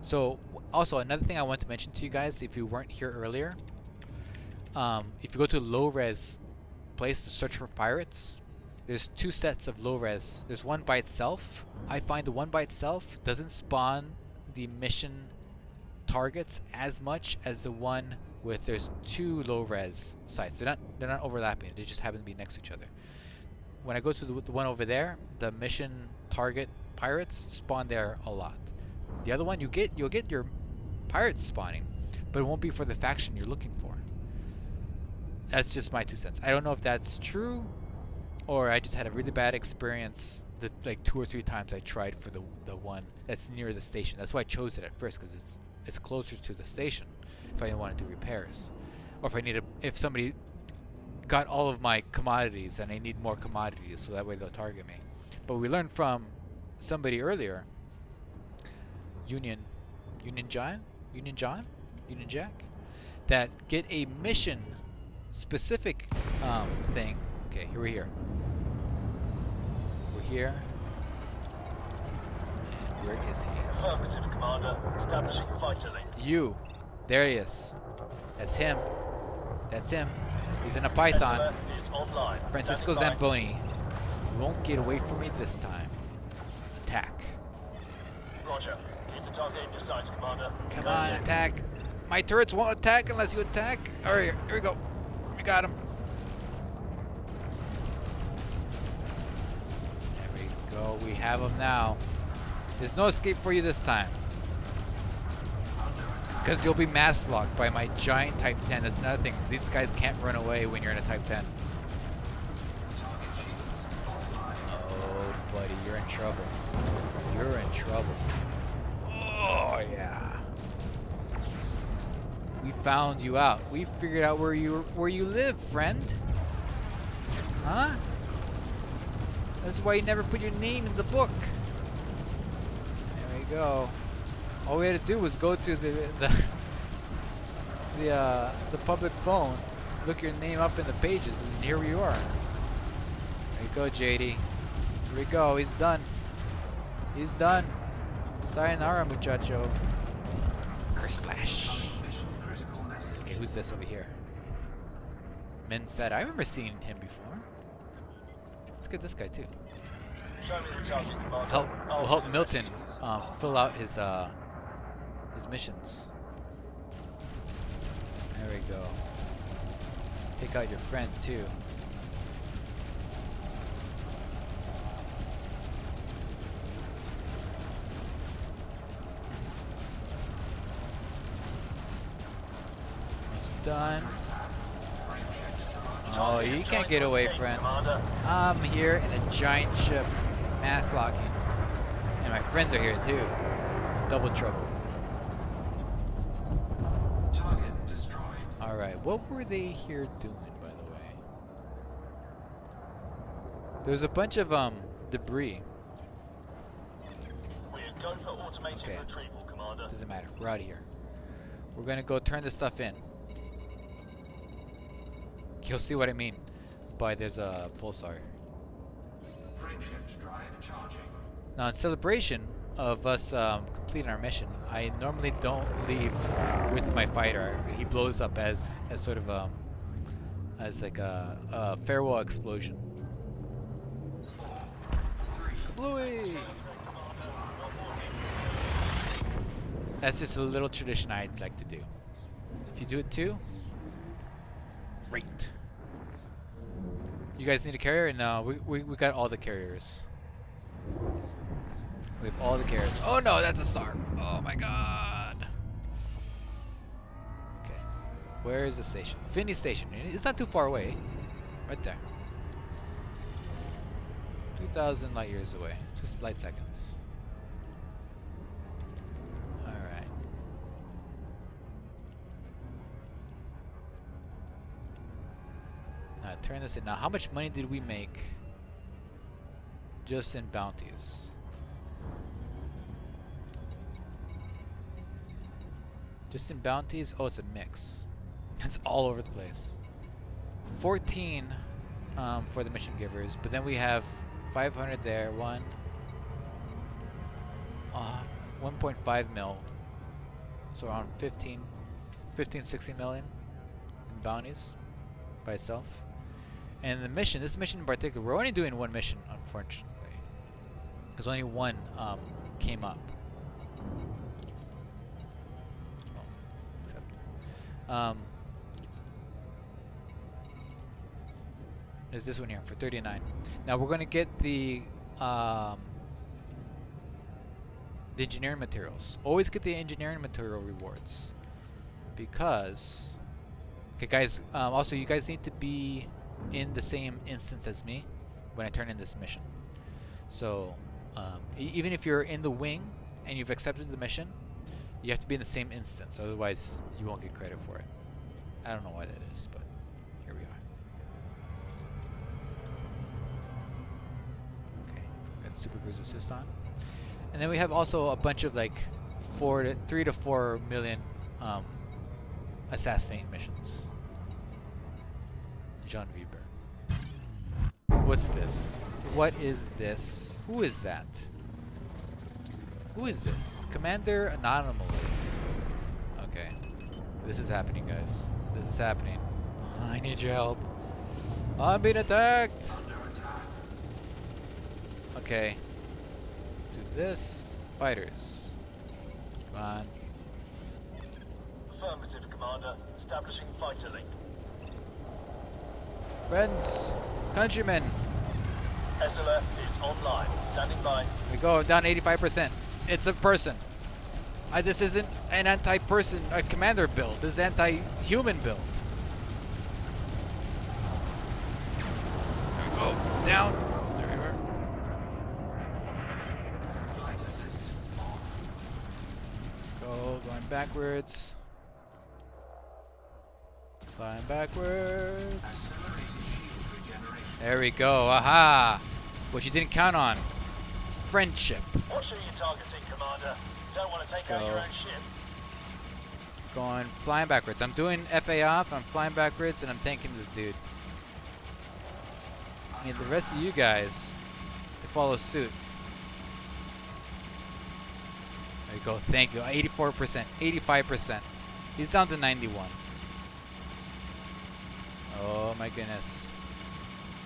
So, also another thing I want to mention to you guys, if you weren't here earlier, if you go to low res place to search for pirates, there's 2 sets of low res. There's one by itself. I find the one by itself doesn't spawn the mission targets as much as the one with there's 2 low res sites. They're not overlapping. They just happen to be next to each other. When I go to the one over there, the mission target pirates spawn there a lot. The other one, you'll get your pirates spawning, but it won't be for the faction you're looking for. That's just my 2 cents. I don't know if that's true, or I just had a really bad experience the like 2 or 3 times I tried for the one that's near the station. That's why I chose it at first, because it's closer to the station. if I want to do repairs, or if somebody got all of my commodities and I need more commodities, so that way they'll target me. But we learned from somebody earlier, Union Jack, that get a mission specific thing. Okay, here we're here. We're here. And where is he? Affirmative, Commander. Establishing fighter link. You. There he is. That's him. That's him. He's in a Python. Alert is online. Francisco Standing by. Zamboni. You won't get away from me this time. Attack. Roger. Keep the target in your sights, Commander. Come Going on, in. attack. My turrets won't attack unless you attack. Alright, here we go. We got him. There we go. We have him now. There's no escape for you this time. Because you'll be mass locked by my giant Type 10. That's another thing. These guys can't run away when you're in a Type 10. Target shields offline. Oh, buddy, you're in trouble. You're in trouble. Oh, yeah. We found you out. We figured out where you live, friend. Huh? That's why you never put your name in the book. There we go. All we had to do was go to the public phone, look your name up in the pages, and here you are. There you go, JD. Here we go. He's done. He's done. Sayonara, muchacho. Curse splash. Mission critical message. Okay, who's this over here? Min said, I remember seeing him before. Let's get this guy too. Show me the target, Commander. We'll help Milton fill out his missions. There we go. Take out your friend too. It's done. Oh, you can't get away, friend. Commander. I'm here in a giant ship, mass locking. And my friends are here too. Double trouble. Target destroyed. Alright, what were they here doing, by the way? There's a bunch of debris. We are going for automated Okay. retrieval, Commander. Doesn't matter. We're out of here. We're gonna go turn this stuff in. You'll see what I mean by there's a pulsar. Frameshift drive charging. Now, in celebration of us completing our mission, I normally don't leave with my fighter. He blows up as sort of as like a farewell explosion. 4, 3, Kablooey! That's just a little tradition I'd like to do. If you do it too, great. You guys need a carrier? No, we got all the carriers. We have all the carriers. Oh no, that's a star. Oh my god. Okay. Where is the station? Finney Station. It's not too far away. Right there. 2,000 light years away. Just light seconds. Alright. Turn this in. Now, how much money did we make just in bounties? Just in bounties? Oh, it's a mix. It's all over the place. 14 for the mission givers, but then we have 500 there. 1.5 mil. So around 15, 16 million in bounties by itself. And the mission, this mission in particular, we're only doing one mission, unfortunately, because only one came up. Is this one here for 39. Now we're going to get the engineering materials. Always get the engineering material rewards, because okay guys, also you guys need to be in the same instance as me when I turn in this mission. So even if you're in the wing and you've accepted the mission, You have to be in the same instance, otherwise you won't get credit for it. I don't know why that is, but here we are. Okay, got Super Cruise Assist on. And then we have also a bunch of like 3 to 4 million assassinate missions. Jean Weber. What's this? What is this? Who is that? Who is this? Commander Anomaly. Okay. This is happening, guys. This is happening. I need your help. I'm being attacked! Under attack. Okay. Do this. Fighters. Come on. Affirmative, Commander. Establishing fighter link. Friends. Countrymen. SLF is online. Standing by. We go down 85%. It's a person. This isn't an anti-person commander build. This is anti-human build. There we go. Down. There we are. Flight assist off. Going backwards. Flying backwards. Accelerated shield regeneration. There we go. Aha! What you didn't count on. Friendship. What ship are you targeting, Commander? Don't want to take out Go. your own ship. Going flying backwards. I'm doing FA off. I'm flying backwards and I'm tanking this dude. I need the rest of you guys to follow suit. There you go. Thank you. 84%. 85%. He's down to 91. Oh my goodness.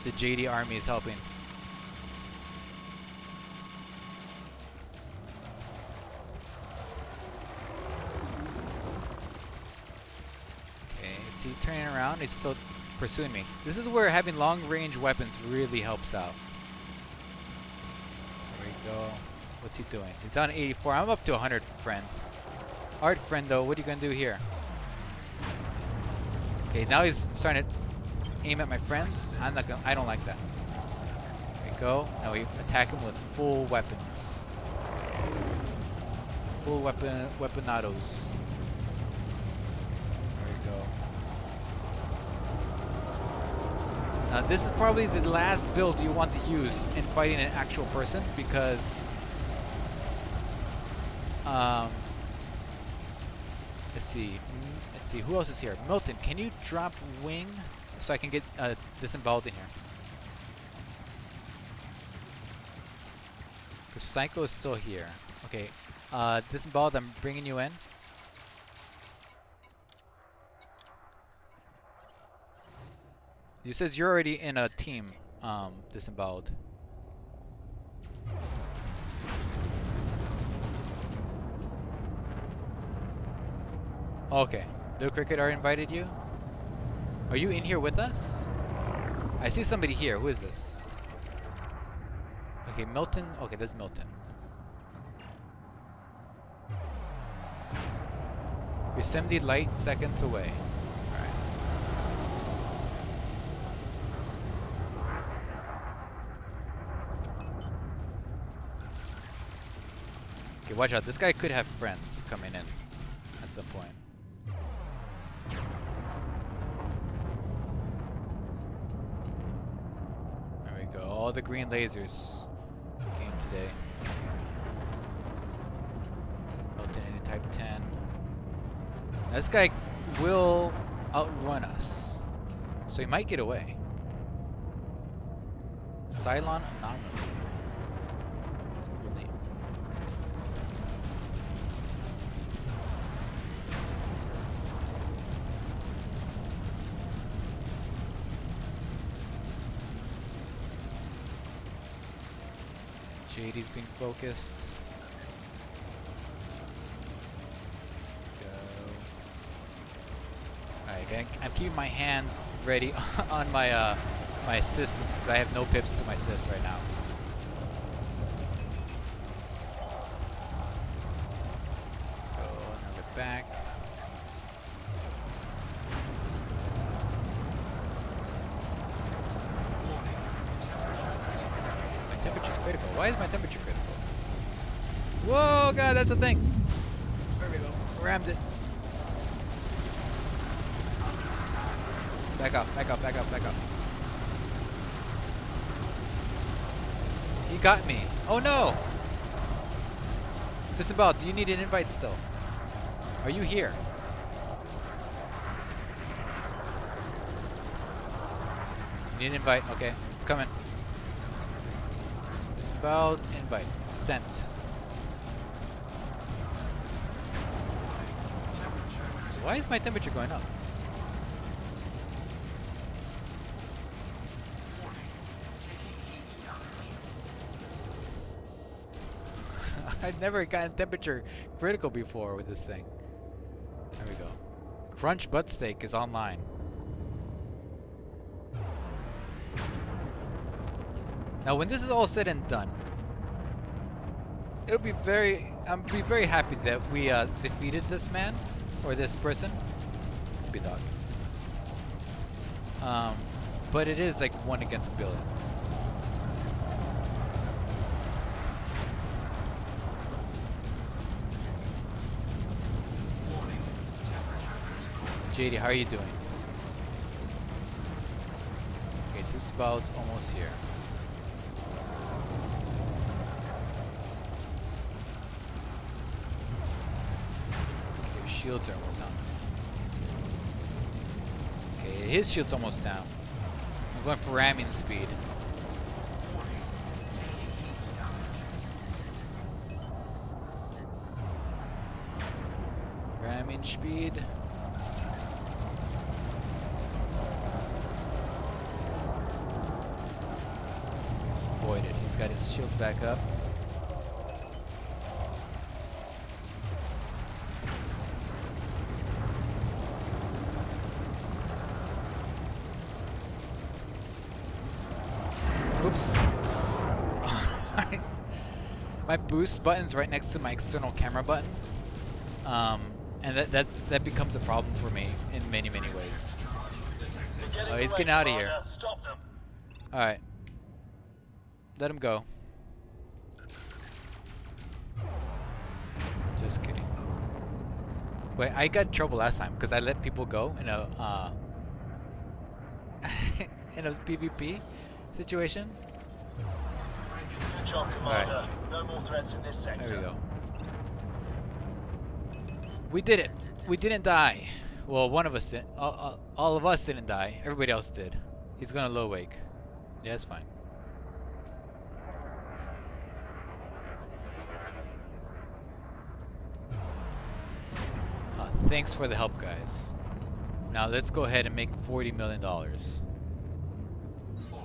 The JD army is helping. Okay, is he turning around? It's still pursuing me. This is where having long range weapons really helps out. There we go. What's he doing? He's on 84. I'm up to 100, friend. Alright, friend, though. What are you going to do here? Okay, now he's starting to aim at my friends. I don't like that. There we go. Now we attack him with full weapons. Full weaponados. There we go. Now this is probably the last build you want to use in fighting an actual person because let's see who else is here. Milton, can you drop wing so I can get disemboweled in here? Because Styko is still here. Okay, disemboweled, I'm bringing you in. You says you're already in a team, disemboweled. Okay. Little Cricket already invited you? Are you in here with us? I see somebody here. Who is this? Okay, Milton. Okay, that's Milton. You're 70 light seconds away. Alright. Okay, watch out. This guy could have friends coming in at some point. All the green lasers came today. Milton into Type 10. Now this guy will outrun us, so he might get away. Cylon Anomaly. That's a cool name. JD's being focused. Go. Alright, I'm keeping my hand ready on my my assist because I have no pips to my assist right now. Go another back. Temperature's critical. Why is my temperature critical? Whoa, God, that's a thing. There we go. Rammed it. Back off, back off, back off, back off. He got me. Oh no! Disembowel, do you need an invite still? Are you here? You need an invite, okay. It's coming. Disemboweled, invite. Sent. Why is my temperature going up? I've never gotten temperature critical before with this thing. There we go. Crunch butt steak is online. Now, when this is all said and done, it'll be I'm be very happy that we defeated this man or this person. Be dog. But it is like 1 against a billion. JD, how are you doing? Okay, this bout's almost here. Okay, shields are almost down. Okay, his shield's almost down. I'm going for ramming speed. Ramming speed. Avoided. He's got his shields back up. Oops. My boost button's right next to my external camera button. And that becomes a problem for me in many ways. Oh, he's getting out of here. Alright. Let him go. Just kidding. Wait, I got in trouble last time because I let people go in a in a PvP situation. Alright. No more threats in this sector. There we go. We did it. We didn't die. Well, one of us didn't. All of us didn't die. Everybody else did. He's gonna low wake. Yeah, it's fine. Thanks for the help, guys. Now let's go ahead and make $40 million.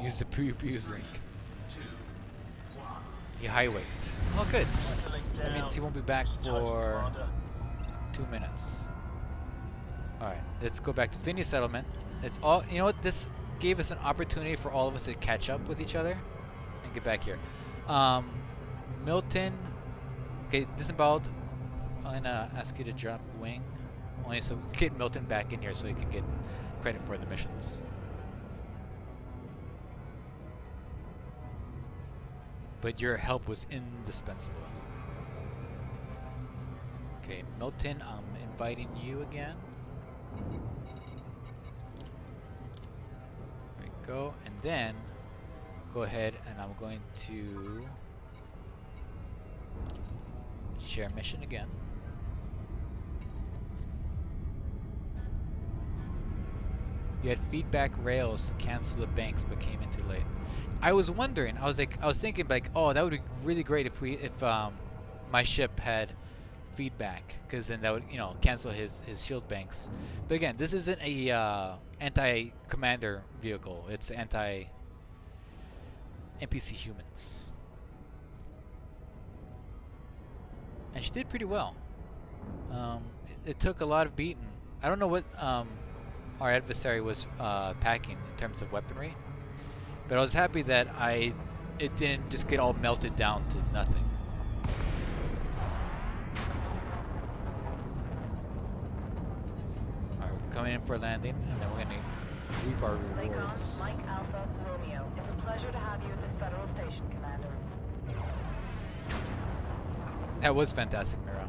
Use the pre-abuse link. He high weight. Oh, good. That means he won't be back for 2 minutes. Alright, let's go back to Finney Settlement. It's all, you know what? This gave us an opportunity for all of us to catch up with each other and get back here. Milton. Okay, disemboweled. I'm gonna ask you to drop wing. Only so we get Milton back in here so he can get credit for the missions. But your help was indispensable. Okay, Milton, I'm inviting you again. There we go. And then go ahead and I'm going to share mission again. You had feedback rails to cancel the banks, but came in too late. I was wondering. I was thinking like, oh, that would be really great if my ship had feedback, because then that would, you know, cancel his shield banks. But again, this isn't a anti-commander vehicle. It's anti-NPC humans, and she did pretty well. It took a lot of beating. I don't know what our adversary was packing in terms of weaponry, but I was happy that it didn't just get all melted down to nothing. Alright, we're coming in for a landing, and then we're gonna reap our rewards. Mike Alpha Romeo. It's a pleasure to have you at this federal station, Commander. That was fantastic, Mira.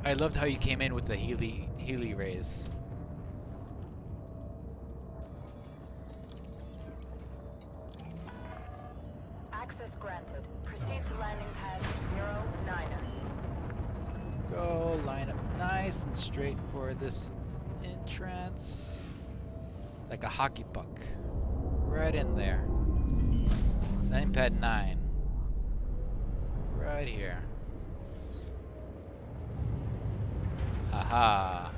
I loved how you came in with the Healy rays. Access granted. Proceed to landing pad 09er. Go line up nice and straight for this entrance. Like a hockey puck. Right in there. Landing pad 9. Right here. Aha.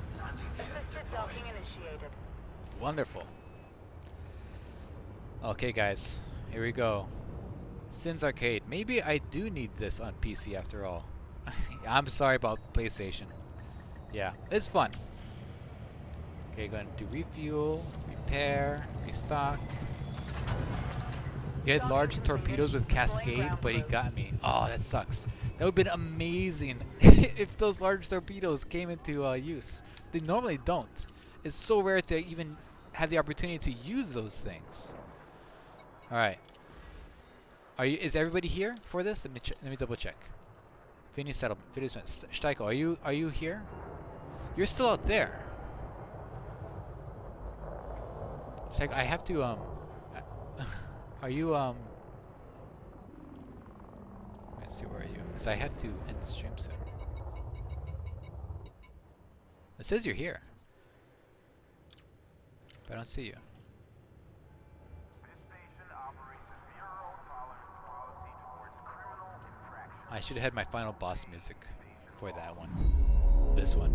Assisted docking initiated. Wonderful. Okay, guys. Here we go. Sin's Arcade. Maybe I do need this on PC after all. I'm sorry about PlayStation. Yeah, it's fun. Okay, going to do refuel, repair, restock. You had large torpedoes with Cascade, but he got me. Oh, that sucks. That would have been amazing if those large torpedoes came into use. They normally don't. It's so rare to even have the opportunity to use those things. All right. Is everybody here for this? Let me double check. Finish settlement. Finish settlement. Steiko, are you here? You're still out there. Steiko, I have to are you let's see, where are you? Because I have to end the stream soon. It says you're here, but I don't see you. I should have had my final boss music for that one. This one.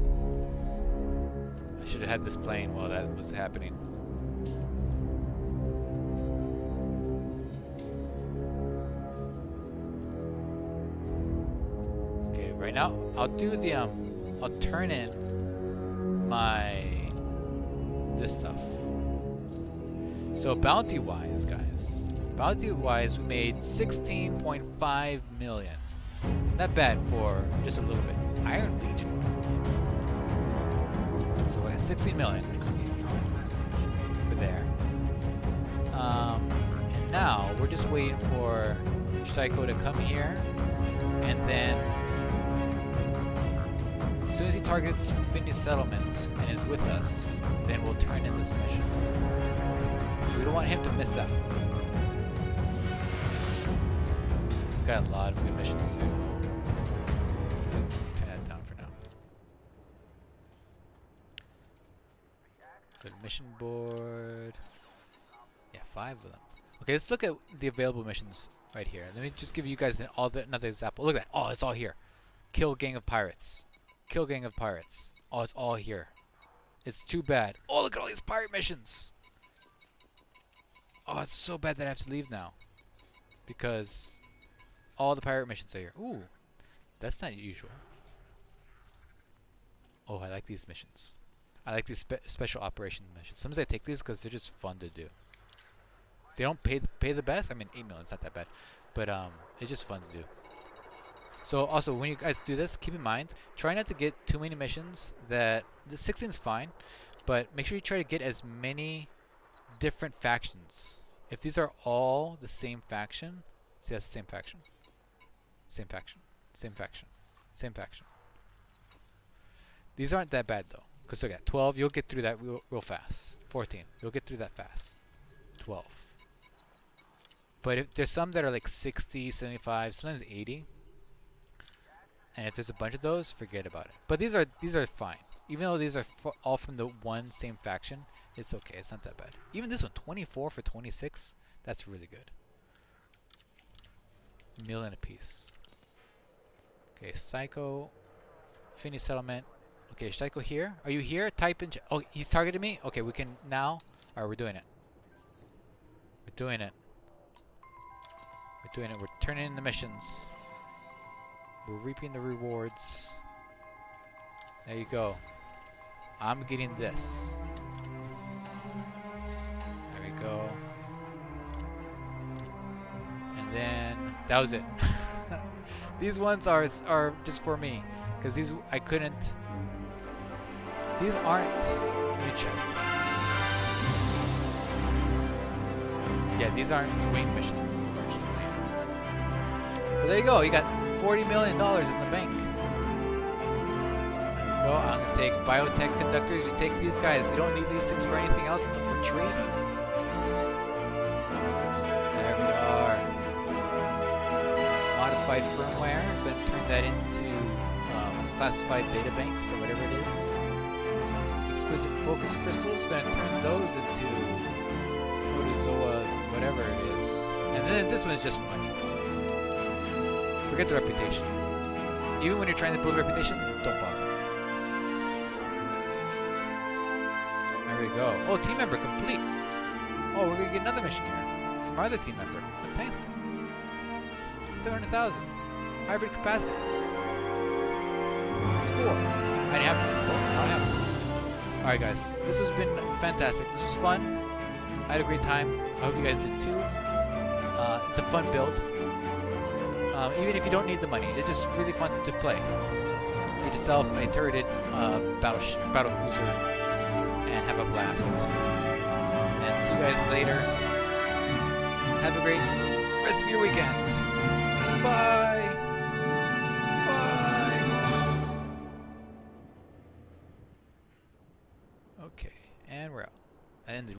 I should have had this playing while that was happening. Okay, right now I'll do the I'll turn in my this stuff. So bounty wise, guys. Bounty wise, we made 16.5 million. Not bad for just a little bit. Iron Legion. So we got 16 million for there. And now we're just waiting for Steiko to come here, and then as soon as he targets Finny Settlement and is with us, then we'll turn in this mission. So we don't want him to miss out. We've got a lot of good missions too. Turn that down for now. Good mission board. Yeah, 5 of them. Okay, let's look at the available missions right here. Let me just give you guys another example. Look at that. Oh, it's all here. Kill gang of pirates. Kill gang of pirates. Oh, it's all here. It's too bad. Oh, look at all these pirate missions. Oh, it's so bad that I have to leave now, because all the pirate missions are here. Ooh, that's not usual. Oh, I like these missions. I like these special operation missions. Sometimes I take these because they're just fun to do. They don't pay the best. I mean, 8 million, it's not that bad, but it's just fun to do. So also, when you guys do this, keep in mind, try not to get too many missions. The 16 is fine, but make sure you try to get as many different factions. If these are all the same faction, see, that's the same faction. Same faction. Same faction. Same faction. These aren't that bad though, because look at 12, you'll get through that real fast. 14, you'll get through that fast. 12. But if there's some that are like 60, 75, sometimes 80, and if there's a bunch of those, forget about it. But these are fine. Even though these are all from the one same faction, it's okay. It's not that bad. Even this one, 24 for 26, that's really good. $1 million apiece. Okay, Psycho, Finny Settlement. Okay, Psycho here. Are you here? Type in. Oh, he's targeted me. Okay, we can now. All right, we're doing it. We're doing it. We're doing it. We're turning in the missions. We're reaping the rewards. There you go. I'm getting this. There we go. And then that was it. These ones are just for me, because these I couldn't. These aren't. Let me check. Yeah, these aren't wing missions, unfortunately. But there you go. You got $40 million in the bank. go. I'm gonna take biotech conductors. You take these guys. You don't need these things for anything else but for trading. There we are. Modified firmware. I'm gonna turn that into classified data banks or whatever it is. Exquisite focus crystals. Gonna turn those into protozoa, whatever it is. And then this one is just money. Forget the reputation. Even when you're trying to build a reputation, don't bother. There we go. Oh, team member complete. Oh, we're gonna get another mission here from our other team member. Fantastic. 700,000. Hybrid capacitors. Score. I didn't have to. Now I have to. Alright, guys. This has been fantastic. This was fun. I had a great time. I hope you guys did too. It's a fun build. Even if you don't need the money, it's just really fun to play. Get yourself a turreted battle cruiser and have a blast. And see you guys later. Have a great rest of your weekend. Bye. Bye. Okay, and we're out. I ended